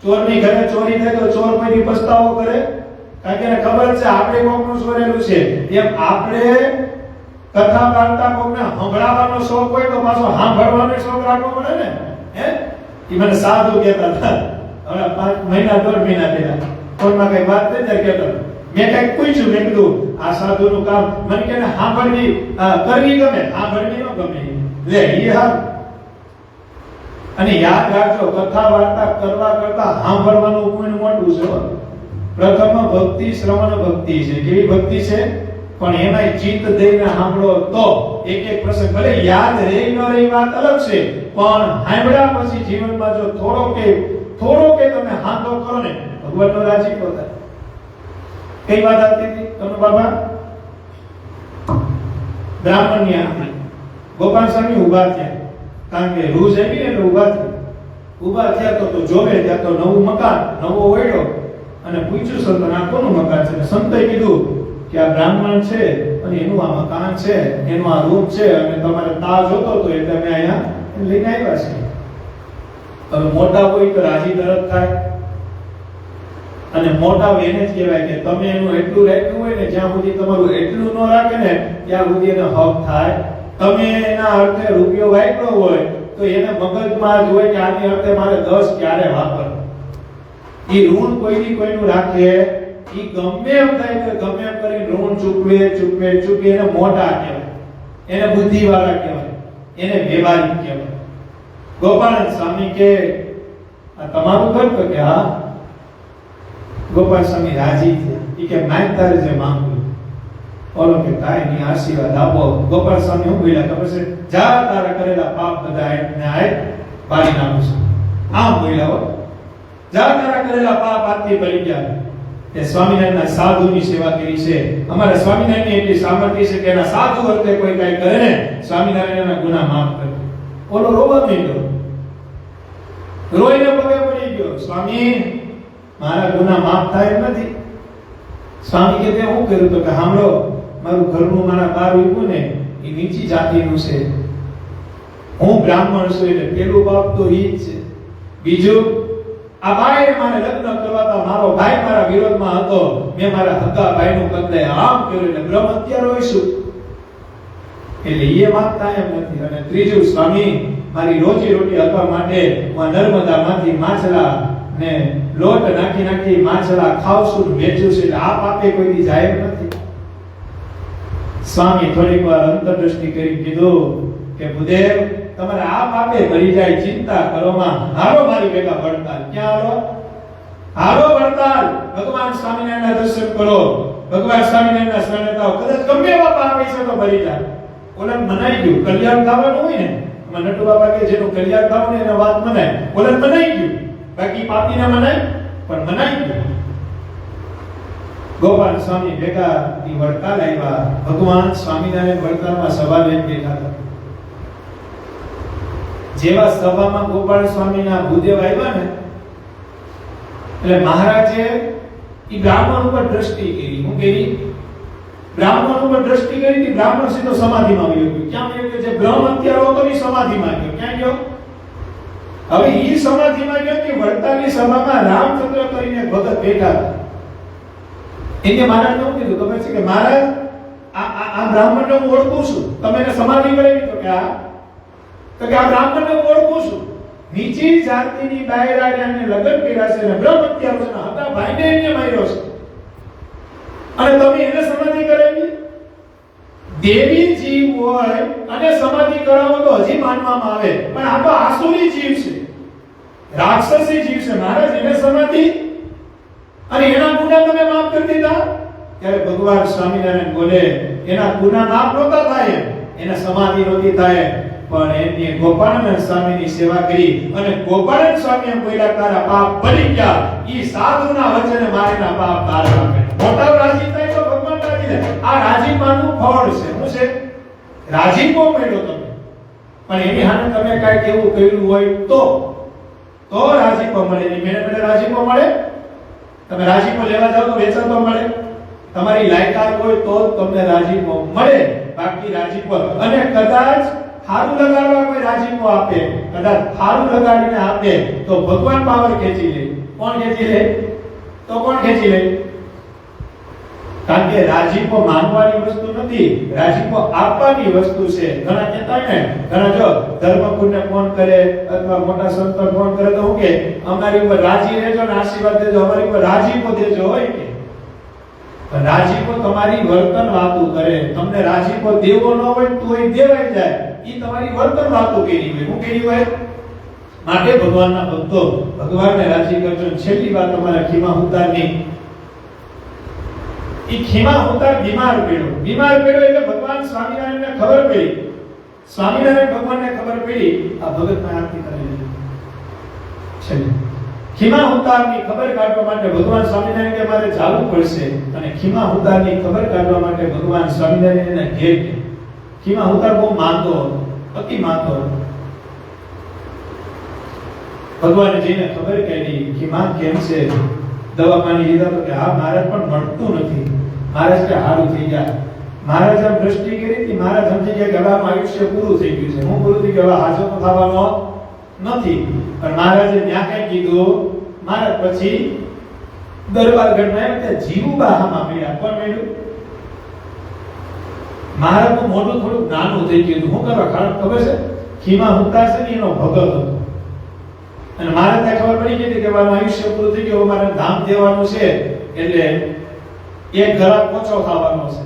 ચોરની ઘરે ચોરી થાય તો ચોર પછી પસ્તાવો કરે, કારણ કે એને ખબર છે આપણે કોકનું ચોરેલું છે. એમ આપણે કથા વાર્તા કોકને સંભળાવવાનો શોખ હોય તો પાછો સાંભળવાનો શોખ રાખવો પડે ને. હે ઈ મને સાધુ કહેતા હતા હવે 5 મહિના 1.5 મહિના પહેલા, કોઈમાં કઈ વાત થઈ જાય કહેતા. મેં કઈ પૂછ્યું, મેં કીધું આ સાધુનું કામ, મને કે સાંભળવી કરવી ગમે, સાંભળવી ન ગમે. લે ઈ હા. અને યાદ રાખજો, કથા વાર્તા કરવા કરતા સાંભળવાનું પુણ્ય મોટું છે. પ્રથમ ભક્તિ શ્રવણ ભક્તિ છે. કેવી ભક્તિ છે? પણ એમાં ચિત્ત દઈને સાંભળો તો એક એક પ્રસંગ ભલે યાદ રહે ન રહે વાત અલગ છે, પણ સાંભળ્યા પછી જીવનમાં જો થોડો કે તમે હાંધો કરો ને, ભગવાનનો રાજીપો થાય. કઈ વાત આવતી હતી તમને બાબા? બ્રાહ્મણની આંખી ગોપાલ સ્વામી ઉભા થયા, કારણ કે રૂઝ આવી ને એટલે ઉભા થયા તો જોવે ત્યાં તો નવું મકાન, નવો ઓયડો, અને પૂછ્યું સંતને આ કોનું મકાન છે? સંતએ કીધું કે આ બ્રાહ્મણ છે અને એનું આ મકાન છે, એનું આ રૂમ છે, અને તમારે તા જોતો તો એટલે અમે અહીંયા લઈને આવ્યા છીએ. હવે મોટા હોય તો રાજી તરત થાય, અને મોટા એને જ કહેવાય કે તમે એનું એટલું રાખ્યું હોય ને, જ્યાં સુધી તમારું એટલું ન રાખે ને ત્યાં સુધી એને હક થાય. તમે એના અર્થે રૂપિયો વાપરો હોય તો એને મગજમાં જ હોય કે આની અર્થે મારે 10 ક્યારે વાપરવું. ઈ ઋણ કોઈનું રાખે, ઈ ગમે એમ થાય કે ગમે એમ કરીને ઋણ ચૂકવે એને મોટા કહેવાય, એને બુદ્ધિવાળા કહેવાય, એને વ્યવહારિક કહેવાય. ગોપાલ સ્વામી કે આ તમારું ઘર? તો કે હા. ગોપાલ સ્વામી રાજી થયા. ઈ કે માય તારે જે માંગવું. ઓલો કે કાઈ ની આશીર્વાદ આપો. ગોપાલ સ્વામી હું બોલ્યા ખબર છે? જા તારા કરેલા પાપ બધા ને આય બાળી નાખું છું. આમ બોલ્યા હો. જા તારા કરેલા પાપ આથી બળી ગયા. એ સ્વામિનારાયણના સાધુની સેવા કરી છે. અમારા સ્વામિનારાયણની એટલી સામર્થ્ય છે કે એના સાધુ વર્તે કોઈ કઈ કરે ને સ્વામિનારાયણના ગુનાહ માફ કરે. ઓલો રોવા માંડ્યો, રોઈને પગે પડી ગયો, સ્વામી મારા ગુનાહ માફ થાય એમ નથી. સ્વામી કે તે હું કર્યું? તો કે સાંભળો, મારું ઘરનું મારા બાર ઉભું ને એ નીચી જાતિનું છે, હું બ્રાહ્મણ છું એટલે પેલું પાપ તો ઈ જ છે. બીજું, આ ભાઈ મારે લગ્ન કરવાતા મારો ભાઈ મારા વિરોધમાં હતો, મેં મારા હગા ભાઈનું બદલે આમ કર્યું એટલે બ્રહ્મ હત્યા રોઈશું એટલે એ માગતા એમ નથી. અને ત્રીજું, સ્વામી મારી રોજી રોટી આપવા માટે હું નર્મદામાંથી માછલા ને લોટ નાખી નાખી માછલા ખાવ છું, વેચું છું એટલે આ પાપે કોઈ દી જાય એમ નથી. સ્વામી થોડીક વાર અંતરદ્રષ્ટિ કરી કીધું કે ભૂદેવ તમારે આ પાપે ભરી જાય, ચિંતા કરો માં, હારો મારી ભેગા વડતાલ. ક્યાં હારો? હારો વડતાલ. ભગવાન સ્વામિનારાયણના દર્શન કરો, ભગવાન સ્વામિનારાયણના શરણે થાઓ, કદાચ ગમે એવા પાપ છે તો ભરી જાય. ઓલન મનાઈ ગયું, કલ્યાણ થવાનું હોય ને, નટુ બાબા કે જેનું કલ્યાણ થવાનું એને વાત મનાય. ઓલન મનાઈ ગયું, બાકી પાપીને મનાય પણ મનાઈ ગયું. ગોપાલ સ્વામી ભેગા ની વડતાલ આવ્યા. ભગવાન સ્વામિનારાયણ વડતાલમાં સભા લઈને બેઠા હતા. જેવા સભામાં ગોપાલ સ્વામીના ભૂદેવ આવ્યા ને એટલે મહારાજે ઈ બ્રાહ્મણ ઉપર દ્રષ્ટિ કરી. હું કરી? બ્રાહ્મણ ઉપર દ્રષ્ટિ કરી હતી. બ્રાહ્મણ સીધો સમાધિમાં વયો ગયો. ક્યાં વયો ગયો? જે બ્રહ્મ હત્યારો હતો એ સમાધિમાં ગયો. ક્યાં ગયો? હવે ઈ સમાધિમાં ગયો કે વડતાલની સભામાં રામચંદ્ર કરીને ભગત બેઠા હતા. એને મહારાજને શું કીધું ખબર છે કે મહારાજ આ બ્રાહ્મણને હું ઓળખું છું, તમે એને સમાધિ કરાવી. તો કે આ બ્રાહ્મણને હું ઓળખું છું, નીચી જાતિની બાયરાને લગ્ન કર્યા છે અને બ્રહ્મ હત્યારો છે, હતા ભાઈને એને માર્યો છે અને તમે એને સમાધિ કરાવી? દેવી જીવ હોય અને સમાધિ કરાવો તો હજી માનવામાં આવે, પણ આ તો આસુરી જીવ છે, રાક્ષસી જીવ છે. મહારાજ એને સમાધિ અને એના ગુનાહ તમે માફ કરી દીધા? ત્યારે ભગવાન સ્વામિનારાયણ બોલે એના ગુનાહ માફ નહોતા થાય, એના સમાધિ નહોતી થાય, પણ એને ગોપાળાનંદ સ્વામીની સેવા કરી અને ગોપાળાનંદ સ્વામીએ બોલ્યા તારા પાપ ભરી ગયા. ઈ સાધુના વચને મારેના પાપ તારા કાપે. મોટા રાજી થાય તો ભગવાન રાજી થાય. આ રાજીપાનું ફળ છે. શું છે? રાજીપો મળ્યો તમે, પણ એની હાને તમે કાંઈક એવું કર્યું હોય તો રાજીપો મળે. નહીં મેળે મેળે રાજીપો મળે? તમે રાજીપો લેવા જાવ તો વેચાતો મળે? તમારી લાયકાત હોય તો જ તમને રાજીપો મળે, બાકી રાજીપો અને કદાચ હારું લગાડવા કોઈ રાજીપો આપે, કદાચ હારું લગાડીને આપે તો ભગવાન પાવર ખેંચી લે. કોણ ખેંચી લે? તો કોણ ખેંચી લે? કારણ કે રાજીપો માંગવાની વસ્તુ નથી, રાજીપો આપવાની વસ્તુ છે. ઘણા કહેતા હોય ને, ઘણા જો ધર્મપુરને ફોન કરે અથવા મોટા સંતો ફોન કરે તો હું કે અમારી ઉપર રાજી રહેજો ને આશીર્વાદ દેજો, અમારી ઉપર રાજીપો દેજો હોય કે. પણ રાજીપો તમારી વર્તન વાતો કરે. તમને રાજીપો દેવો ન હોય તોય દેવાઈ જાય, ઈ તમારી વર્તન વાતો કરી હોય. હું કરી હોય? માટે ભગવાનના ભક્તો ભગવાનને રાજી કરજો. છેલ્લી વાત અમારા ખીમા ઉતારની. ઈ ખીમા ઉતાર બીમાર પડ્યો એટલે ભગવાન સ્વામિનારાયણને ખબર પડી. સ્વામિનારાયણ ભગવાનને ખબર પડી આ ભગતમાં આરતી કરી છે. ખીમા ઉતારની ખબર કાઢવા માટે ભગવાન સ્વામિનારાયણ કે મારે જાવું પડશે અને ખીમા ઉતારની ખબર કાઢવા માટે ભગવાન સ્વામિનારાયણને ઘેર ગયા. ખીમા ઉતાર બહુ માનતો હતો, અતિ માનતો હતો. ભગવાને જઈને ખબર કાઢી ખીમા કેમ છે? દવા પાણી લીધા તો કે હા મહારાજ પણ મળતું નથી. મહારાજ કે હારું થઈ ગયા. મહારાજ આમ દ્રષ્ટિ કરી હતી, મહારાજ સમજી ગયા કે હવે આયુષ્ય પૂરું થઈ ગયું છે. હું પૂરું થઈ ગયું, હવે હાજો તો થવાનો નથી. પણ મહારાજે ત્યાં કઈ કીધું? મહારાજ પછી દરબારગઢમાં આવ્યા ત્યાં જીવુબા હામાં મળ્યા. કોણ મળ્યું? મહારાજનું મોઢું થોડું નાનું થઈ ગયું. શું કરવા? કારણ ખબર છે ખીમા હુંતા છે ને એનો ભગત હતો અને મહારાજને ખબર પડી ગઈ કે મારું આયુષ્ય પૂરું થઈ ગયું, મારે ધામ દેવાનું છે એટલે એક ઘરાક ઓછો ખાવાનો છે.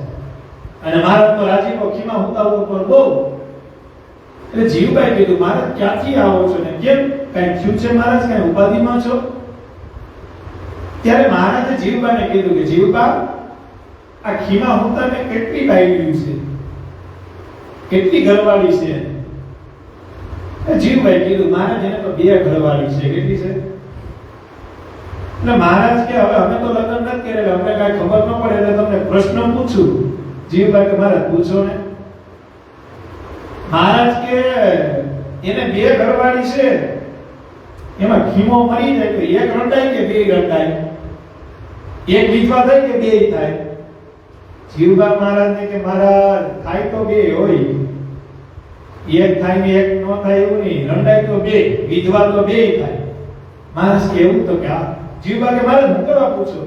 અને મહારાજનો રાજીપો ખીમા હુંતા ઉપર બહુ. એટલે જીવભાઈ કીધું મહારાજ ક્યાંથી આવો છો ને કેમ કઈ થયું છે મહારાજ? કઈ ઉપાધિમાં છો? ત્યારે મહારાજે જીવબાને કીધું કે જીવબા આ ખીમા હુંતાને કેટલી બાયડી છે, કેટલી ઘરવાળી છે. જીવભાઈ કીધું મહારાજ એને તો 2 ઘરવાળી છે. કેટલી છે? એટલે મહારાજ કે હવે અમે તો લગ્ન નથી કરેલા, અમને કાંઈ ખબર ન પડે એટલે તમને પ્રશ્ન પૂછું. જીવભાઈ કે મહારાજ પૂછો ને. મહારાજ કે એને 2 ઘરવાળી છે, એમાં ખીમો મરી જાય તો 1 રંડાય કે 2 રંડાય? 1 વિધવા થાય કે 2 થાય? જીવબા મહારાજને કે મહારાજ થાય તો 2 હોય, 1 થાય ને 1 ન થાય એવું નહીં, રંડાય તો 2, વિધવા તો 2 થાય. મહારાજ કે એવું? તો કે આ જીવબા કે મહારાજ હું કરવા પૂછો?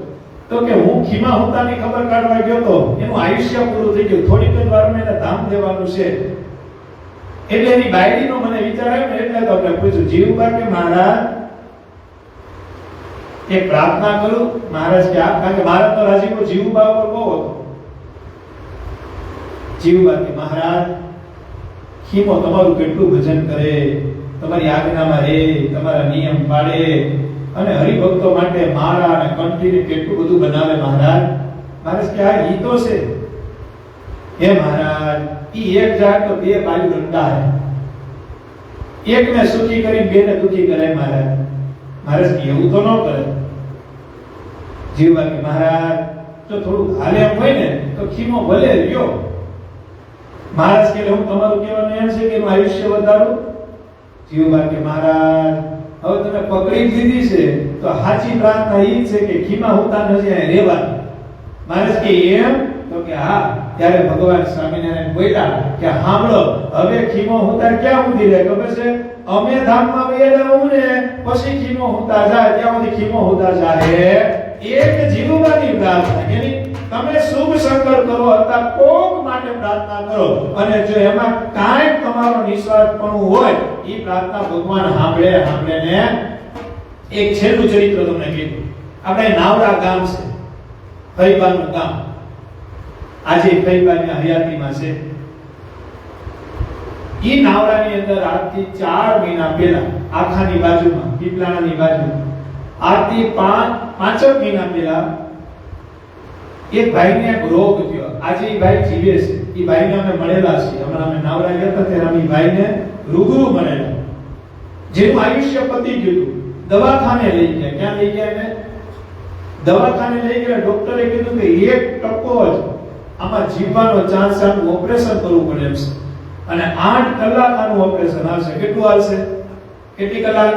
તો કે હું ખીમા હુંતાની ખબર કાઢવા ગયો તો એનું આયુષ્ય પૂરું થઈ ગયું, થોડીક જ વારમાં એને ધામ દેવાનું છે. એટલે એની બાયડીનો મને વિચાર આવ્યો ને એટલે તો આપણે પૂછ્યું. જીવબા કે મહારાજ એક પ્રાર્થના કરું. મહારાજ કે આ, કારણ કે મહારાજ તો રાજીપો જીવબા ઉપર બહુ હતો. જીવબા કે મહારાજ ખીમો તમારું કેટલું ભજન કરે, તમારી આજ્ઞામાં રહે, તમારા નિયમ પાળે અને હરિભક્તો માટે માળા અને કંઠીને કેટલું બધું બનાવે મહારાજ. મહારાજ કે આ ઈ તો છે. હે મહારાજ ઈ 1 જાય તો 2 બાજુ રંડા હે, 1 ને સુખી કરી 2 ને દુખી કરે મહારાજ. મહારાજ કે એવું તો ન કરે. જીવબા કે મહારાજ તો થોડું હાલે એમ હોય ને તો ખીમો ભલે રહ્યો. મહારાજ કે હું તમારું કહેવાનું એમ છે કે એનું આયુષ્ય વધારું. જીવબા કે મહારાજ હવે તમે પકડી લીધી છે તો સાચી પ્રાર્થના એ છે કે ખીમા હુંતા નથી અહીં રહેવાનું. મહારાજ કે એમ? તો કે હા. ત્યારે ભગવાન સ્વામિનારાયણ બોલ્યા કે સાંભળો, હવે ખીમો હુંતા ક્યાં સુધી રહે ખબર છે? અમે ધામમાં વયેલા હું ને પછી ખીમો હુંતા જાય, ત્યાં સુધી ખીમો હુંતા જાય. એક જીવવાની પ્રાર્થના કે તમે શુભ સંકલ્પ કરો હતા કોક માટે પ્રાર્થના કરો, અને જો એમાં કાંઈ તમારો નિસ્વાર્થપણું હોય એ પ્રાર્થના ભગવાન સાંભળે ને. એક છેલ્લું ચરિત્ર તમને કીધું. આપણે નાવડા ગામ છે, ફરીબાનું ગામ. આજે ફરીબાની હયાતીમાં છે. ઈ નાવડાની અંદર આજથી 4 મહિના પહેલા આખાની બાજુમાં, પીપલાણાની બાજુમાં, આજથી 5 મહિના પહેલા એક ભાઈને એક રોગ થયો. આજે એ ભાઈ જીવે છે. એ ભાઈને અમે મળેલા છે. હમણાં અમે નાવડા ગયા હતા ત્યારે અમે ભાઈને રૂબરૂ મળેલા. જેનું આયુષ્ય પતી ગયું, દવાખાને લઈ ગયા. ક્યાં લઈ ગયા? એને દવાખાને લઈ ગયા. ડોક્ટરે કીધું કે 1% જ આમાં જીવવાનો ચાન્સ છે, આનું ઓપરેશન કરવું પડે એમ છે. અને 8 કલાક આનું ઓપરેશન આવશે. કેટલું આવશે? કેટલી કલાક?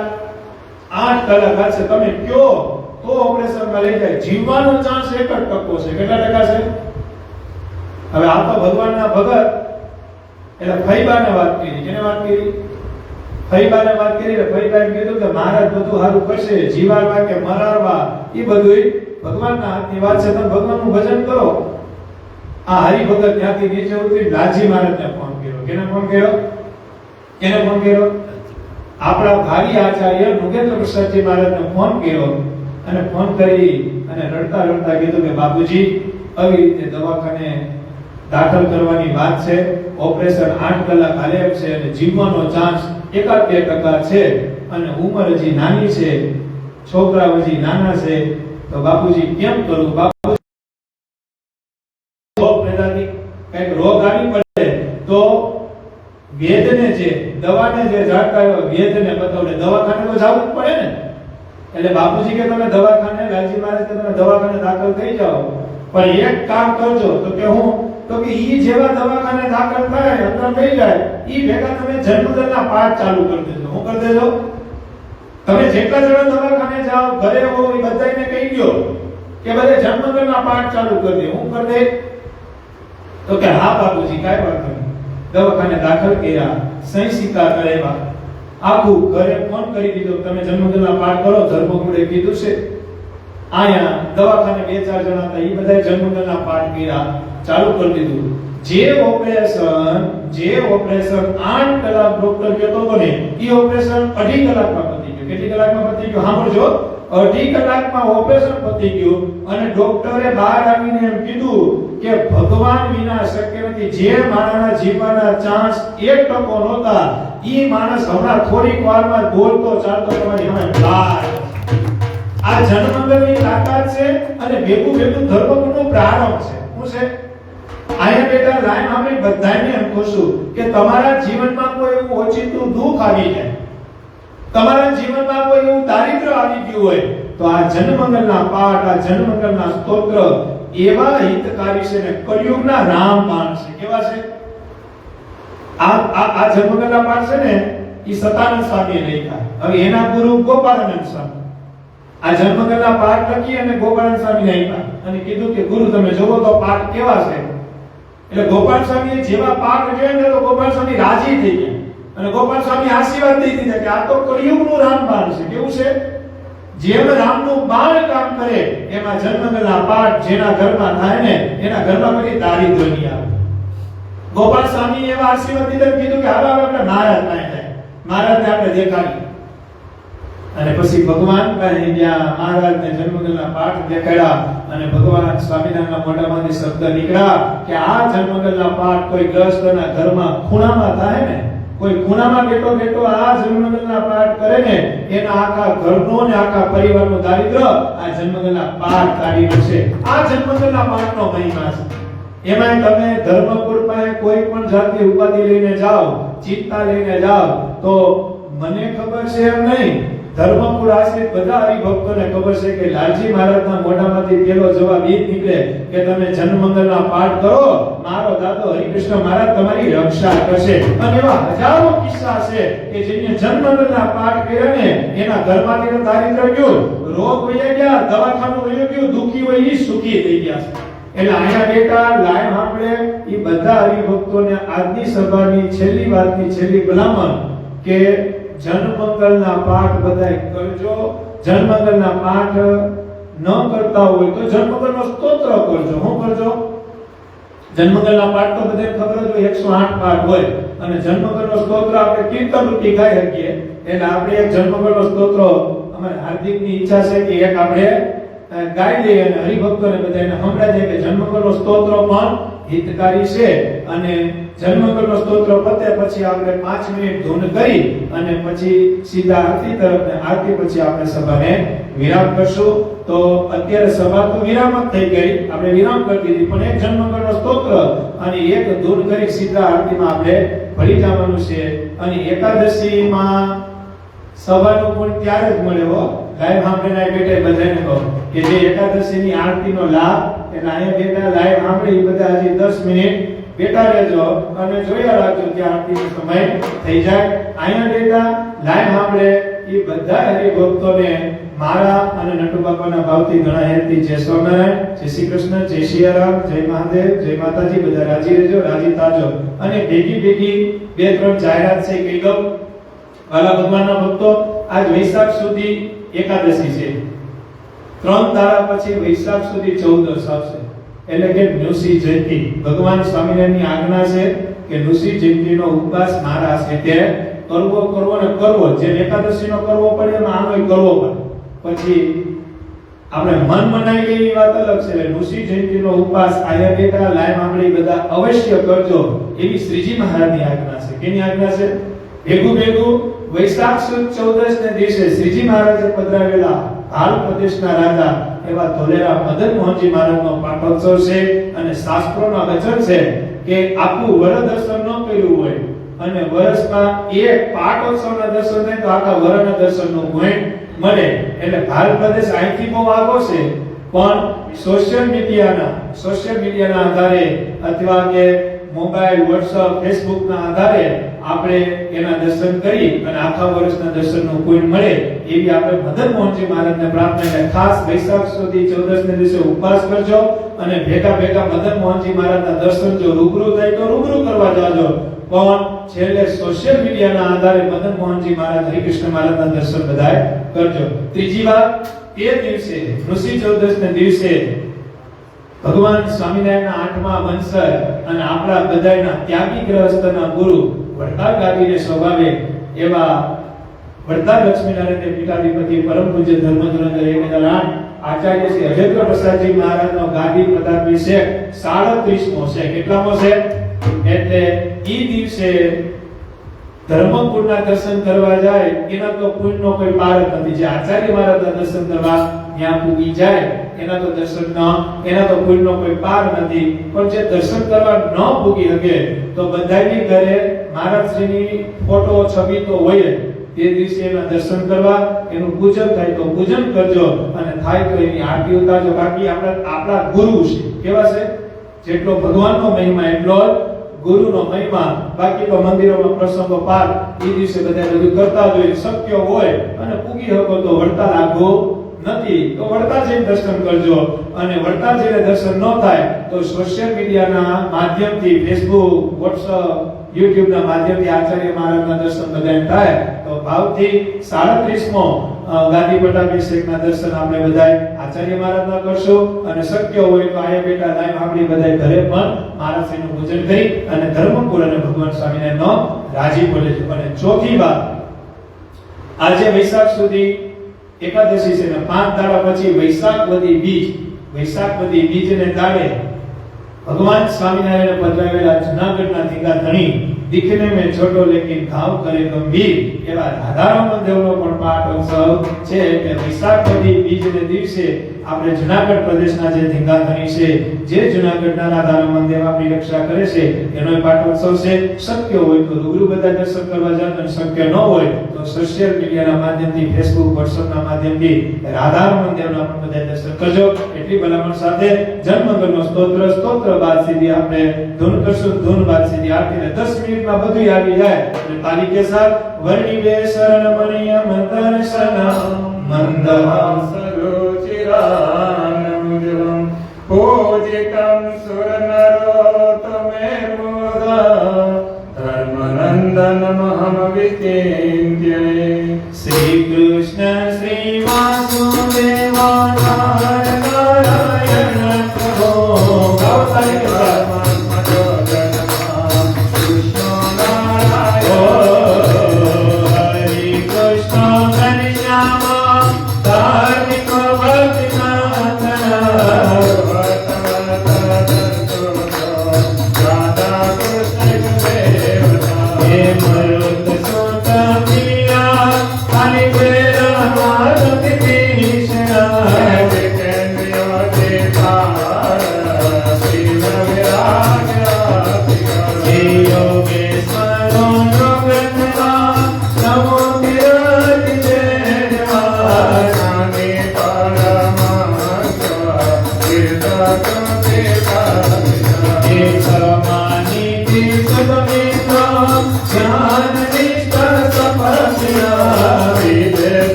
8 કલાક આવશે. તમે કયો તો ઓપરેશનમાં લઈ જાય. જીવવાનો ચાન્સ 1% છે. કેટલા ટકા છે? હવે આ તો ભગવાનના ભગત એટલે ફઈબાને વાત કરી. કેને વાત કરી? ફઈબાને વાત કરી. એટલે ફઈબાએ કીધું કે મહારાજ બધું સારું કરશે, જીવાડવા કે મરાડવા એ બધું ભગવાનના હાથની વાત છે. તમે ભગવાનનું ભજન કરો. આ હરિભગત ત્યાંથી નીચે ઉતરી લાલજી મહારાજને ફોન કર્યો. કેને ફોન કર્યો? કેને ફોન કર્યો? આપણા ભાવી આચાર્ય નુગેન્દ્ર પ્રસાદજી મહારાજને ફોન કર્યો અને ફોન કરી અને રડતા રડતા કીધું કે બાપુજી આવી રીતે દવાખાને દાખલ કરવાની વાત છે, ઓપરેશન 8 કલાક હાલે છે અને જીવવાનો ચાન્સ 1-2% છે અને ઉંમર હજી નાની છે, છોકરા હજી નાના છે, તો બાપુજી કેમ કરું? બાપુ કઈક રોગ આવી પડે તો વેદને જે દવાને જે જાણતા હોય વેદને બતાવને દવાખાને તો જવું જ પડે ને. એટલે બાપુજી કે તમે દવાખાને, લાલજી મહારાજ કે તમે દવાખાને દાખલ થઈ જાઓ, પણ એક કામ કરજો. તો કે હું? તો કે ઈ જેવા દવાખાને દાખલ થાય, અંદર થઈ જાય, ઈ ભેગા તમે જન્મદરના પાઠ ચાલુ કરી દેજો. હું કરી દેજો? તમે જેટલા જણા દવાખાને જાઓ, ઘરે હો, એ બધાને કહી દો કે બધે જન્મદરના પાઠ ચાલુ કરી દે. હું કરી દે? તો કે હા બાપુજી કાઈ વાત નહીં. દવાખાને દાખલ કર્યા, સહી સિક્કા કરાવ્યા, આખું ઘરે ફોન કરી દીધો તમે જન્મદિનના પાઠ કરો. ધર્મગુરુએ કીધું છે. આયા દવાખાને 2-4 જણા હતા, એ બધા જન્મદિનના પાઠ કર્યા, ચાલુ કરી દીધું. જે ઓપરેશન 8 કલાક ડોક્ટર કહેતો હતો ને, એ ઓપરેશન 2.5 કલાકમાં પતી ગયું. કેટલી કલાકમાં પતી ગયું? સાંભળજો, 2.5 કલાકમાં ઓપરેશન પતી ગયું અને ડોક્ટરે બહાર આવીને એમ કીધું કે ભગવાન વિના શક્ય નથી. જે માણસના જીવવાના ચાન્સ 1% નહોતા, ઈ માણસ હમણાં થોડીક વારમાં બોલતો ચાલતો તમારી સામે લાય. આ જન્મંગલની તાકાત છે અને ભેગું ભેગું ધર્મગુરુનો પ્રારંભ છે. શું છે? અહીંયા બેટા લાઈન આપણે બધાને એમ કહું કે તમારા જીવનમાં કોઈ એવું ઓચિતું દુઃખ આવી જાય, તમારા જીવનમાં કોઈ એવું દારિદ્ર્ય આવી ગયું હોય, તો આ જન્મમંગલના પાઠ, આ જન્મમંગલના સ્તોત્ર એવા હિતકારી છે ને કળિયુગના રામબાણ છે. કેવા છે? આ જન્મમંગલના પાઠ છે ને એ સતાનંદ સ્વામીએ લખ્યા. હવે એના ગુરુ ગોપાળાનંદ સ્વામી આ જન્મમંગલના પાઠ લખી અને ગોપાળાનંદ સ્વામીને આપ્યા અને કીધું કે ગુરુ તમે જોવો તો પાઠ કેવા છે. એટલે ગોપાલ સ્વામીએ જેવા પાઠ જોયા ને તો ગોપાલ સ્વામી રાજી થઈ ગયા અને ગોપાલ સ્વામી આશીર્વાદ દઈ દીધા કે આ તો કળિયુગનું રામબાણ છે. કેવું છે? જેમ રામનું બાણ કામ કરે એમાં જન્મમંગલના પાઠ જેના ઘરમાં થાય ને એના ઘરમાં કોઈ દારિદ્ર્ય નહીં આવે. ગોપાલ સ્વામી એવા આશીર્વાદ દીધા, કીધું કે હાલો આપણે મહારાજ પાસે જાય, મહારાજને આપણે દેખાડી. અને પછી ભગવાન પાસે ગયા, મહારાજને જન્મમંગલના પાઠ દેખાડ્યા અને ભગવાન સ્વામિનારાયણના મોઢામાંથી શબ્દ નીકળ્યા કે આ જન્મમંગલના પાઠ કોઈ ગ્રસ્તના ઘરમાં ખૂણામાં થાય ને, કોઈ ખૂણામાં બેઠો બેઠો આ જન્મમંગલના પાઠ કરે ને એના આખા ઘરનો ને આખા પરિવારનો દારિદ્ર્ય આ જન્મમંગલના પાઠ કાઢી નાખશે. આ જન્મમંગલના પાઠનો મહિમા છે. એમાં તમે ધર્મપુર પાસે કોઈ પણ જાતની ઉપાધિ લઈને જાઓ, ચિંતા લઈને જાઓ, તો મને ખબર છે એમ નહીં, ધર્મપુર આશ્રિત બધા હરિભક્તોને ખબર છે કે લાલજી મહારાજના મોઢામાંથી પેલો જવાબ એ નીકળે કે તમે જન્મમંગલના પાઠ કરો, મારો દાદો હરિકૃષ્ણ મહારાજ તમારી રક્ષા કરશે. અને એવા હજારો કિસ્સા છે કે જેને જન્મમંગલના પાઠ કર્યા ને એના ઘરમાંથી દારિદ્ર્ય ગયું, રોગ વહી ગયા, દવાખાનું વહી ગયું, દુખી હોય એ સુખી થઈ ગયા છે. એટલે અહીંયા બેટા લાઈવ આપણે એ બધા હરિભક્તોને આજની સભાની છેલ્લી વાતની છેલ્લી ભલામણ કે જન્મમંગલના પાઠ બધાય કરજો. જન્મમંગલના પાઠ ન કરતા હોય તો જન્મમંગલનો સ્તોત્ર કરજો. શું કરજો? જન્મમંગલના પાઠ તો બધાને ખબર જ હોય, 108 પાઠ હોય અને જન્મમંગલનો સ્તોત્ર આપણે કીર્તન રૂપી ગાઈ શકીએ. એટલે આપણે એક જન્મમંગલનો સ્તોત્ર અમારે હાર્દિકની ઈચ્છા છે કે એક આપણે ગાઈ લઈએ અને હરિભક્તોને બધાને સંભળાય કે જન્મમંગલનો સ્તોત્ર પણ હિતકારી છે. અને જન્મમંગલનો સ્તોત્ર પતે પછી આપણે 5 મિનિટ ધૂન કરી અને પછી સીધા આરતી તરફ, ને આરતી પછી આપણે સભાને વિરામ કરશું. તો અત્યારે સભા તો વિરામ જ થઈ ગઈ, આપણે વિરામ કરી દીધી, પણ એક જન્મમંગલનો સ્તોત્ર અને એક ધૂન કરી સીધા આરતીમાં આપણે ભળી જવાનું છે. અને એકાદશીમાં સભાનું પણ ત્યારે જ મળે હો. લાઈવ સાંભળીને બેઠે બધાને કહો કે જે એકાદશીની આરતીનો લાભ એટલે અહીંયા બેઠા લાઈવ સાંભળી બધા હજી 10 મિનિટ બેઠા રહેજો અને જોયા રાખજો કે આરતીનો સમય થઈ જાય. અહીંયા બેઠા લાઈવ સાંભળે એ બધા હરિભક્તોને મારા અને નટુ બાપાના ભાવથી ઘણા હેતથી જય સ્વામિનારાયણ, જય શ્રી કૃષ્ણ, જય સિયારામ, જય મહાદેવ, જય માતાજી. બધા રાજી રહેજો, રાજી થાજો. અને ભેગી 2-3 જાહેરાત છે કહી દઉં. વાલા ભગવાનના ભક્તો, આજ વૈશાખ સુધી એકાદશી છે, 3 દાડા પછી વૈશાખ સુધી 14 આવશે એટલે કે નૃસિંહ જયંતિ. ભગવાન સ્વામિનારાયણની આજ્ઞા છે કે નૃસિંહ જયંતિનો ઉપવાસ મારા છે કરવો ને કરવો. જે એકાદશીનો કરવો પડે એમાં આનોય કરવો પડે. પછી આપણે મન મનાઈ લેવી વાત અલગ છે. નૃસિંહ જયંતિનો ઉપવાસ આયા બેટા લાઈવ આંગળી બધા અવશ્ય કરજો એવી શ્રીજી મહારાજની આજ્ઞા છે. કેની આજ્ઞા છે? ભેગું વૈશાખ સુદ 14 ને દિવસે શ્રીજી મહારાજે પધરાવેલા હાલ પ્રદેશના રાજા એવા ધોલેરા મદન મોહનજી મહારાજનો પાઠોત્સવ છે. અને શાસ્ત્રોના વચન છે કે આખું વર દર્શન ન કર્યું હોય અને વર્ષમાં એક પાઠોત્સવના દર્શન થાય તો આખા વરના દર્શનનો ગુણ મળે. એટલે હાલ પ્રદેશ અહીંથી બહુ આગો છે, પણ સોશિયલ મીડિયાના આધારે અથવા કે મોબાઈલ, WhatsApp, Facebook ના આધારે આપણે એના દર્શન કરી અને આખા વર્ષના દર્શનનો પુણ્ય મળે એવી આપણે મદન મોહનજી મહારાજને પ્રાર્થના છે. ખાસ વૈશાખ સુધી 14 ને દિવસે ઉપવાસ કરજો અને ભેગા મદન મોહનજી મહારાજના દર્શન જો રૂબરૂ થાય તો રૂબરૂ કરવા જાજો, પણ છેલ્લે સોશિયલ મીડિયાના આધારે મદન મોહનજી મહારાજ, હરિકૃષ્ણ મહારાજના દર્શન બધાય કરજો. ત્રીજી વાત, એ દિવસે નૃસિંહ 14 ને દિવસે ભગવાન સ્વામિનારાયણના 8મા વંશજ અને આપણા બધાના ત્યાગી ગ્રહસ્થના ગુરુ વડતાલ ગાદીને સ્વભાવે એવા વડતાલ લક્ષ્મીનારાયણ પીઠાધિપતિ પરમ પૂજ્ય ધર્મધુરંધર 1008 આચાર્ય શ્રી અજેન્દ્ર પ્રસાદજી મહારાજનો ગાદી પદાર્થાભિષેક 37મો છે. કેટલામો છે? એટલે ઈ દિવસે ધર્મપુરના દર્શન કરવા જાય એના તો પુણ્યનો કોઈ પાર જ નથી. જે આચાર્ય મહારાજના દર્શન કરવા ત્યાં પૂગી જાય એના તો દર્શન એના તો ભૂલનો કોઈ પાર નથી. પણ જે દર્શન કરવા ન પૂગી શકે તો બધાની ઘરે મહારાજશ્રીની ફોટો છબી તો હોય જ. તે દિવસે એના દર્શન કરવા, એનું પૂજન થાય તો પૂજન કરજો, અને થાય તો એની આરતી ઉતારજો. બાકી આપણા ગુરુ છે, કેવા છે? જેટલો ભગવાનનો મહિમા એટલો જ ગુરુનો મહિમા. બાકી તો મંદિરોમાં પ્રસંગો પાર એ દિવસે બધા બધું કરતા જ હોય. શક્ય હોય અને પૂગી શકો તો વડતાલ આગો નથી તો વડતાલ જઈને દર્શન કરજો. અને વડતાલ જઈને દર્શન ન થાય તો સોશિયલ મીડિયાના માધ્યમથી, ફેસબુક, વોટ્સઅપ, યુટ્યુબ ના માધ્યમથી આચાર્ય મહારાજના દર્શન બધાને થાય તો ભાવથી 37મો ગાદી પટ્ટાભિષેકના દર્શન આપણે બધાય આચાર્ય મહારાજના કરશું. અને શક્ય હોય તો આયા બેટા લાઈવ આપણી બધાય ઘરે પણ મહારાજશ્રીનું પૂજન કરી અને ધર્મકુળ અને ભગવાન સ્વામિનારાયણનો રાજીપો લેજો. અને ચોથી વાત, આજે વૈશાખ સુધી એકાદશી છે ને 5 દાડા પછી વૈશાખ વદી બીજ, વૈશાખ વદી બીજને દાડે भगवान स्वामीनारायण पधरावेला जूनागढ़ना धींगा धणी दिखने में छोटो लेकिन भाव करे गंभीर एवा राधारमण देवनो पण पाठ उत्सव छे के वैशाख वदी बीजने दिवसे આપણે જૂનાગઢ પ્રદેશના જે ધીંગા ધણી છે, જે જૂનાગઢના રાધારમણ દેવ આપણી રક્ષા કરે છે, એનો પાઠોત્સવ છે. શક્ય હોય તો રૂબરૂ બધા દર્શન કરવા જાવ, અને શક્ય ન હોય તો સોશિયલ મીડિયાના માધ્યમથી, ફેસબુક, વોટ્સએપના માધ્યમથી રાધારમણ દેવના પણ બધા દર્શન કરજો. એટલી ભલામણ સાથે જન્મગળનો સ્તોત્ર બાદ સીધી આપણે ધૂન કરશું. ધૂન બાદ સીધી આરતીને 10 મિનિટમાં બધું આવી જાય. એટલે તાલીકે સાથ વર્ણી બે શરણ મણિય મંદર્શન મંદહાસરુચિરાનમુજલમ પૂજિતમ સુરનરોત્તમેર્મોદા ધર્મનંદનમહમ વિચિન્ત્ય. Shri Krishna Shri Vasudeva Narayan પ્રભો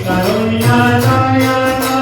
Karunya Nayana